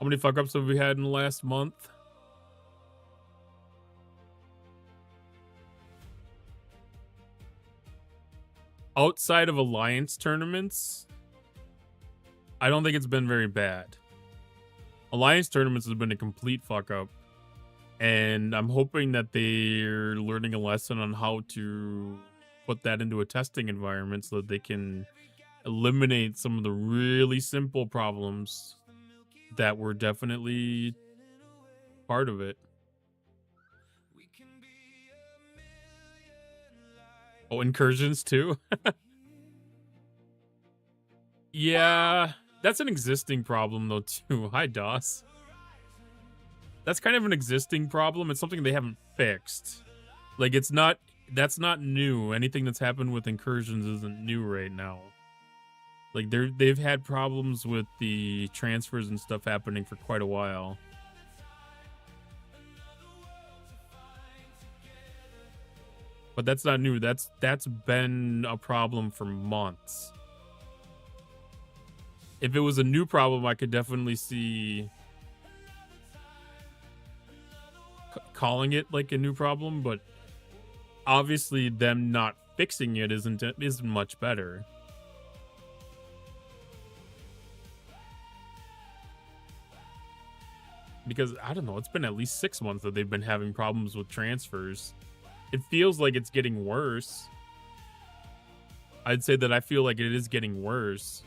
How many fuck ups have we had in the last month? Outside of Alliance tournaments, I don't think it's been very bad. Alliance tournaments has been a complete fuck up. And I'm hoping that they're learning a lesson on how to put that into a testing environment so that they can eliminate some of the really simple problems that were definitely part of it. Oh, incursions too? Yeah, that's an existing problem though too. Hi, DOS. That's kind of an existing problem. It's something they haven't fixed. Like, that's not new. Anything that's happened with incursions isn't new right now. Like, they've had problems with the transfers and stuff happening for quite a while. But that's not new. That's been a problem for months. If it was a new problem, I could definitely see calling it like a new problem, but obviously them not fixing it isn't much better. Because I don't know, it's been at least 6 months that they've been having problems with transfers. It feels like it's getting worse. I'd say that I feel like it is getting worse.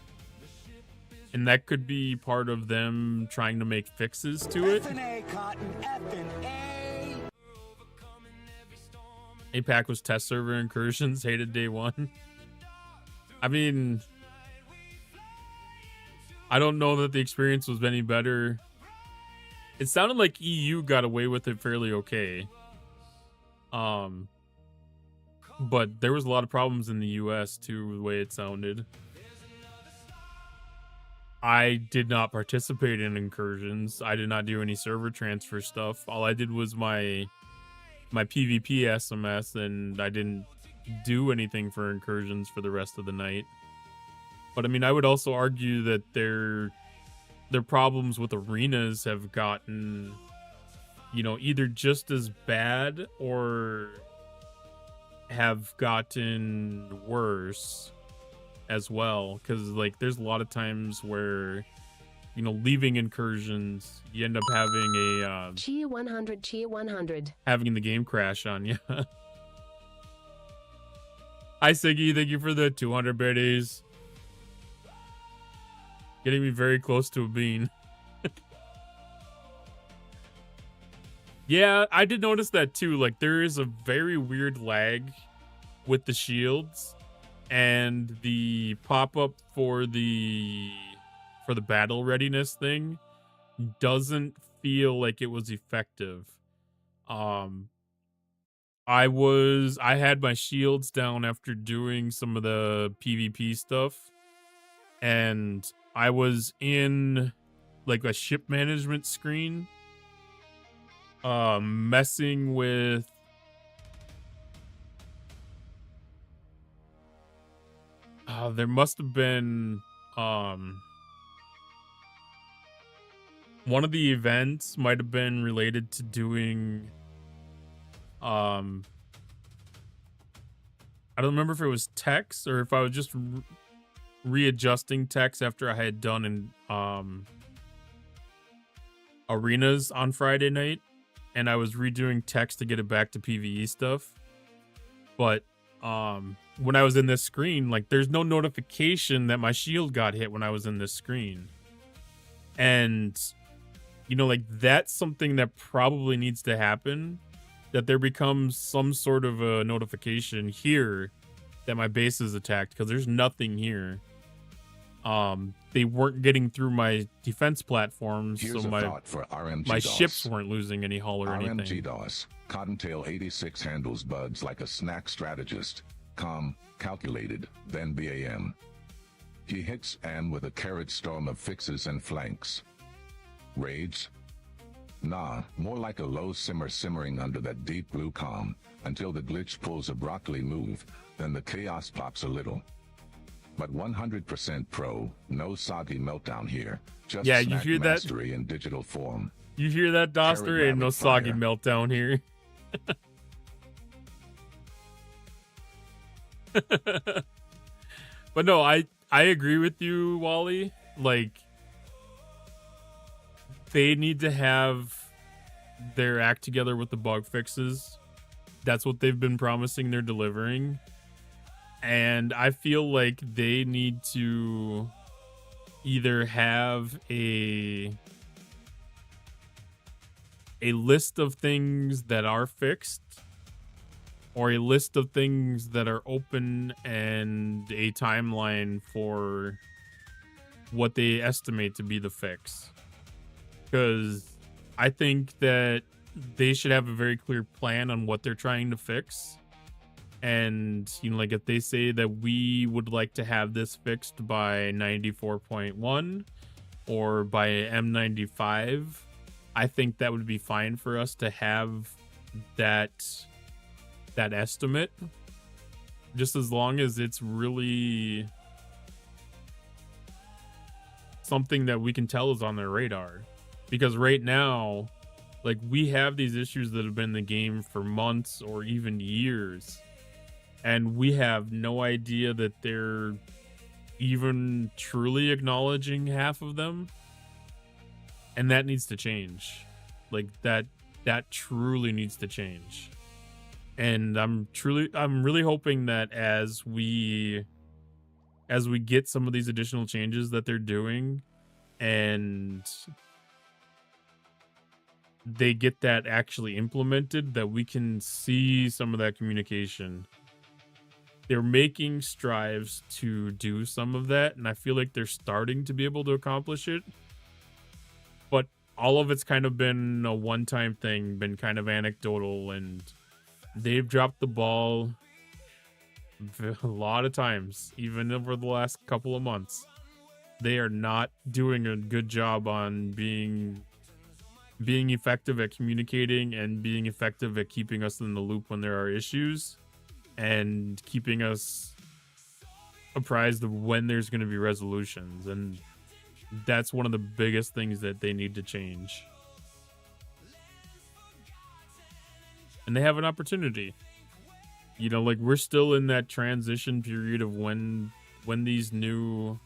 And that could be part of them trying to make fixes to it. APAC was test server incursions, hated day one. I mean, I don't know that the experience was any better. It sounded like EU got away with it fairly okay. But there was a lot of problems in the US too, the way it sounded. I did not participate in incursions. I did not do any server transfer stuff. All I did was my PvP SMS, and I didn't do anything for incursions for the rest of the night. But I mean, I would also argue that their problems with arenas have gotten, you know, either just as bad or have gotten worse as well. Because like there's a lot of times where, you know, leaving incursions, you end up having a Chia 100, Chia 100. Having the game crash on you. Hi Siggy, thank you for the 200 biddies. Getting me very close to a bean. Yeah, I did notice that too. Like there is a very weird lag with the shields, and the pop-up for the battle readiness thing doesn't feel like it was effective. I had my shields down after doing some of the PvP stuff, and I was in like a ship management screen, messing with there must have been one of the events might have been related to doing I don't remember if it was text or if I was just readjusting text after I had done in arenas on Friday night, and I was redoing text to get it back to PvE stuff. But when I was in this screen, like there's no notification that my shield got hit when I was in this screen. And you know, like that's something that probably needs to happen, that there becomes some sort of a notification here that my base is attacked, because there's nothing here. They weren't getting through my defense platforms, Here's so a thought for RMG my DOS. ships weren't losing any hull or anything. RMG DOS. Cottontail 86 handles buds like a snack strategist. Calm, calculated, then BAM. He hits Anne with a carrot storm of fixes and flanks. Rage? Nah, more like a low simmer simmering under that deep blue calm, until the glitch pulls a broccoli move, then the chaos pops a little. But 100% pro, no soggy meltdown here. Just Yeah, you snack hear that? mastery in digital form. You hear that, Doster? Carrot Ain't no rapid soggy fire. meltdown here. But no, I agree with you, Wally. Like, they need to have their act together with the bug fixes. That's what they've been promising they're delivering. And I feel like they need to either have a list of things that are fixed, or a list of things that are open, and a timeline for what they estimate to be the fix. Because I think that they should have a very clear plan on what they're trying to fix. And, you know, like if they say that we would like to have this fixed by 94.1 or by M95, I think that would be fine for us to have that estimate, just as long as it's really something that we can tell is on their radar. Because right now, like, we have these issues that have been in the game for months or even years, and we have no idea that they're even truly acknowledging half of them. And that needs to change. Like, that truly needs to change. And I'm really hoping that as we get some of these additional changes that they're doing, and they get that actually implemented, that we can see some of that communication. They're making strives to do some of that, and I feel like they're starting to be able to accomplish it. But all of it's kind of been a one-time thing, been kind of anecdotal, and they've dropped the ball a lot of times, even over the last couple of months. They are not doing a good job on being effective at communicating and being effective at keeping us in the loop when there are issues, and keeping us apprised of when there's going to be resolutions. And that's one of the biggest things that they need to change. And they have an opportunity. You know, like, we're still in that transition period of when these new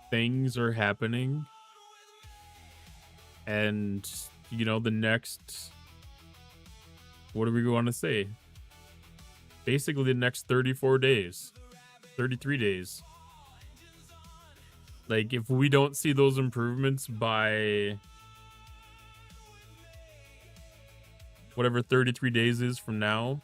things are happening. And, you know, the next, what do we want to say? Basically the next 34 days, 33 days. Like, if we don't see those improvements by whatever 33 days is from now.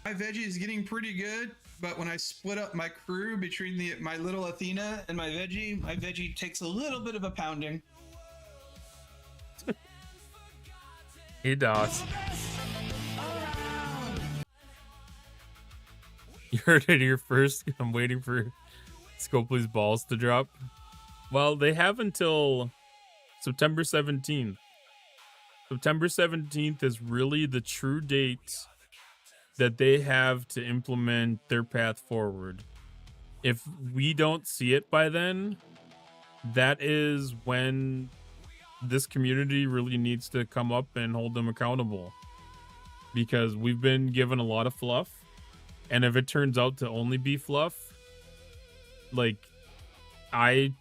My veggie is getting pretty good, but when I split up my crew between my little Athena and my veggie takes a little bit of a pounding. Hey, Doss. You heard it here first. I'm waiting for Scopely's balls to drop. Well, they have until September 17th. September 17th is really the true date that they have to implement their path forward. If we don't see it by then, that is when this community really needs to come up and hold them accountable. Because we've been given a lot of fluff. And if it turns out to only be fluff, like, I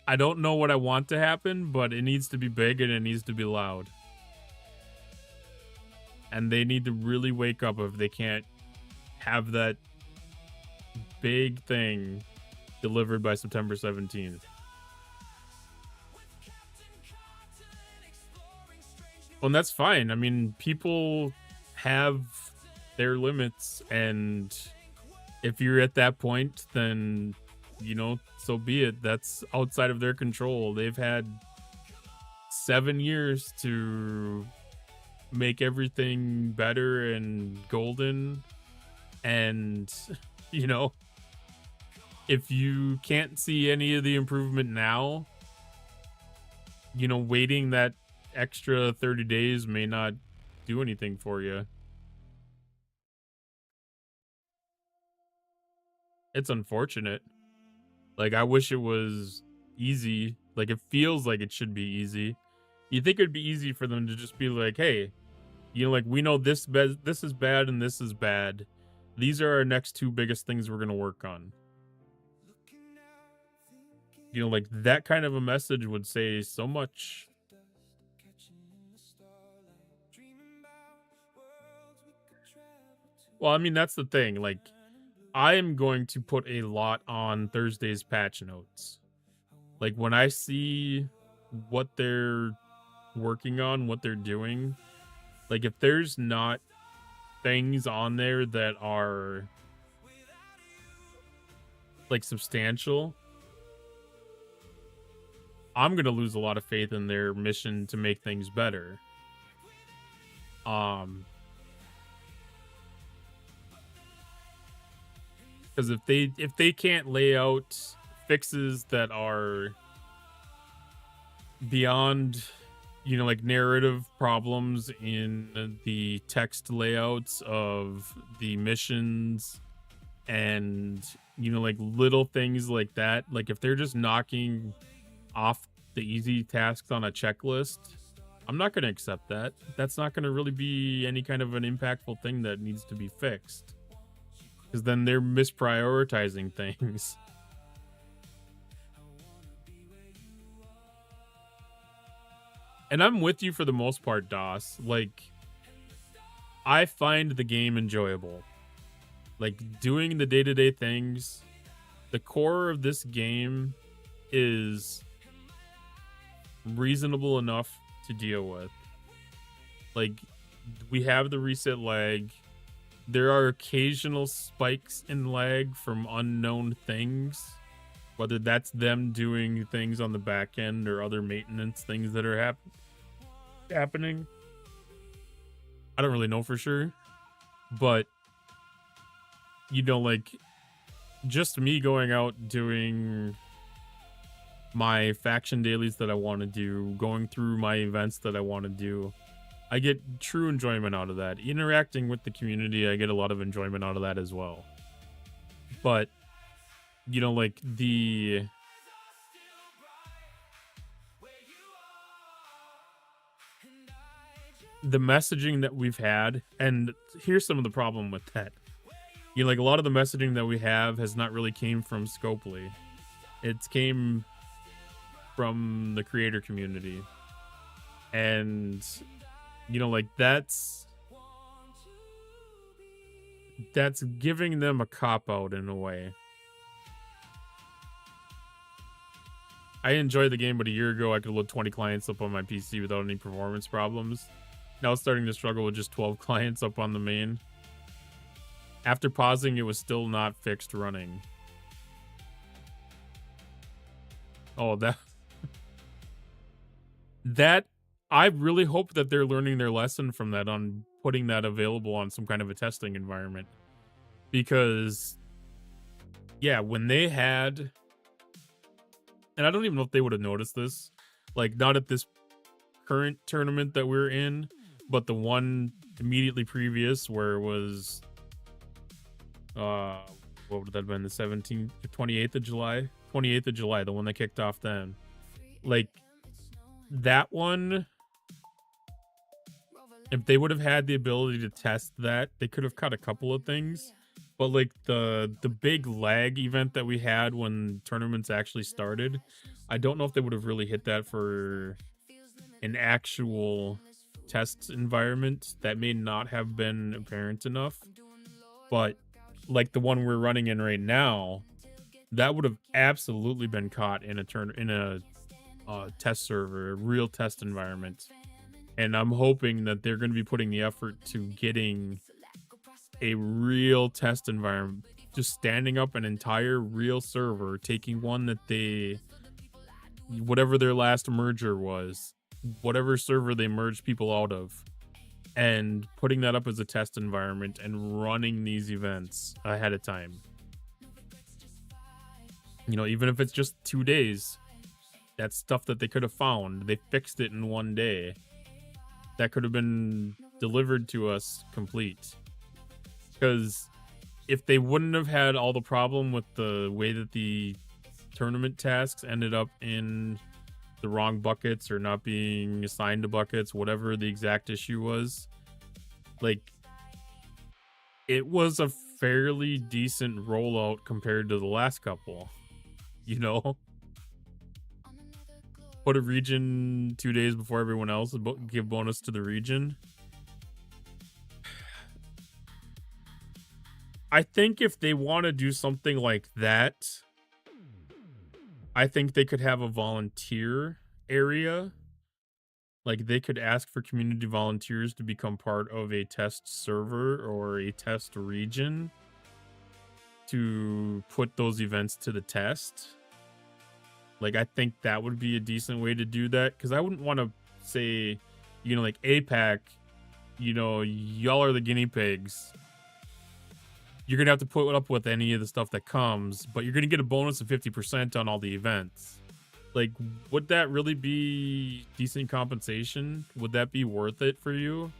I don't know what I want to happen, but it needs to be big and it needs to be loud. And they need to really wake up if they can't have that big thing delivered by September 17th. Well, and that's fine. I mean, people have their limits, and if you're at that point, then, you know, so be it. That's outside of their control. They've had 7 years to make everything better and golden, and, you know, if you can't see any of the improvement now, you know, waiting that extra 30 days may not do anything for you. It's unfortunate. Like, I wish it was easy. Like, it feels like it should be easy. You think it'd be easy for them to just be like, hey, you know, like, we know this is bad and this is bad. These are our next 2 biggest things we're going to work on. You know, like, that kind of a message would say so much. Well, I mean, that's the thing. Like, I am going to put a lot on Thursday's patch notes. Like, when I see what they're working on, what they're doing, like, if there's not things on there that are, like, substantial, I'm going to lose a lot of faith in their mission to make things better. Because if they can't lay out fixes that are beyond, you know, like, narrative problems in the text layouts of the missions and, you know, like, little things like that, like, if they're just knocking off the easy tasks on a checklist, I'm not going to accept that. That's not going to really be any kind of an impactful thing that needs to be fixed. Because then they're misprioritizing things. And I'm with you for the most part, DOS. Like, I find the game enjoyable. Like, doing the day-to-day things. The core of this game is reasonable enough to deal with. Like, we have the reset lag. There are occasional spikes in lag from unknown things, whether that's them doing things on the back end or other maintenance things that are happening. I don't really know for sure, but, you know, like, just me going out doing my faction dailies that I want to do, going through my events that I want to do, I get true enjoyment out of that. Interacting with the community, I get a lot of enjoyment out of that as well. But, you know, like, the messaging that we've had, and here's some of the problem with that. You know, like, a lot of the messaging that we have has not really came from Scopely. It's came from the creator community. And, you know, like, that's giving them a cop-out in a way. I enjoyed the game, but a year ago I could load 20 clients up on my PC without any performance problems. Now it's starting to struggle with just 12 clients up on the main. After pausing, it was still not fixed running. Oh, that I really hope that they're learning their lesson from that on putting that available on some kind of a testing environment. Because, yeah, when they had, and I don't even know if they would have noticed this, like, not at this current tournament that we're in, but the one immediately previous where it was, what would that have been, the 28th of July? 28th of July, the one that kicked off then. Like, that one, if they would have had the ability to test that, they could have cut a couple of things. But like the big lag event that we had when tournaments actually started, I don't know if they would have really hit that for an actual test environment. That may not have been apparent enough. But like the one we're running in right now, that would have absolutely been caught in a test server, a real test environment. And I'm hoping that they're going to be putting the effort to getting a real test environment, just standing up an entire real server, taking one that they, whatever their last merger was, whatever server they merged people out of, and putting that up as a test environment and running these events ahead of time. You know, even if it's just 2 days, that's stuff that they could have found. They fixed it in 1 day. That could have been delivered to us complete. Because if they wouldn't have had all the problem with the way that the tournament tasks ended up in the wrong buckets or not being assigned to buckets, whatever the exact issue was, like, it was a fairly decent rollout compared to the last couple, you know? Put a region 2 days before everyone else, give bonus to the region. I think if they want to do something like that, I think they could have a volunteer area. Like, they could ask for community volunteers to become part of a test server or a test region to put those events to the test. Like, I think that would be a decent way to do that. Because I wouldn't want to say, you know, like, APAC, you know, y'all are the guinea pigs. You're going to have to put up with any of the stuff that comes, but you're going to get a bonus of 50% on all the events. Like, would that really be decent compensation? Would that be worth it for you?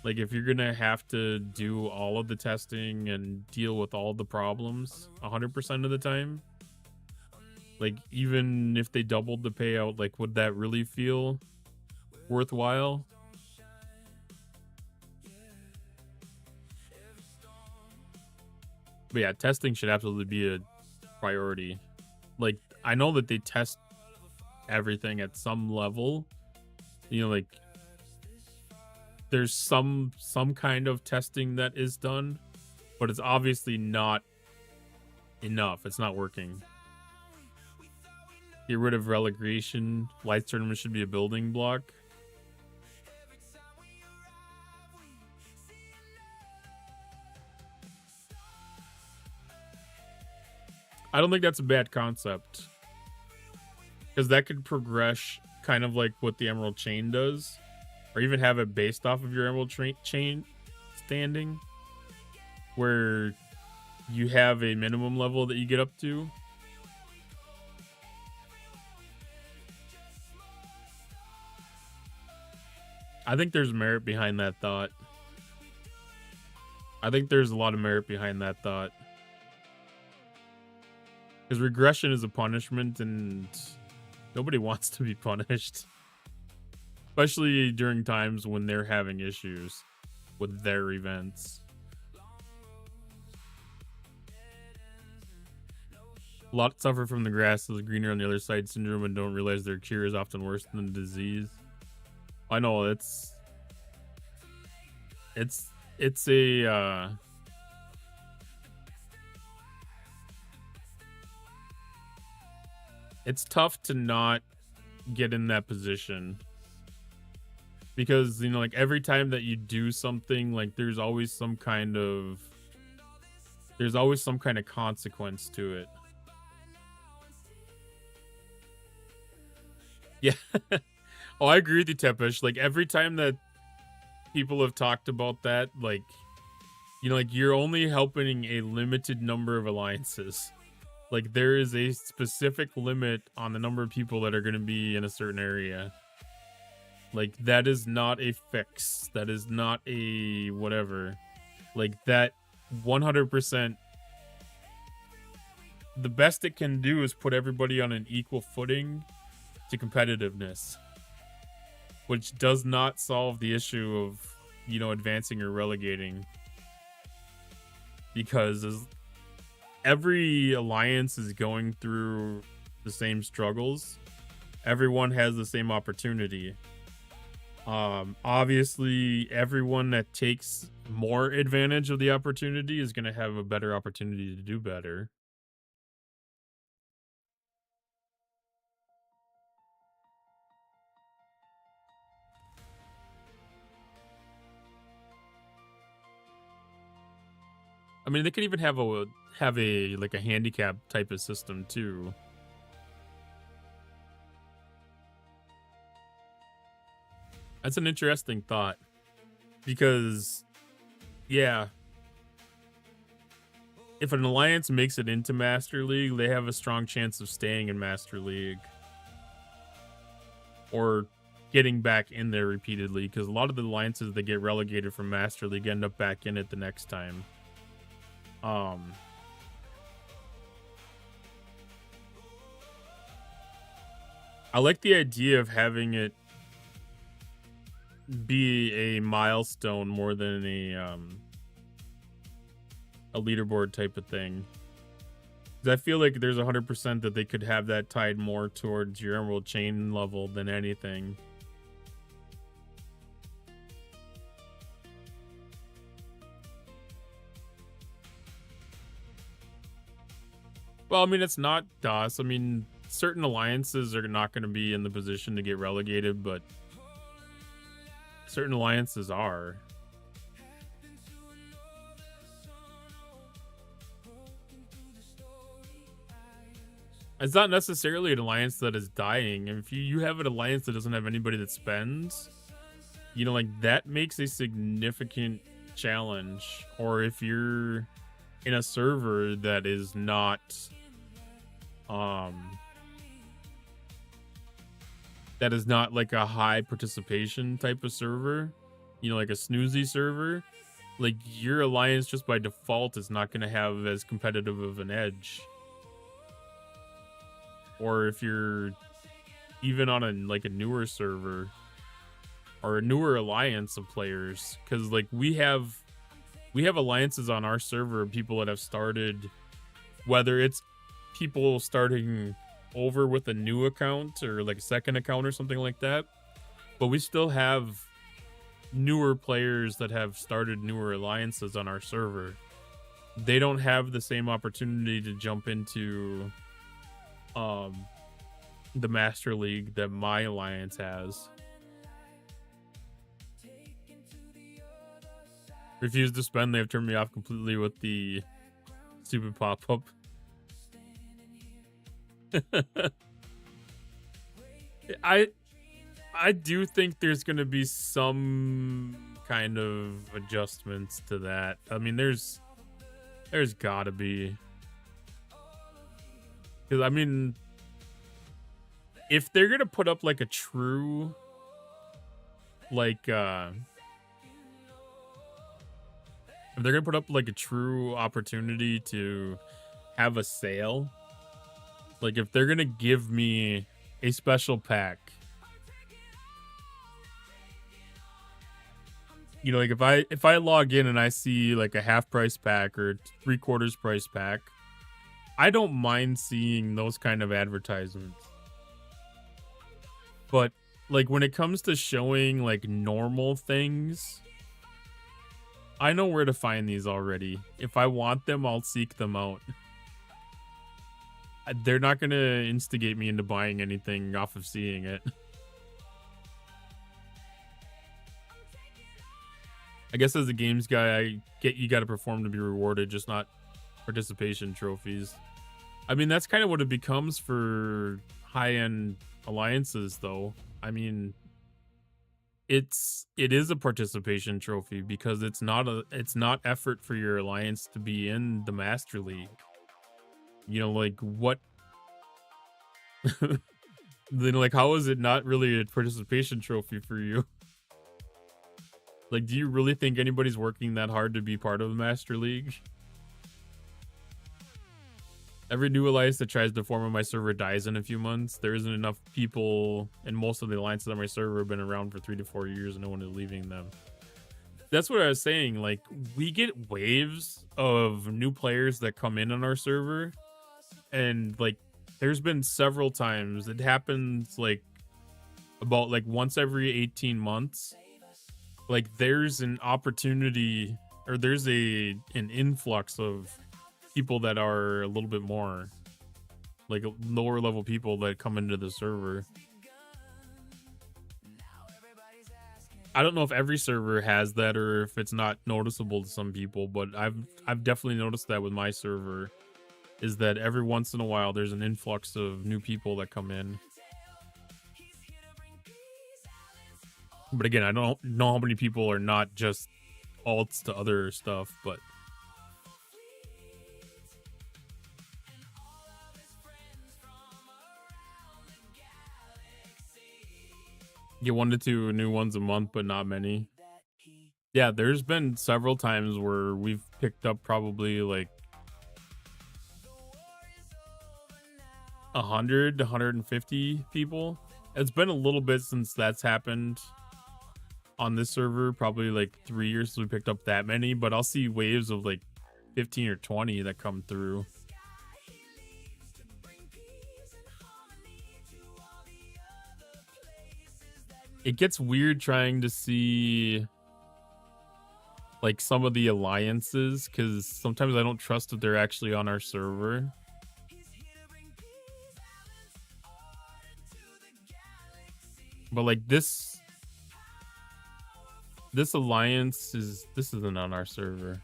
Like, if you're going to have to do all of the testing and deal with all the problems 100% of the time? Like, even if they doubled the payout, like, would that really feel worthwhile? But yeah, testing should absolutely be a priority. Like, I know that they test everything at some level. You know, like, there's some kind of testing that is done, but it's obviously not enough. It's not working. Get rid of relegation. Lights tournament should be a building block. I don't think that's a bad concept, because that could progress kind of like what the Emerald Chain does, or even have it based off of your Emerald Chain standing, where you have a minimum level that you get up to. I think there's merit behind that thought. I think there's a lot of merit behind that thought. Because regression is a punishment, and nobody wants to be punished. Especially during times when they're having issues with their events. A lot suffer from the grass is greener on the other side syndrome and don't realize their cure is often worse than the disease. I know, it's tough to not get in that position, because, you know, like, every time that you do something, like, there's always some kind of consequence to it. Yeah. Oh, I agree with you, Tepish. Like, every time that people have talked about that, like, you know, like, you're only helping a limited number of alliances. Like, there is a specific limit on the number of people that are going to be in a certain area. Like, that is not a fix. That is not a whatever. Like, that 100%, the best it can do is put everybody on an equal footing to competitiveness, which does not solve the issue of, you know, advancing or relegating. because every alliance is going through the same struggles. Everyone has the same opportunity. Obviously, everyone that takes more advantage of the opportunity is going to have a better opportunity to do better. I mean, they could even have a like a handicap type of system too. That's an interesting thought, because yeah, if an alliance makes it into Master League, they have a strong chance of staying in Master League or getting back in there repeatedly, because a lot of the alliances that get relegated from Master League end up back in it the next time. I like the idea of having it be a milestone more than a leaderboard type of thing. 'Cause I feel like there's 100% that they could have that tied more towards your Emerald Chain level than anything. Well, I mean, it's not DOS. I mean, certain alliances are not going to be in the position to get relegated, but certain alliances are. It's not necessarily an alliance that is dying. If you have an alliance that doesn't have anybody that spends, you know, like, that makes a significant challenge. Or if you're in a server that is not like a high participation type of server, you know, like a snoozy server, like, your alliance just by default is not going to have as competitive of an edge. Or if you're even on a newer server or a newer alliance of players, because like we have alliances on our server of people that have started, whether it's people starting over with a new account or like a second account or something like that, but we still have newer players that have started newer alliances on our server. They don't have the same opportunity to jump into the Master League that my alliance has. Refuse to spend, they have turned me off completely with the stupid pop-up. I do think there's going to be some kind of adjustments to that. I mean, there's gotta be. Because, I mean, if they're going to put up like a true, like, if they're going to put up like a true opportunity to have a sale, like if they're going to give me a special pack, you know, like if I log in and I see like a half price pack or 3/4 price pack, I don't mind seeing those kind of advertisements. But like when it comes to showing like normal things, I know where to find these already. If I want them, I'll seek them out. They're not going to instigate me into buying anything off of seeing it. I guess as a games guy, you got to perform to be rewarded, just not participation trophies. I mean, that's kind of what it becomes for high-end alliances, though. I mean, it is a participation trophy because it's not effort for your alliance to be in the Master League. You know, like what? Then, like, how is it not really a participation trophy for you? Like, do you really think anybody's working that hard to be part of the Master League? Every new alliance that tries to form on my server dies in a few months. There isn't enough people, and most of the alliances on my server have been around for 3 to 4 years, and no one is leaving them. That's what I was saying. Like, we get waves of new players that come in on our server, and like, there's been several times it happens like about like once every 18 months. Like, there's an opportunity, or there's an influx of people that are a little bit more like lower level people that come into the server. I don't know if every server has that or if it's not noticeable to some people, but I've definitely noticed that with my server, is that every once in a while there's an influx of new people that come in. But again, I don't know how many people are not just alts to other stuff, but get 1 to 2 new ones a month, but not many. Yeah, there's been several times where we've picked up probably like 100 to 150 people. It's been a little bit since that's happened on this server, probably like 3 years since we picked up that many, but I'll see waves of like 15 or 20 that come through. It gets weird trying to see like some of the alliances, because sometimes I don't trust that they're actually on our server. But like this alliance isn't on our server.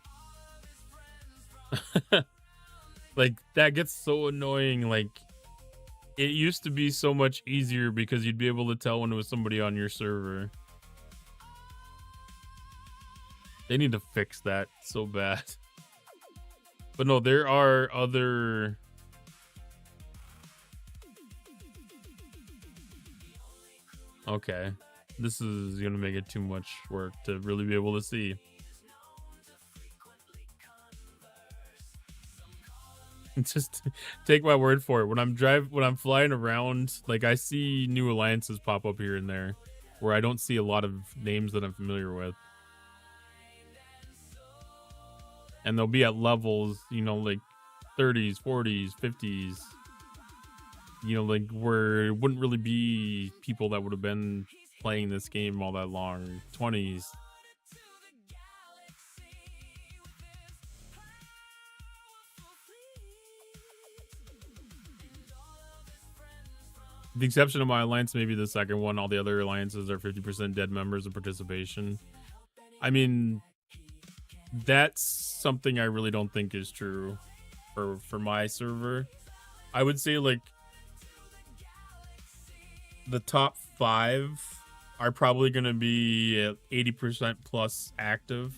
Like, that gets so annoying. Like, it used to be so much easier because you'd be able to tell when it was somebody on your server. They need to fix that so bad. But no, there are other... Okay. This is going to make it too much work to really be able to see. Just take my word for it. When I'm flying around, like, I see new alliances pop up here and there where I don't see a lot of names that I'm familiar with. And they'll be at levels, you know, like 30s, 40s, 50s. You know, like, where it wouldn't really be people that would have been playing this game all that long. 20s. The exception of my alliance, maybe the second one. All the other alliances are 50% dead members of participation. I mean, that's something I really don't think is true for my server. I would say, like, the top 5 are probably going to be at 80% plus active.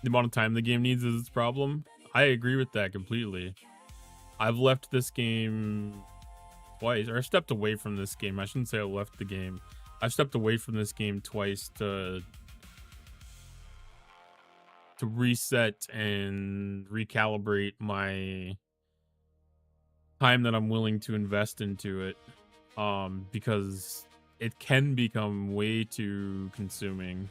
The amount of time the game needs is its problem. I agree with that completely. I've left this game twice, or I stepped away from this game. I shouldn't say I left the game. I've stepped away from this game twice to reset and recalibrate my time that I'm willing to invest into it, because it can become way too consuming.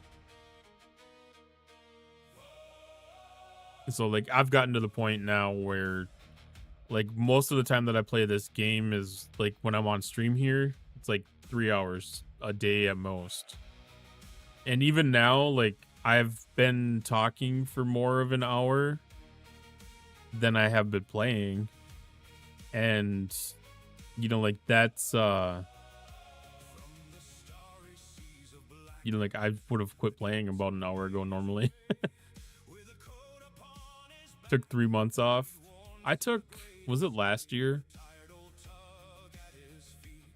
So, like, I've gotten to the point now where, like, most of the time that I play this game is, like, when I'm on stream here, it's like 3 hours a day at most. And even now, like, I've been talking for more of an hour than I have been playing. And, you know, like, that's, you know, like, I would have quit playing about an hour ago normally. Took 3 months off. Was it last year?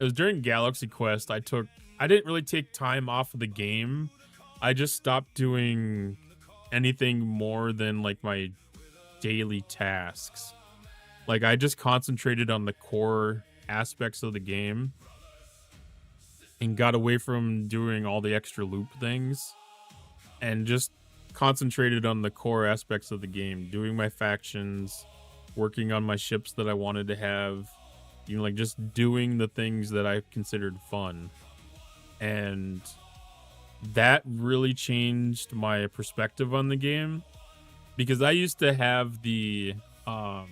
It was during Galaxy Quest. I didn't really take time off of the game. I just stopped doing anything more than, like, my daily tasks. Like, I just concentrated on the core aspects of the game and got away from doing all the extra loop things and just concentrated on the core aspects of the game, doing my factions, working on my ships that I wanted to have, you know, like just doing the things that I considered fun. And that really changed my perspective on the game, because I used to have the what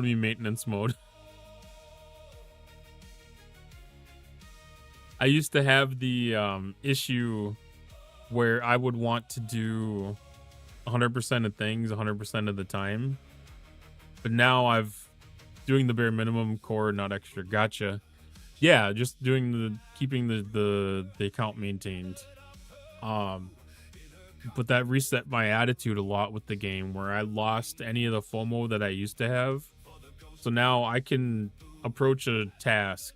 do you mean maintenance mode? I used to have the issue where I would want to do 100% of things 100% of the time, but now I've doing the bare minimum core, not extra. Gotcha. Yeah, just doing the keeping the account maintained. But that reset my attitude a lot with the game, where I lost any of the FOMO that I used to have. So now I can approach a task.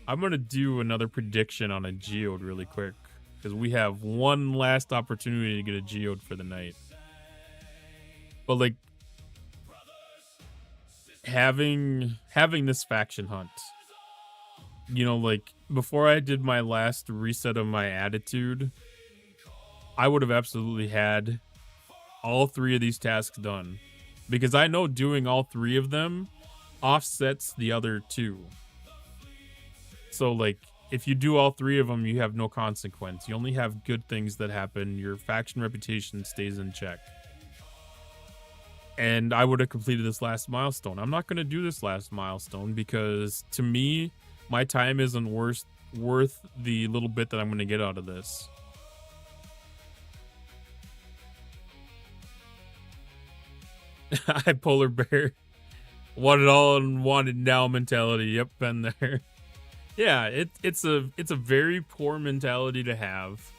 I'm gonna do another prediction on a geode really quick, because we have one last opportunity to get a geode for the night. But like having this faction hunt, you know, like before I did my last reset of my attitude, I would have absolutely had all 3 of these tasks done, because I know doing all 3 of them offsets the other 2. So like if you do all 3 of them, you have no consequence. You only have good things that happen. Your faction reputation stays in check. And I would have completed this last milestone. I'm not going to do this last milestone because to me, my time isn't worth the little bit that I'm going to get out of this. I polar bear. Want it all and want it now mentality. Yep, been there. Yeah, it's a very poor mentality to have,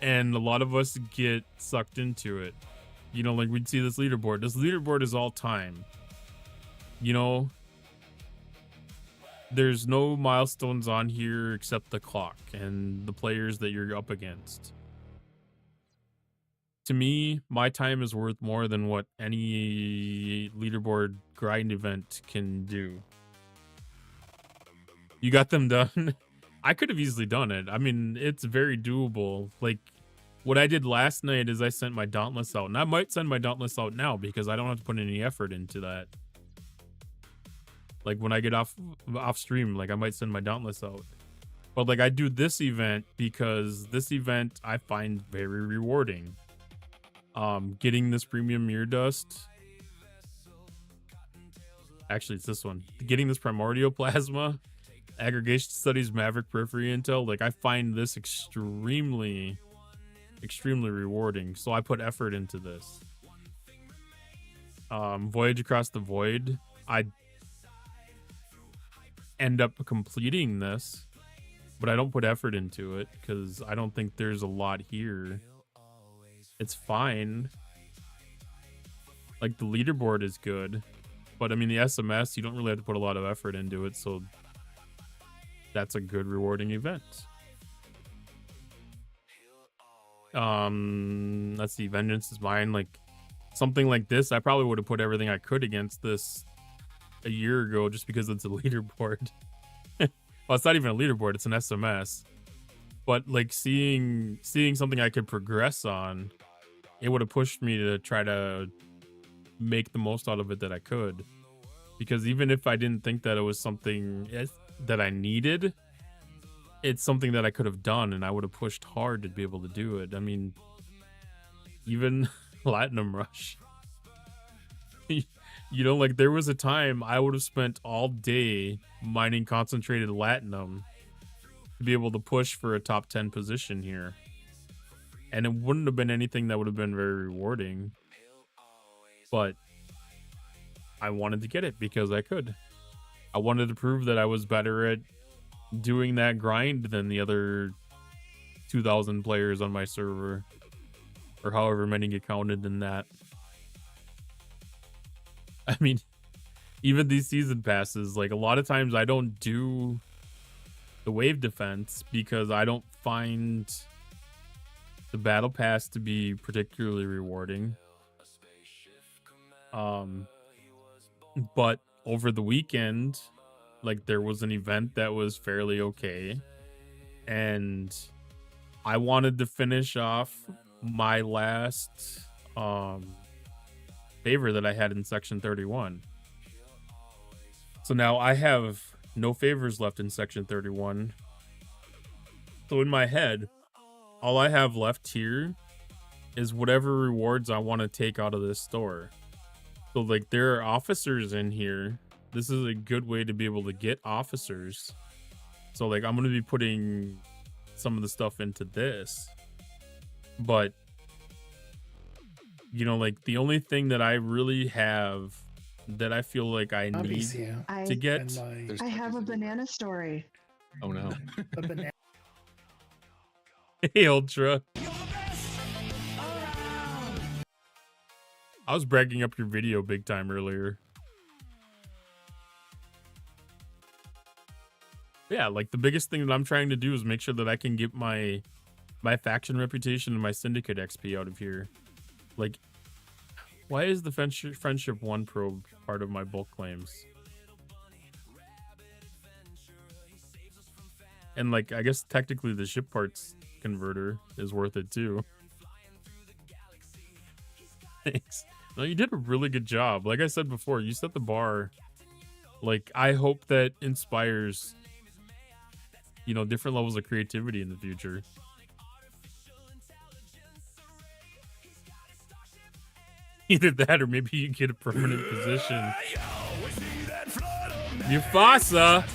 and a lot of us get sucked into it. You know, like we'd see this leaderboard. This leaderboard is all time. You know, there's no milestones on here except the clock and the players that you're up against. To me, my time is worth more than what any leaderboard grind event can do. You got them done? I could have easily done it. I mean, it's very doable. Like, what I did last night is I sent my Dauntless out. And I might send my Dauntless out now because I don't have to put any effort into that. Like, when I get off stream, like, I might send my Dauntless out. But, like, I do this event because this event I find very rewarding. Getting this premium mirror dust. Actually, it's this one. Getting this primordial plasma, aggregation studies, maverick periphery intel. Like, I find this extremely rewarding. So I put effort into this. Voyage across the void. I end up completing this, but I don't put effort into it because I don't think there's a lot here. It's fine. Like, the leaderboard is good, but I mean, the SMS, you don't really have to put a lot of effort into it, so that's a good rewarding event. Let's see, Vengeance is Mine. Like, something like this, I probably would have put everything I could against this a year ago just because it's a leaderboard. Well, it's not even a leaderboard, it's an SMS. But like seeing something I could progress on, it would have pushed me to try to make the most out of it that I could. Because even if I didn't think that it was something that I needed, it's something that I could have done, and I would have pushed hard to be able to do it. I mean, even Platinum Rush. You know, like, there was a time I would have spent all day mining concentrated Latinum to be able to push for a top 10 position here. And it wouldn't have been anything that would have been very rewarding. But I wanted to get it because I could. I wanted to prove that I was better at doing that grind than the other 2,000 players on my server. Or however many get counted in that. I mean, even these season passes, like, a lot of times I don't do the wave defense because I don't find the battle pass to be particularly rewarding. But over the weekend, like, there was an event that was fairly okay, and I wanted to finish off my last favor that I had in section 31. So now I have no favors left in section 31. So in my head, all I have left here is whatever rewards I want to take out of this store. So like there are officers in here. This is a good way to be able to get officers. So like I'm going to be putting some of the stuff into this. But you know, like the only thing that I really have that I feel like I need to get. I have a banana story. Oh no. A banana. Hey, Ultra. I was bragging up your video big time earlier. Yeah, like the biggest thing that I'm trying to do is make sure that I can get my faction reputation and my syndicate XP out of here. Like, why is the friendship 1 probe part of my bulk claims? And like, I guess technically the ship parts converter is worth it too. Thanks. No, you did a really good job. Like I said before, you set the bar. Like, I hope that inspires, you know, different levels of creativity in the future. Either that or maybe you get a permanent position. Mufasa!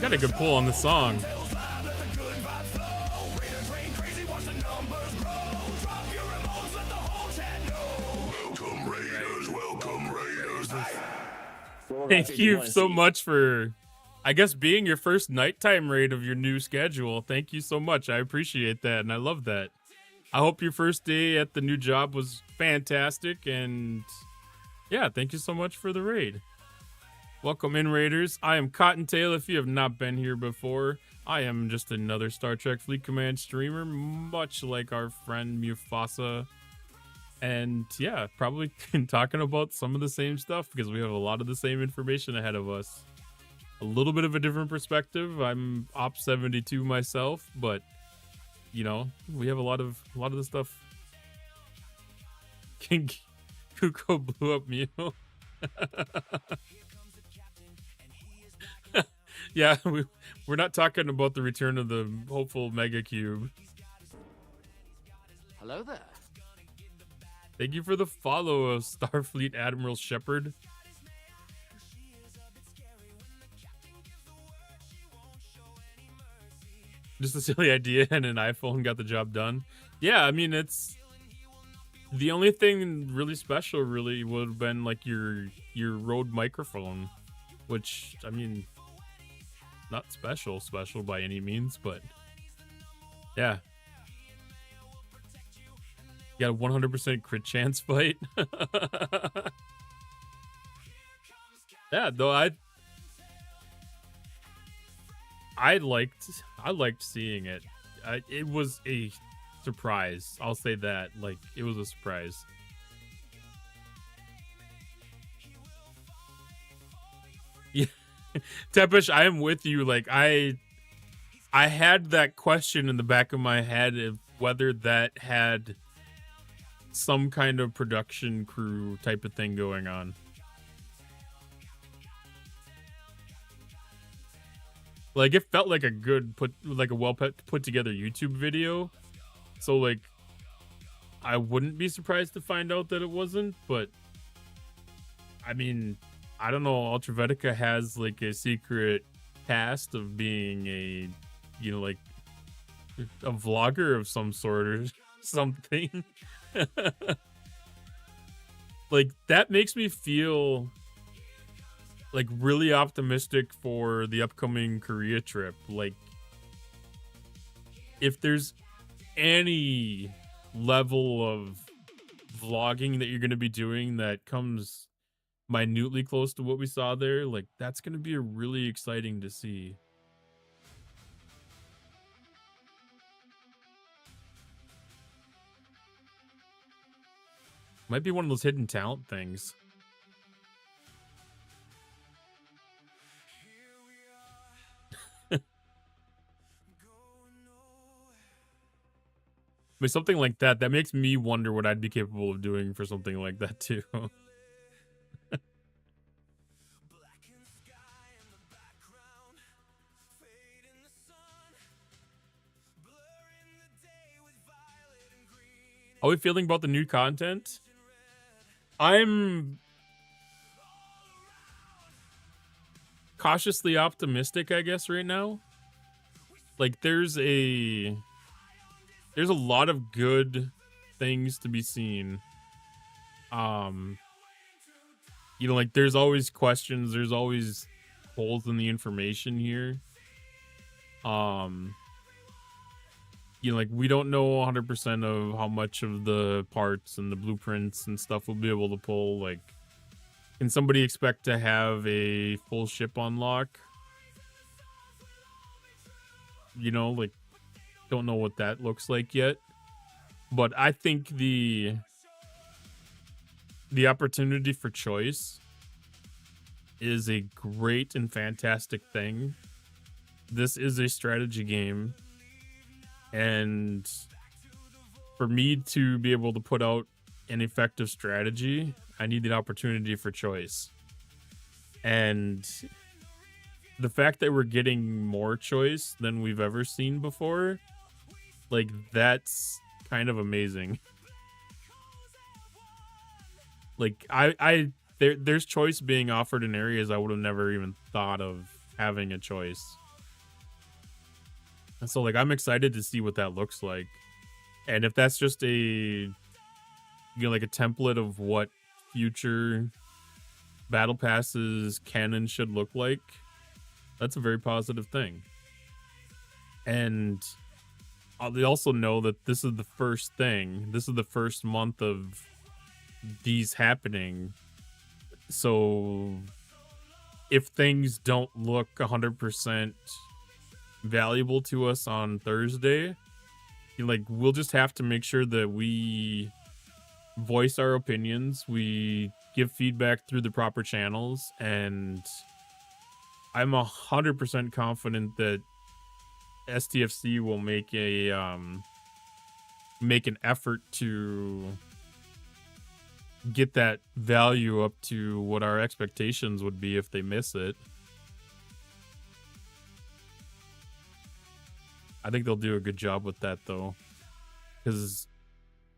Got a good pull on the song. Thank you so much for, I guess, being your first nighttime raid of your new schedule. Thank you so much. I appreciate that, and I love that. I hope your first day at the new job was fantastic, and yeah, thank you so much for the raid. Welcome in, Raiders. I am Cottontail. If you have not been here before, I am just another Star Trek Fleet Command streamer, much like our friend Mufasa. And yeah, probably talking about some of the same stuff because we have a lot of the same information ahead of us. A little bit of a different perspective. I'm Op 72 myself, but you know, we have a lot of the stuff. King Kuko blew up Mew. Yeah, we're not talking about the return of the hopeful Mega Cube. Hello there. Thank you for the follow of Starfleet Admiral Shepard. Just a silly idea and an iPhone got the job done. Yeah, I mean, it's the only thing really special really would have been like your Rode microphone, which, I mean, not special by any means, but yeah. You got a 100% crit chance fight. Yeah, though I liked seeing it. It was a surprise. I'll say that. Like, it was a surprise. Yeah. Tepish, I am with you. Like, I had that question in the back of my head of whether that had some kind of production crew type of thing going on. Like, it felt like a good well put together YouTube video. So like, I wouldn't be surprised to find out that it wasn't, but I mean, I don't know, Ultravetica has like a secret past of being a, you know, like a vlogger of some sort or something. Like, that makes me feel like really optimistic for the upcoming Korea trip. Like, if there's any level of vlogging that you're going to be doing that comes minutely close to what we saw there, like, that's going to be really exciting to see. Might be one of those hidden talent things. But something like that, that makes me wonder what I'd be capable of doing for something like that too. How are we feeling about the new content? I'm cautiously optimistic, I guess, right now. Like, there's a lot of good things to be seen. You know, like, there's always questions, there's always holes in the information here. You know, like, we don't know 100% of how much of the parts and the blueprints and stuff we'll be able to pull. Like, can somebody expect to have a full ship unlock? You know, like, don't know what that looks like yet. But I think the opportunity for choice is a great and fantastic thing. This is a strategy game. And for me to be able to put out an effective strategy, I need the opportunity for choice. And the fact that we're getting more choice than we've ever seen before, like, that's kind of amazing. Like, there's choice being offered in areas I would have never even thought of having a choice. And so, like, I'm excited to see what that looks like. And if that's just like a template of what future battle passes can and should look like, that's a very positive thing. And they also know that this is the first thing. This is the first month of these happening. So if things don't look 100% valuable to us on Thursday, like, we'll just have to make sure that we voice our opinions, we give feedback through the proper channels, and I'm 100% confident that STFC will make an effort to get that value up to what our expectations would be if they miss it. I think they'll do a good job with that, though, because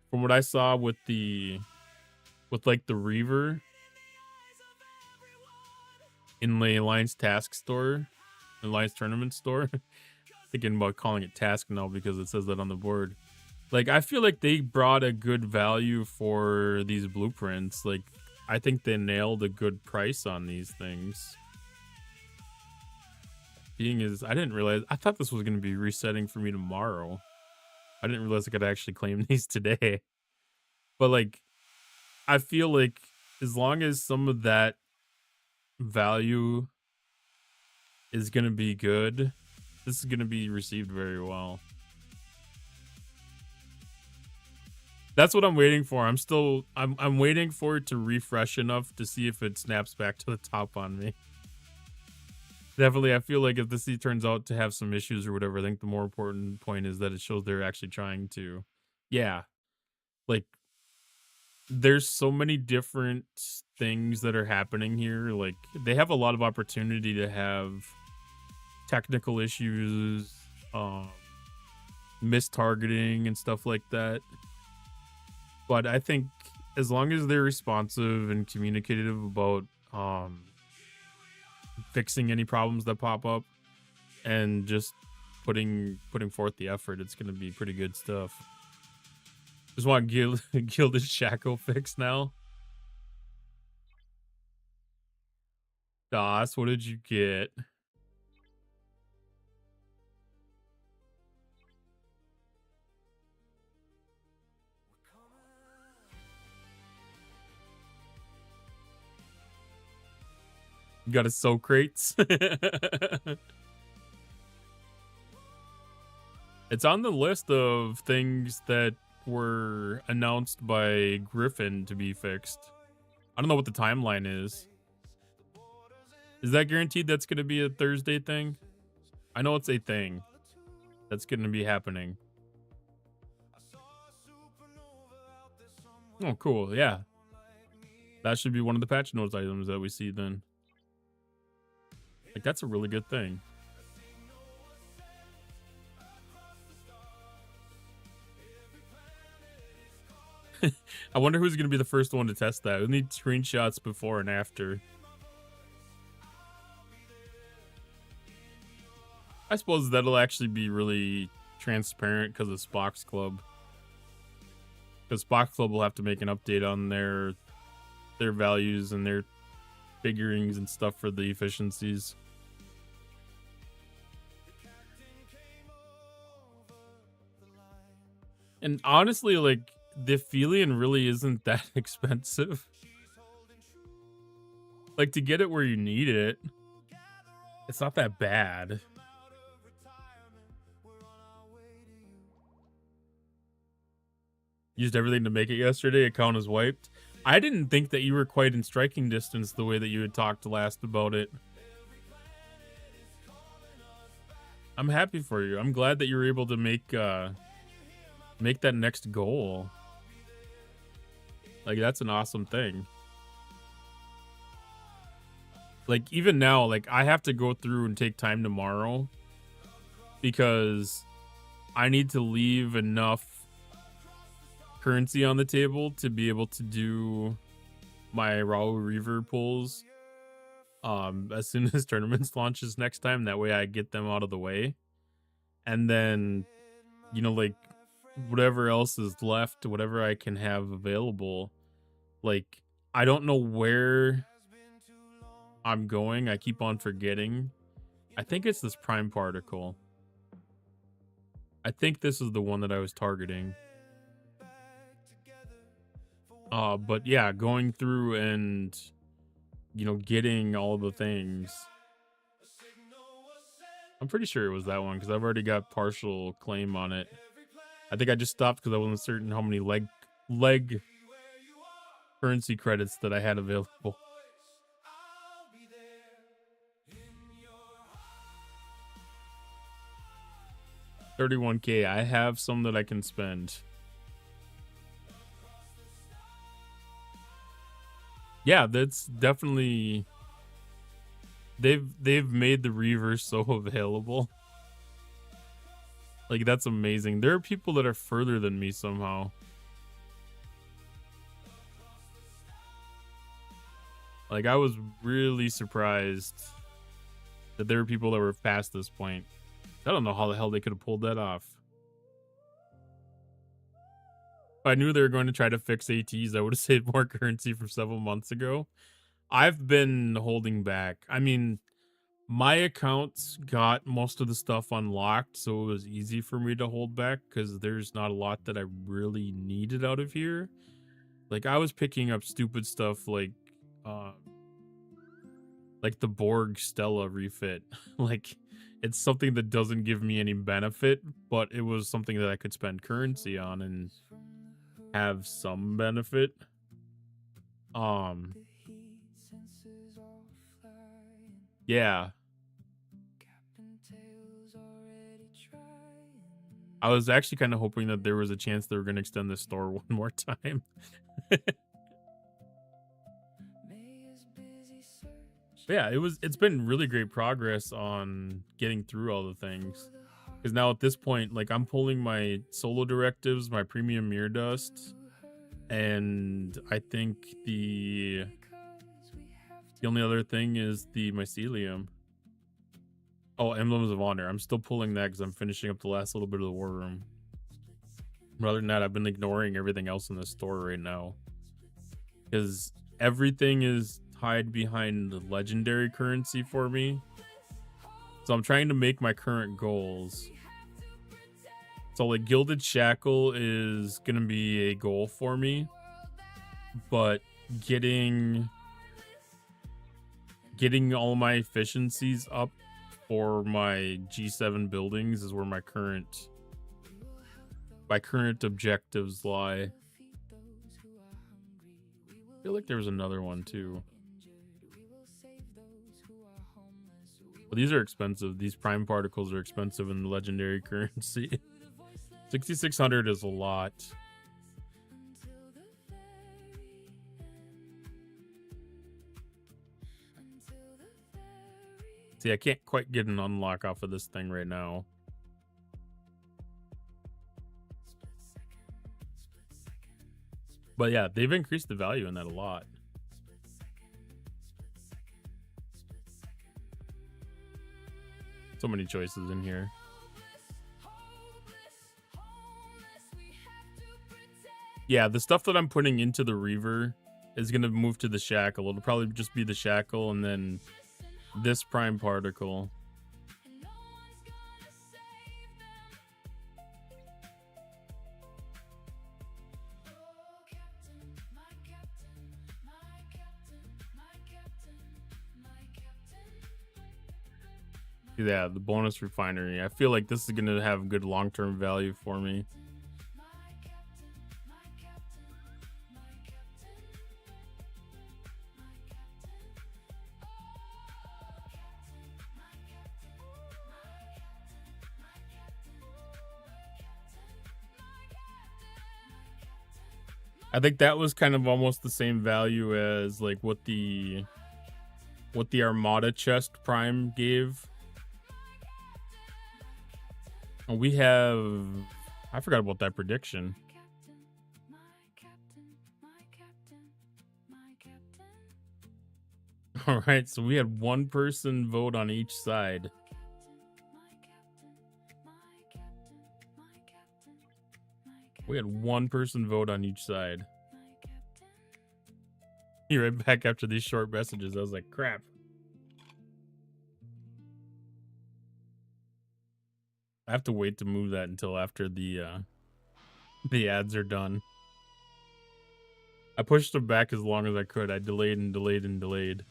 from what I saw with like the Reaver in the Alliance Task store, Alliance Tournament store, thinking about calling it Task now because it says that on the board. Like, I feel like they brought a good value for these blueprints. Like, I think they nailed a good price on these things. I didn't realize, I thought this was going to be resetting for me tomorrow. I didn't realize I could actually claim these today. But, like, I feel like as long as some of that value is going to be good, this is going to be received very well. That's what I'm waiting for. I'm waiting for it to refresh enough to see if it snaps back to the top on me. Definitely, I feel like if this turns out to have some issues or whatever, I think the more important point is that it shows they're actually trying to. Yeah. Like, there's so many different things that are happening here. Like, they have a lot of opportunity to have technical issues, mistargeting and stuff like that. But I think as long as they're responsive and communicative about fixing any problems that pop up and just putting forth the effort, it's going to be pretty good stuff. Just want Gilded Shackle fixed now. Das, what did you get? You got a soul crates. It's on the list of things that were announced by Griffin to be fixed. I don't know what the timeline is. Is that guaranteed that's going to be a Thursday thing? I know it's a thing that's going to be happening. Oh, cool. Yeah. That should be one of the patch notes items that we see then. Like, that's a really good thing. I wonder who's going to be the first one to test that. We'll need screenshots before and after. I suppose that'll actually be really transparent because of Spock's Club. Because Spock's Club will have to make an update on their values and their figurings and stuff for the efficiencies. And honestly, like, the Aphelion really isn't that expensive. Like, to get it where you need it, it's not that bad. Used everything to make it yesterday. Account is wiped. I didn't think that you were quite in striking distance the way that you had talked last about it. I'm happy for you. I'm glad that you were able to make that next goal. Like, that's an awesome thing. Like, even now, like, I have to go through and take time tomorrow because I need to leave enough currency on the table to be able to do my Raul Reaver pulls as soon as tournaments launches next time. That way I get them out of the way. And then, you know, like, whatever else is left, whatever I can have available, like, I don't know where I'm going. I keep on forgetting. I think it's this Prime Particle. I think this is the one that I was targeting. But yeah, going through and, you know, getting all the things. I'm pretty sure it was that one because I've already got partial claim on it. I think I just stopped because I wasn't certain how many leg currency credits that I had available. $31K. I have some that I can spend. Yeah, that's definitely, they've made the Reaver so available. Like, that's amazing. There are people that are further than me somehow. Like, I was really surprised that there were people that were past this point. I don't know how the hell they could have pulled that off. If I knew they were going to try to fix ATs, I would have saved more currency from several months ago. I've been holding back. I mean, my accounts got most of the stuff unlocked, so it was easy for me to hold back because there's not a lot that I really needed out of here. Like, I was picking up stupid stuff like the Borg Stella refit. Like, it's something that doesn't give me any benefit, but it was something that I could spend currency on and have some benefit. Yeah. I was actually kind of hoping that there was a chance they were going to extend the store one more time. Yeah, it's been really great progress on getting through all the things. Because now at this point, like, I'm pulling my solo directives, my premium mirror dust, and I think the only other thing is the mycelium. Oh, Emblems of Honor. I'm still pulling that because I'm finishing up the last little bit of the war room. Rather than that, I've been ignoring everything else in the store right now. Because everything is hide behind the legendary currency for me. So I'm trying to make my current goals. So like Gilded Shackle is gonna be a goal for me, but getting all my efficiencies up for my G7 buildings is where my current by current objectives lie. I feel like there was another one too. But these are expensive. These prime particles are expensive in the legendary currency. 6,600 is a lot. See, I can't quite get an unlock off of this thing right now. But yeah, they've increased the value in that a lot. So many choices in here. Yeah, the stuff that I'm putting into the Reaver is going to move to the Shackle. It'll probably just be the Shackle and then this prime particle. Yeah, the bonus refinery. I feel like this is going to have good long-term value for me. I think that was kind of almost the same value as like what the Armada chest prime gave. And we have, I forgot about that prediction. All right, so we had one person vote on each side. We had one person vote on each side. You're right back after these short messages. I was like, crap. I have to wait to move that until after the ads are done. I pushed them back as long as I could. I delayed and delayed and delayed.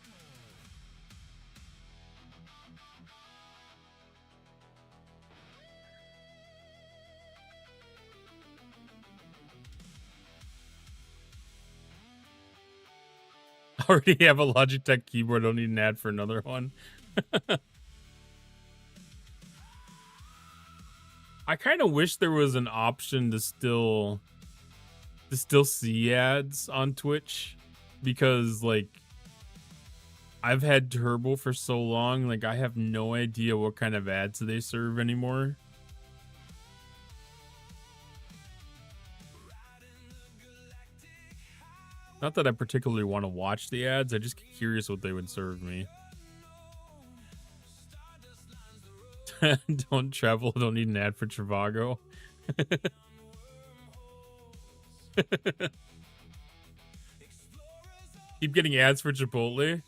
I already have a Logitech keyboard. I don't need an ad for another one. I kind of wish there was an option to still see ads on Twitch, because like I've had Turbo for so long, like I have no idea what kind of ads they serve anymore. Not that I particularly want to watch the ads, I just get curious what they would serve me. Don't travel, don't need an ad for Trivago. Keep getting ads for Chipotle.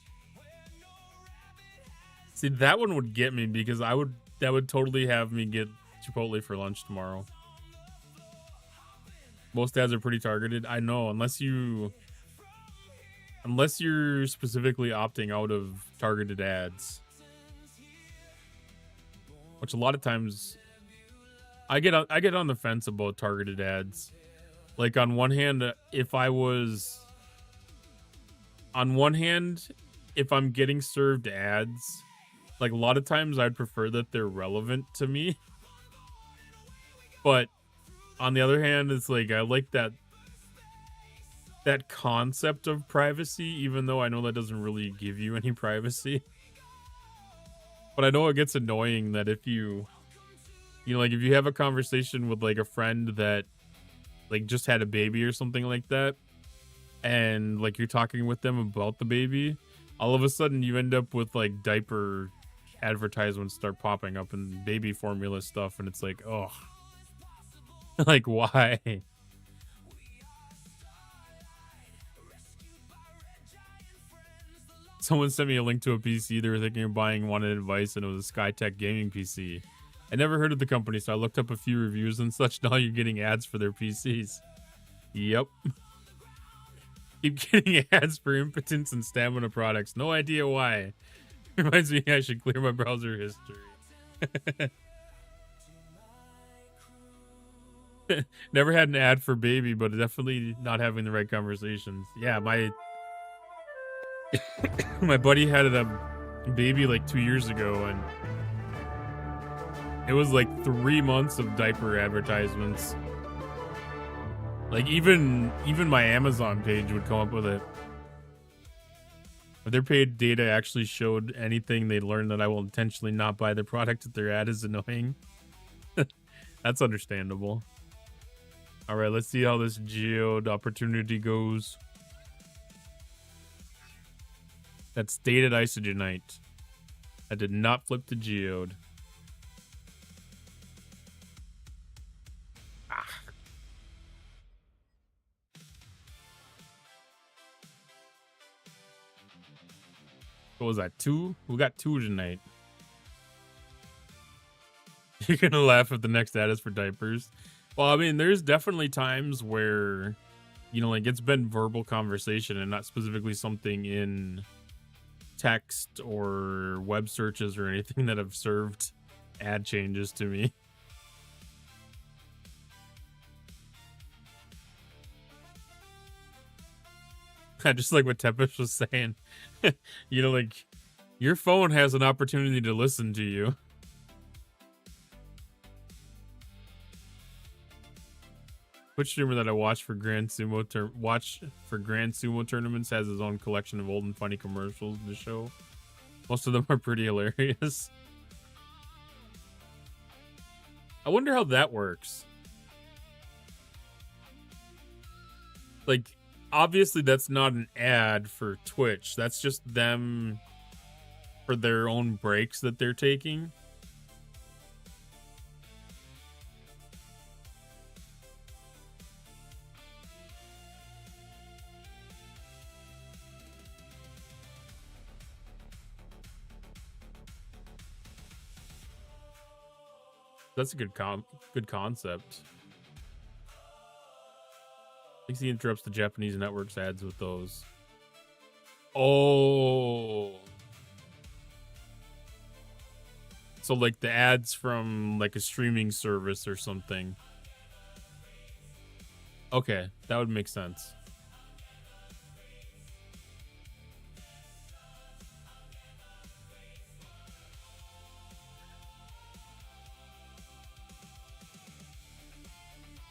See, that one would get me, because that would totally have me get Chipotle for lunch tomorrow. Most ads are pretty targeted. I know, unless you're specifically opting out of targeted ads. Which a lot of times I get on the fence about targeted ads. Like on one hand, if I'm getting served ads, like a lot of times I'd prefer that they're relevant to me. But on the other hand, it's like I like that concept of privacy, even though I know that doesn't really give you any privacy. But I know it gets annoying that if you like if you have a conversation with like a friend that like just had a baby or something like that, and like you're talking with them about the baby, all of a sudden you end up with like diaper advertisements start popping up and baby formula stuff, and it's like, oh, like why? Someone sent me a link to a PC they were thinking of buying, wanted advice, and it was a Skytech gaming PC. I never heard of the company, so I looked up a few reviews and such. Now you're getting ads for their PCs. Yep. Keep getting ads for impotence and stamina products. No idea why. Reminds me I should clear my browser history. Never had an ad for baby, but definitely not having the right conversations. Yeah, my my buddy had a baby like 2 years ago, and it was like 3 months of diaper advertisements. Like even my Amazon page would come up with it. If their paid data actually showed anything, they'd learn that I will intentionally not buy the product if their ad is annoying. That's understandable. All right, let's see how this geode opportunity goes. That's stated isogenite. I did not flip the geode. What was that? 2? We got 2 tonight. You're gonna laugh if the next ad is for diapers. Well, I mean, there's definitely times where, you know, like it's been verbal conversation and not specifically something in text or web searches or anything that have served ad changes to me. Just like what Tepish was saying. You know, like, your phone has an opportunity to listen to you. Twitch streamer that I watch for Grand Sumo tournaments has his own collection of old and funny commercials to show. Most of them are pretty hilarious. I wonder how that works. Like, obviously that's not an ad for Twitch. That's just them for their own breaks that they're taking. That's a good concept. I think he interrupts the Japanese network's ads with those. Oh. So like the ads from like a streaming service or something. Okay, that would make sense.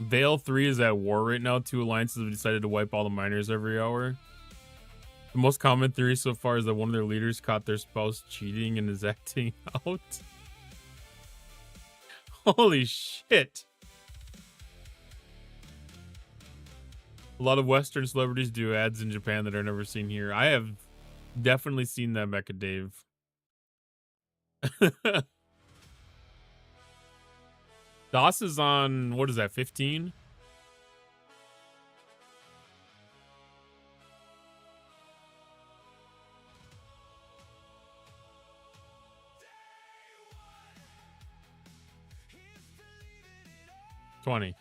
Vale 3 is at war right now. 2 alliances have decided to wipe all the miners every hour. The most common theory so far is that one of their leaders caught their spouse cheating and is acting out. Holy shit. A lot of Western celebrities do ads in Japan that are never seen here. I have definitely seen that, Mecha Dave. DOS is on, what is that, 15? $20.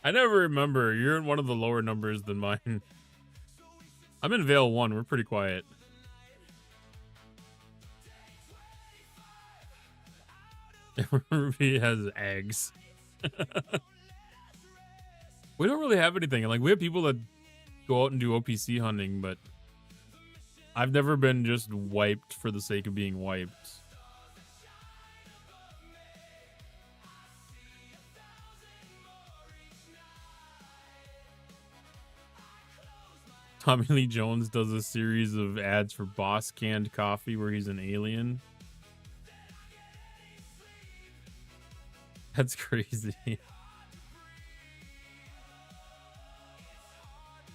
I never remember. You're in one of the lower numbers than mine. I'm in Vale 1. We're pretty quiet. Ruby has eggs. We don't really have anything. Like, we have people that go out and do OPC hunting, but I've never been just wiped for the sake of being wiped. Tommy Lee Jones does a series of ads for Boss Canned Coffee where he's an alien. That's crazy.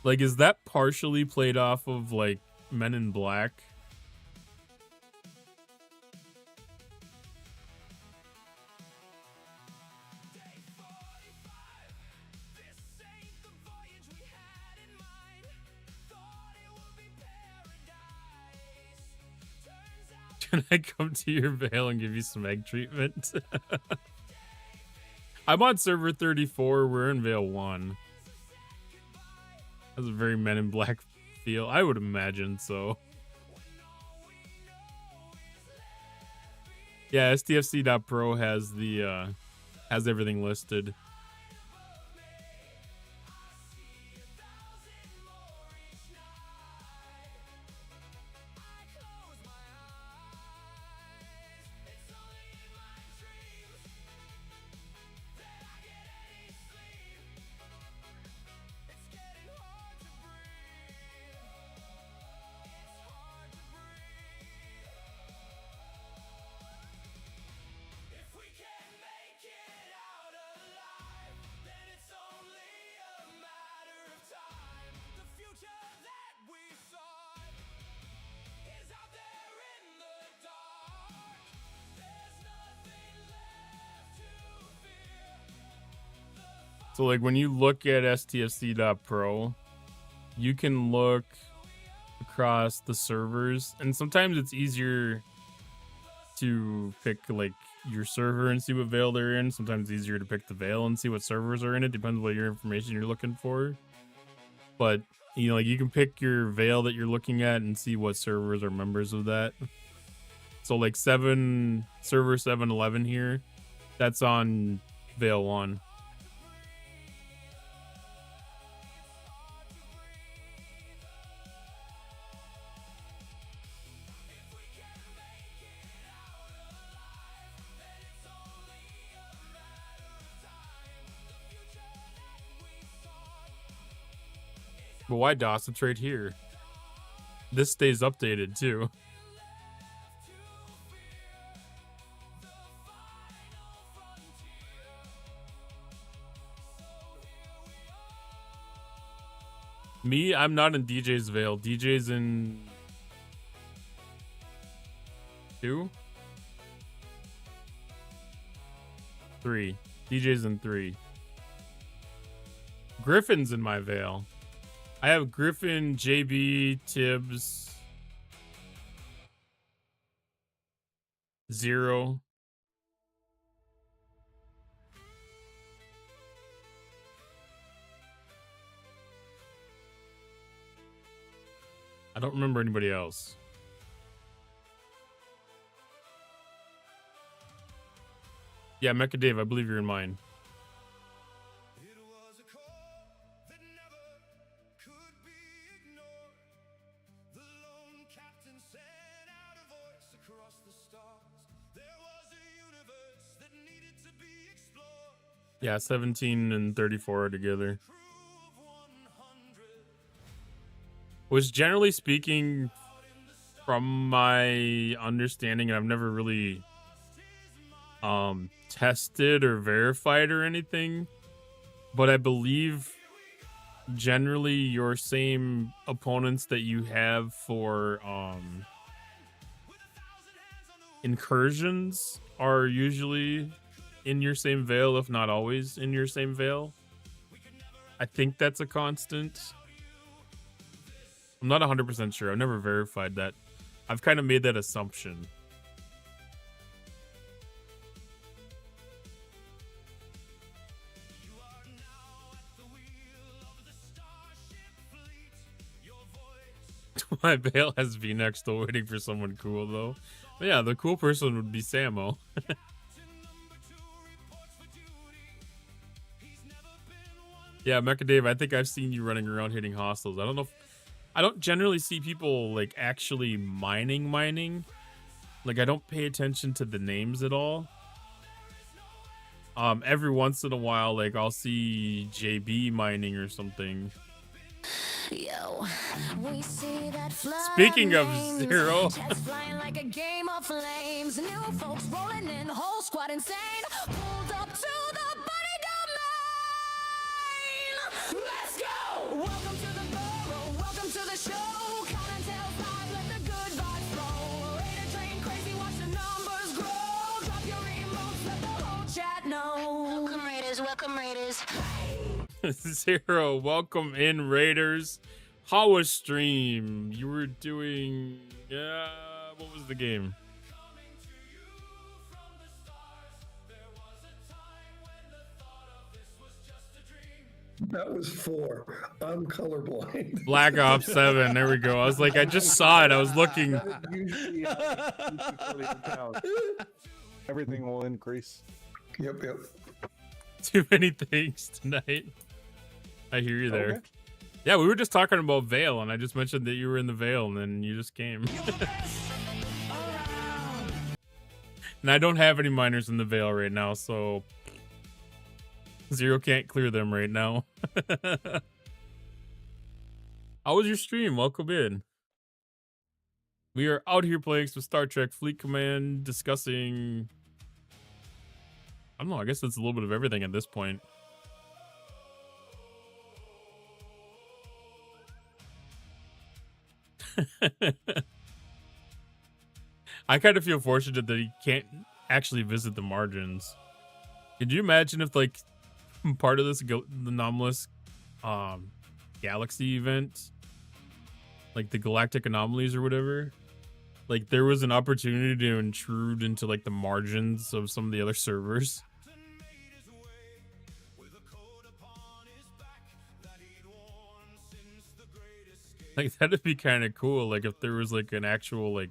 Like, is that partially played off of, like, Men in Black? Can I come to your Vale and give you some egg treatment? I'm on server 34. We're in Vale 1. That's a very Men in Black feel. I would imagine so. Yeah, STFC.pro has the has everything listed. So like when you look at stfc.pro, you can look across the servers, and sometimes it's easier to pick like your server and see what veil they're in. Sometimes it's easier to pick the veil and see what servers are in it. Depends what your information you're looking for. But you know, like you can pick your veil that you're looking at and see what servers are members of that. So like server 711 here, that's on veil 1. But why DOS? It's right here. This stays updated too. Me, I'm not in DJ's Veil. DJ's in 2? 3. DJ's in 3. Griffin's in my Veil. I have Griffin, JB, Tibbs, 0. I don't remember anybody else. Yeah, Mecha Dave, I believe you're in mine. Yeah, 17 and 34 are together. Which, generally speaking, from my understanding, and I've never really tested or verified or anything, but I believe generally your same opponents that you have for incursions are usually in your same veil, if not always in your same veil. I think that's a constant. I'm not 100% sure. I've never verified that. I've kind of made that assumption. My veil has V-neck, still waiting for someone cool though. But yeah, the cool person would be Samo. Yeah, Mecha Dave, I think I've seen you running around hitting hostels. I don't know if, I don't generally see people like actually mining. Like I don't pay attention to the names at all. Every once in a while, like I'll see JB mining or something. Yo, we see that Speaking of Zero. jets flying like a game of flames. New folks rolling in, whole squad insane. Pulled up to the body domain. Let's go. Welcome to the borough. Welcome to the show. Count until 5. Let the good vibes flow. Raider train crazy. Watch the numbers grow. Drop your emotes. Let the whole chat know. Welcome Raiders. Welcome Raiders. Zero, welcome in, Raiders. How was stream? You were doing, what was the game? That was 4. I'm colorblind. Black Ops 7. There we go. I was like, I just saw it. I was looking. Everything will increase. Yep. Too many things tonight. I hear you there. Okay. Yeah, we were just talking about Veil, and I just mentioned that you were in the Veil, and then you just came. And I don't have any miners in the Veil right now, so Zero can't clear them right now. How was your stream? Welcome in. We are out here playing some Star Trek Fleet Command, discussing, I don't know, I guess it's a little bit of everything at this point. I kind of feel fortunate that he can't actually visit the margins. Could you imagine if like part of this anomalous galaxy event, like the galactic anomalies or whatever, like there was an opportunity to intrude into like the margins of some of the other servers. Like that'd be kind of cool. Like if there was like an actual like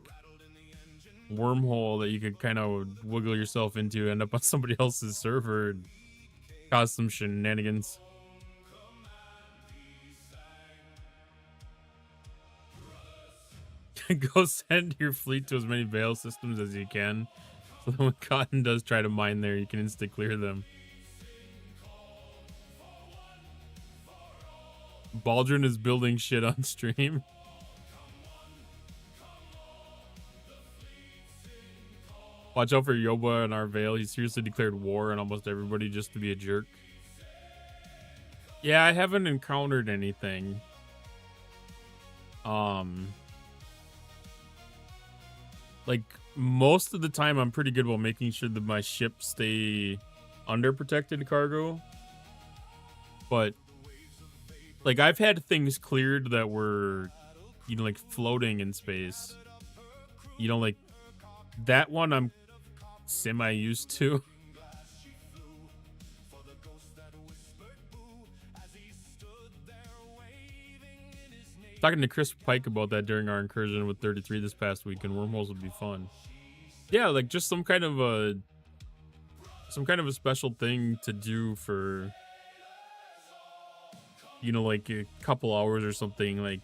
wormhole that you could kind of wiggle yourself into, end up on somebody else's server, and cause some shenanigans. Go send your fleet to as many veil systems as you can, so that when Cotton does try to mine there, you can insta clear them. Baldrin is building shit on stream. Watch out for Yoba and our Veil. He seriously declared war on almost everybody just to be a jerk. Yeah, I haven't encountered anything. Like most of the time I'm pretty good about making sure that my ships stay under protected cargo. But like I've had things cleared that were, you know, like floating in space. You know, like that one I'm semi used to. Talking to Chris Pike about that during our incursion with 33 this past week, and wormholes would be fun. Yeah, like just some kind of a special thing to do for, you know, like a couple hours or something. Like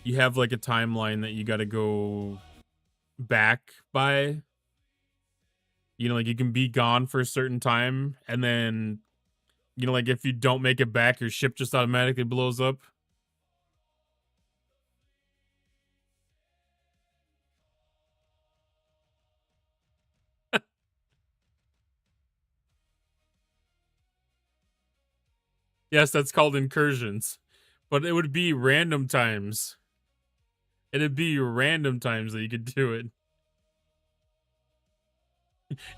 you have like a timeline that you got to go back by. You know, like you can be gone for a certain time, and then, you know, like if you don't make it back, your ship just automatically blows up. Yes, that's called incursions. But it would be random times. It'd be random times that you could do it.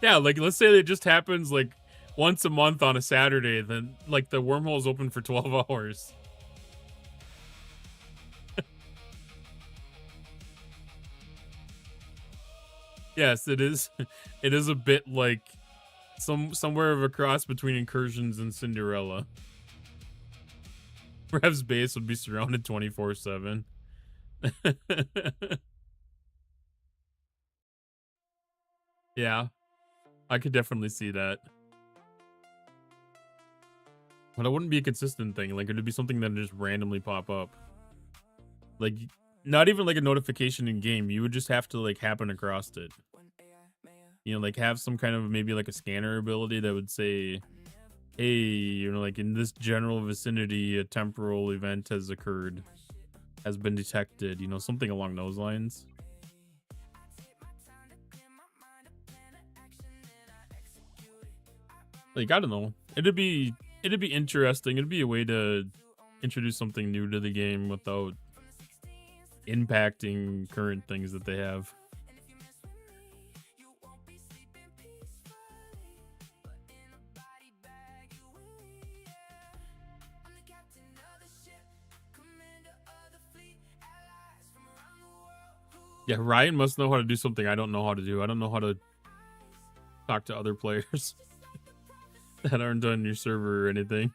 Yeah, like let's say it just happens like once a month on a Saturday, then like the wormhole is open for 12 hours. Yes, it is. It is a bit like somewhere of a cross between incursions and Cinderella. Rev's base would be surrounded 24/7. Yeah, I could definitely see that. But it wouldn't be a consistent thing. Like, it'd be something that would just randomly pop up. Like, not even like a notification in game. You would just have to like happen across it. You know, like have some kind of maybe like a scanner ability that would say, hey, you know, like in this general vicinity, a temporal event has occurred, has been detected, you know, something along those lines. Like, I don't know. It'd be interesting. It'd be a way to introduce something new to the game without impacting current things that they have. Yeah, Ryan must know how to do something I don't know how to do. I don't know how to talk to other players that aren't on your server or anything.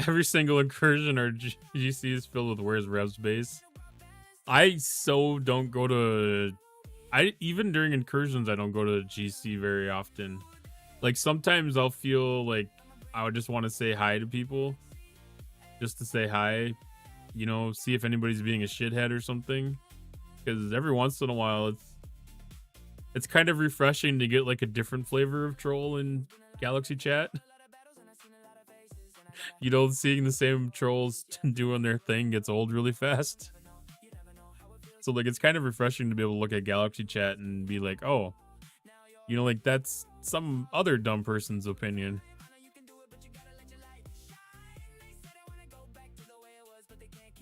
Every single incursion or GC is filled with where's Rev's base. I so don't go to... even during incursions, I don't go to GC very often. Like, sometimes I'll feel like I would just want to say hi to people. Just to say hi, you know, see if anybody's being a shithead or something. Because every once in a while, it's kind of refreshing to get like a different flavor of troll in Galaxy chat. You know, seeing the same trolls doing their thing gets old really fast. So like, it's kind of refreshing to be able to look at Galaxy chat and be like, oh, you know, like that's some other dumb person's opinion.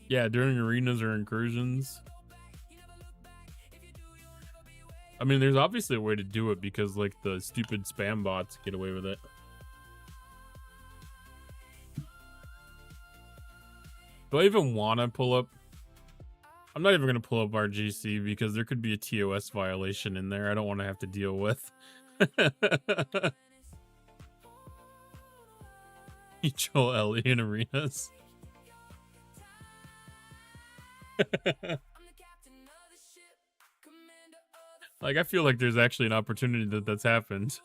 Yeah, during arenas or incursions. I mean, there's obviously a way to do it because, like, the stupid spam bots get away with it. Do I even want to pull up? I'm not even going to pull up our GC because there could be a TOS violation in there I don't want to have to deal with. You troll Ellie in arenas. Like, I feel like there's actually an opportunity that that's happened.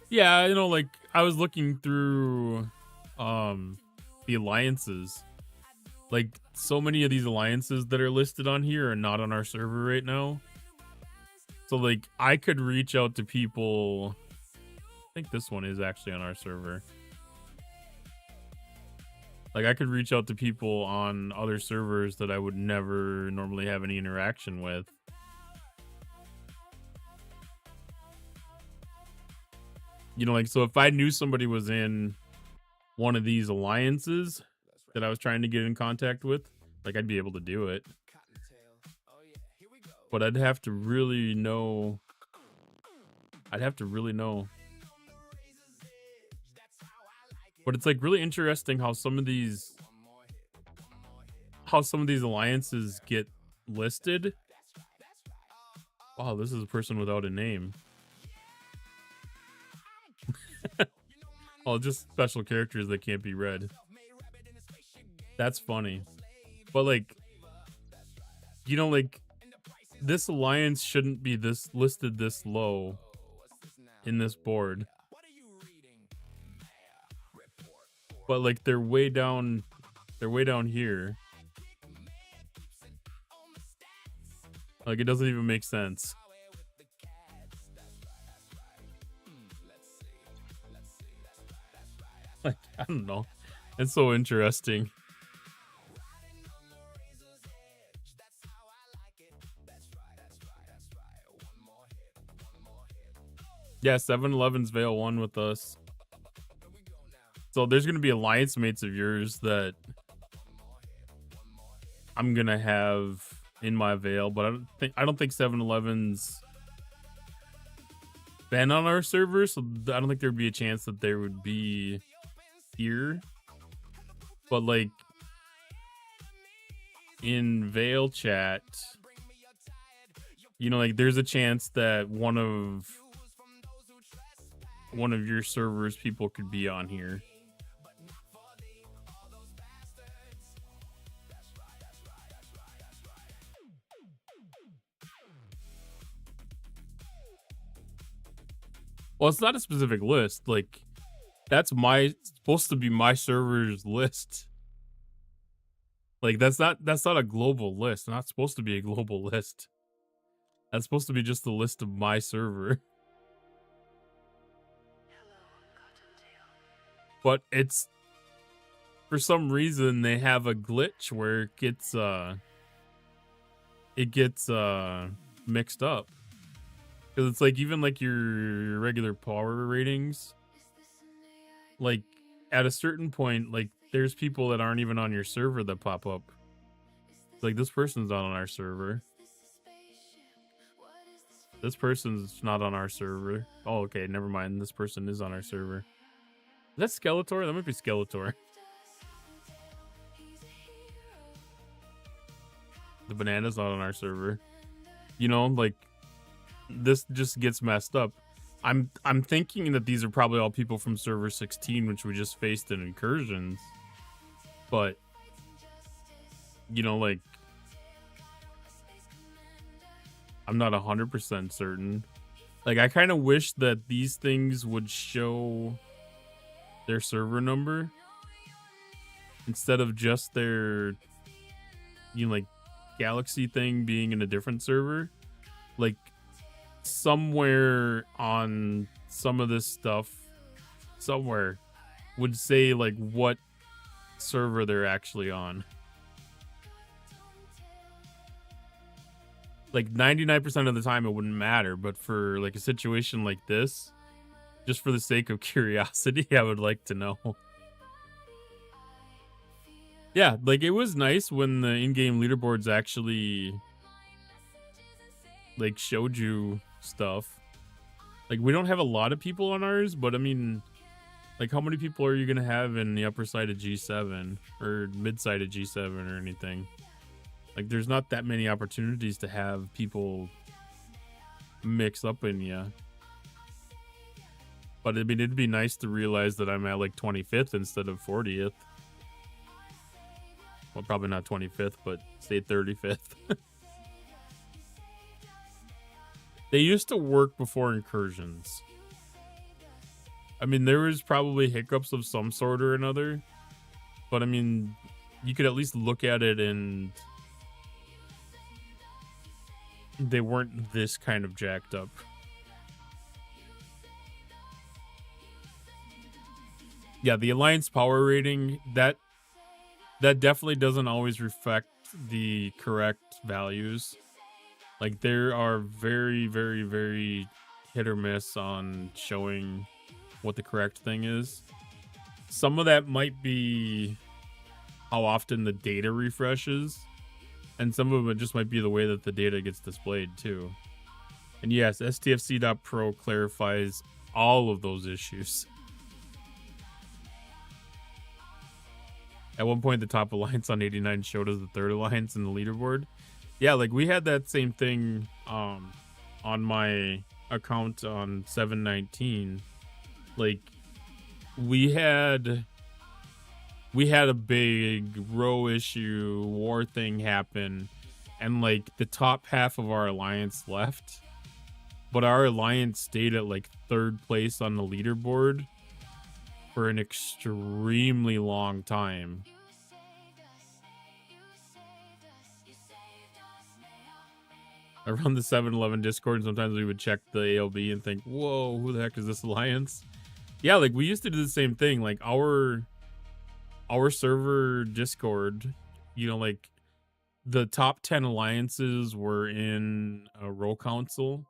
Yeah, you know, like, I was looking through the alliances. Like, so many of these alliances that are listed on here are not on our server right now. So, like, I could reach out to people. I think this one is actually on our server. Like, I could reach out to people on other servers that I would never normally have any interaction with. You know, like, so if I knew somebody was in one of these alliances that I was trying to get in contact with, like, I'd be able to do it. But I'd have to really know. I'd have to really know. But it's like really interesting how some of these alliances get listed. Wow, this is a person without a name. Oh, just special characters that can't be read. That's funny. But like, you know, like, this alliance shouldn't be this listed this low in this board. But like, they're way down here. Like, it doesn't even make sense. Like, I don't know. It's so interesting. Yeah, 7-Eleven's Veil 1 with us. So there's gonna be alliance mates of yours that I'm gonna have in my Veil, but I don't think 7-Eleven's been on our server, so I don't think there'd be a chance that there would be here. But like, in Veil chat, you know, like, there's a chance that one of your servers people could be on here. Well, it's not a specific list. Like, that's supposed to be my server's list. Like, that's not a global list. It's not supposed to be a global list. That's supposed to be just the list of my server. But it's, for some reason, they have a glitch where it gets mixed up. Because it's like, even like your regular power ratings, like, at a certain point, like, there's people that aren't even on your server that pop up. It's like, this person's not on our server. This person's not on our server. Oh, okay, never mind. This person is on our server. Is that Skeletor? That might be Skeletor. The banana's not on our server. You know, like, this just gets messed up. I'm thinking that these are probably all people from server 16, which we just faced in incursions. But, you know, like, I'm not 100% certain. Like, I kind of wish that these things would show their server number instead of just their, you know, like, Galaxy thing being in a different server. Like, somewhere on some of this stuff, somewhere would say like what server they're actually on. Like, 99% of the time it wouldn't matter, but for like a situation like this, just for the sake of curiosity, I would like to know. Yeah, like it was nice when the in-game leaderboards actually like showed you stuff. Like we don't have a lot of people on ours, but I mean, like how many people are you gonna have in the upper side of G7 or mid side of G7 or anything? Like there's not that many opportunities to have people mix up in you. But I mean, it'd be nice to realize that I'm at like 25th instead of 40th. Well, probably not 25th, but say 35th. They used to work before incursions. I mean, there was probably hiccups of some sort or another. But I mean, you could at least look at it and they weren't this kind of jacked up. Yeah, the Alliance power rating, that definitely doesn't always reflect the correct values. Like there are very, very, very hit or miss on showing what the correct thing is. Some of that might be how often the data refreshes, and some of it just might be the way that the data gets displayed too. And yes, STFC.Pro clarifies all of those issues. At one point, the top alliance on 89 showed us the third alliance in the leaderboard. Yeah, like we had that same thing on my account on 719. Like we had a big row issue war thing happen, and like the top half of our alliance left, but our alliance stayed at like third place on the leaderboard for an extremely long time. Around the 7-Eleven Discord, sometimes we would check the ALB and think, whoa, who the heck is this alliance? Yeah, like we used to do the same thing. Like our server Discord, you know, like the top 10 alliances were in a row council.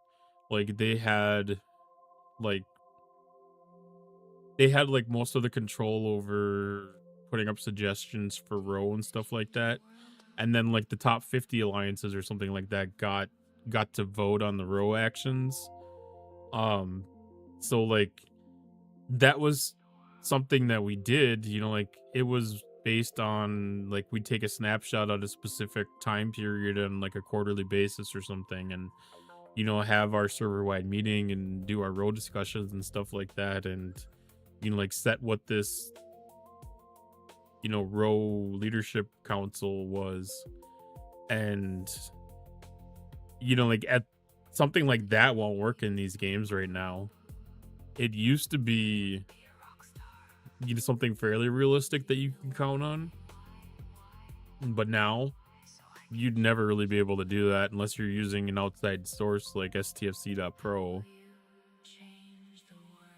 Like they had like most of the control over putting up suggestions for row and stuff like that. And then like the top 50 alliances or something like that got to vote on the row actions. So like that was something that we did, you know, like it was based on like we'd take a snapshot at a specific time period on like a quarterly basis or something, and you know, have our server wide meeting and do our row discussions and stuff like that, and you know, like set what this, you know, row leadership council was. And you know, like at something like that won't work in these games right now. It used to be, you know, something fairly realistic that you can count on, but now you'd never really be able to do that unless you're using an outside source like STFC.Pro.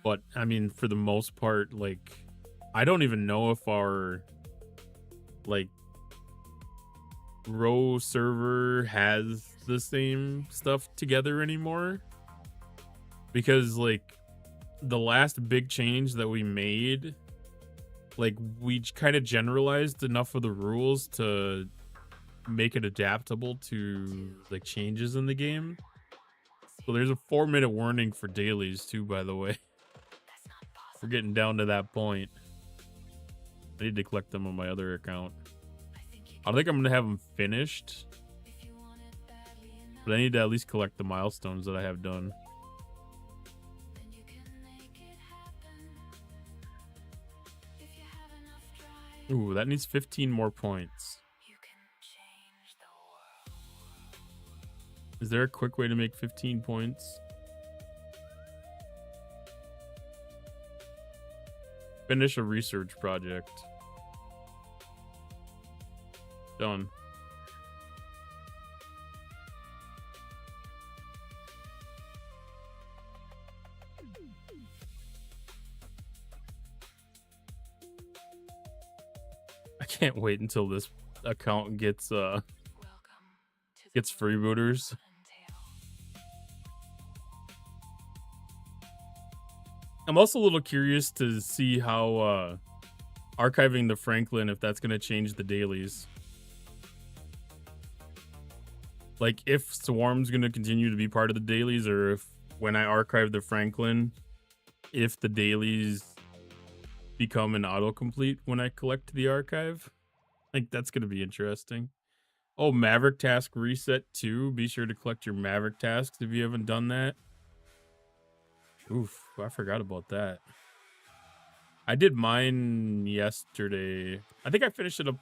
But I mean, for the most part, like I don't even know if our like row server has the same stuff together anymore, because like the last big change that we made, like we kind of generalized enough of the rules to make it adaptable to like changes in the game. So there's a 4-minute warning for dailies too, by the way. We're getting down to that point. I need to collect them on my other account. I think I'm gonna have them finished, but I need to at least collect the milestones that I have done. Ooh, that needs 15 more points. Is there a quick way to make 15 points? Finish a research project. Done. I can't wait until this account gets freebooters. I'm also a little curious to see how archiving the Franklin, if that's going to change the dailies. Like, if Swarm's going to continue to be part of the dailies, or if when I archive the Franklin, if the dailies become an autocomplete when I collect the archive. Like, that's going to be interesting. Oh, Maverick task reset too. Be sure to collect your Maverick tasks if you haven't done that. Oof, I forgot about that. I did mine yesterday. I think I finished it up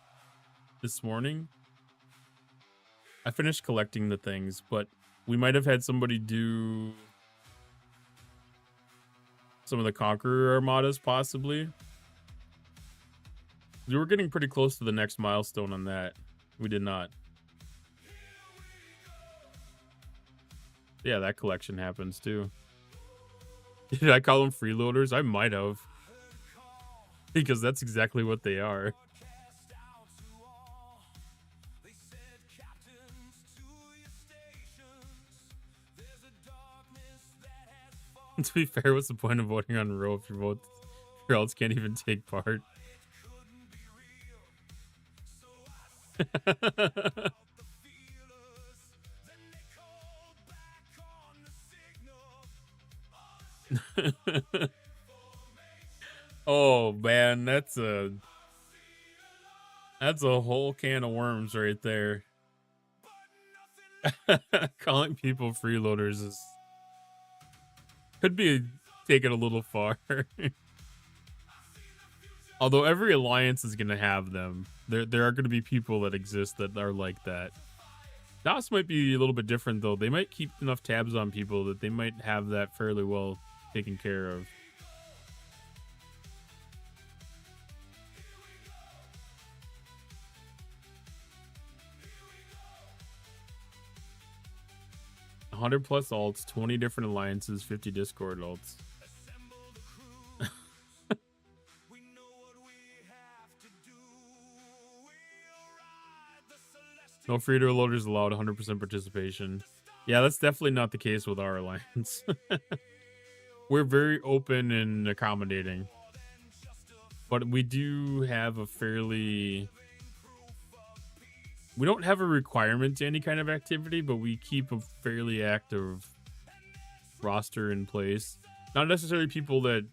this morning. I finished collecting the things, but we might have had somebody do some of the Conqueror Armadas, possibly. We were getting pretty close to the next milestone on that. We did not. Yeah, that collection happens too. Did I call them freeloaders? I might have. Because that's exactly what they are. To be fair, what's the point of voting on Roe if your else can't even take part? Oh man, that's a whole can of worms right there. Calling people freeloaders is could be taken a little far. Although every alliance is going to have them. There are going to be people that exist that are like that. DOS might be a little bit different, though. They might keep enough tabs on people that they might have that fairly well taken care of. $100+ alts, 20 different alliances, 50 Discord alts. No free-to loaders allowed, 100% participation. Yeah, that's definitely not the case with our alliance. We're very open and accommodating. But we do have a fairly... We don't have a requirement to any kind of activity, but we keep a fairly active roster in place. Not necessarily people that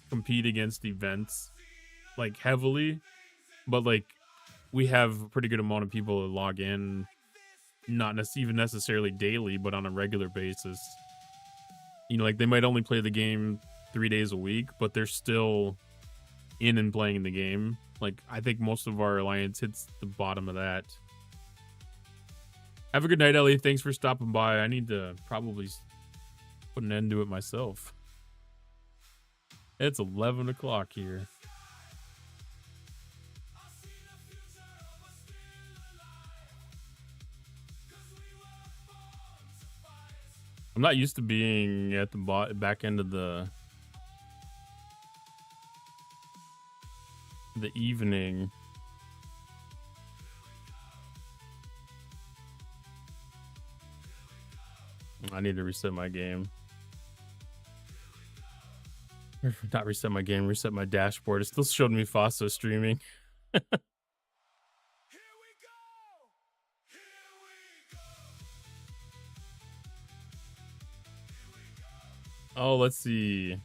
compete against events, like, heavily, but, like, we have a pretty good amount of people that log in, not even necessarily daily, but on a regular basis. You know, like, they might only play the game 3 days a week, but they're still in and playing the game. Like, I think most of our alliance hits the bottom of that. Have a good night, Ellie. Thanks for stopping by. I need to probably put an end to it myself. It's 11 o'clock here. I'm not used to being at the back end of the evening. I need to reset my game. Not reset my game, reset my dashboard. It still showed me Fosso streaming. Oh, let's see.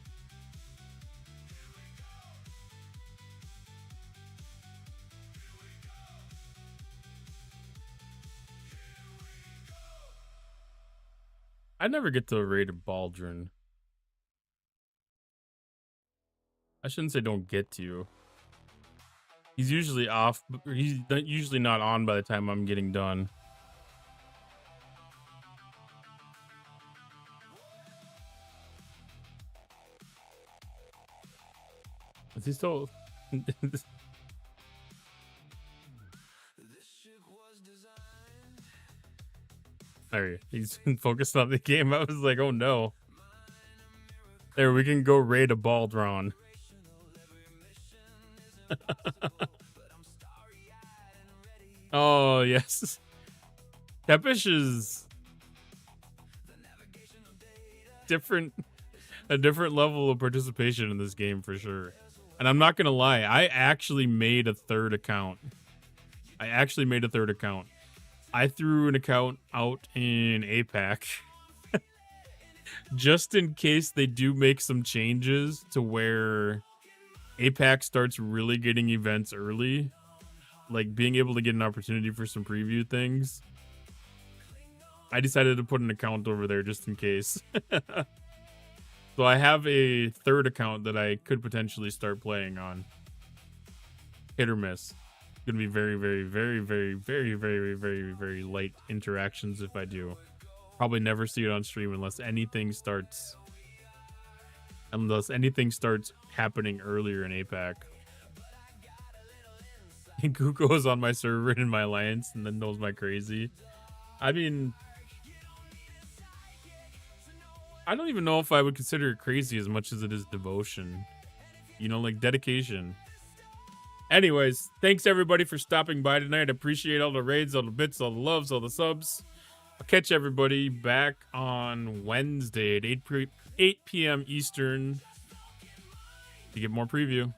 I never get to raid a Baldrin. I shouldn't say don't get to. He's usually off. He's usually not on by the time I'm getting done. Is he still... There, he's focused on the game. I was like, oh no. There, we can go raid a Baldron. Oh, yes. Tepish is a different level of participation in this game for sure. And I'm not going to lie, I actually made a third account. I threw an account out in APAC just in case they do make some changes to where APAC starts really getting events early. Like being able to get an opportunity for some preview things. I decided to put an account over there just in case. So I have a third account that I could potentially start playing on. Hit or miss. Gonna be very, very, very, very, very, very, very, very light interactions if I do. Probably never see it on stream unless anything starts happening earlier in APAC. And Kuko is on my server and in my alliance and then knows my crazy. I mean, I don't even know if I would consider it crazy as much as it is devotion. You know, like dedication. Anyways, thanks everybody for stopping by tonight. I appreciate all the raids, all the bits, all the loves, all the subs. I'll catch everybody back on Wednesday at 8 p.m. Eastern to get more preview.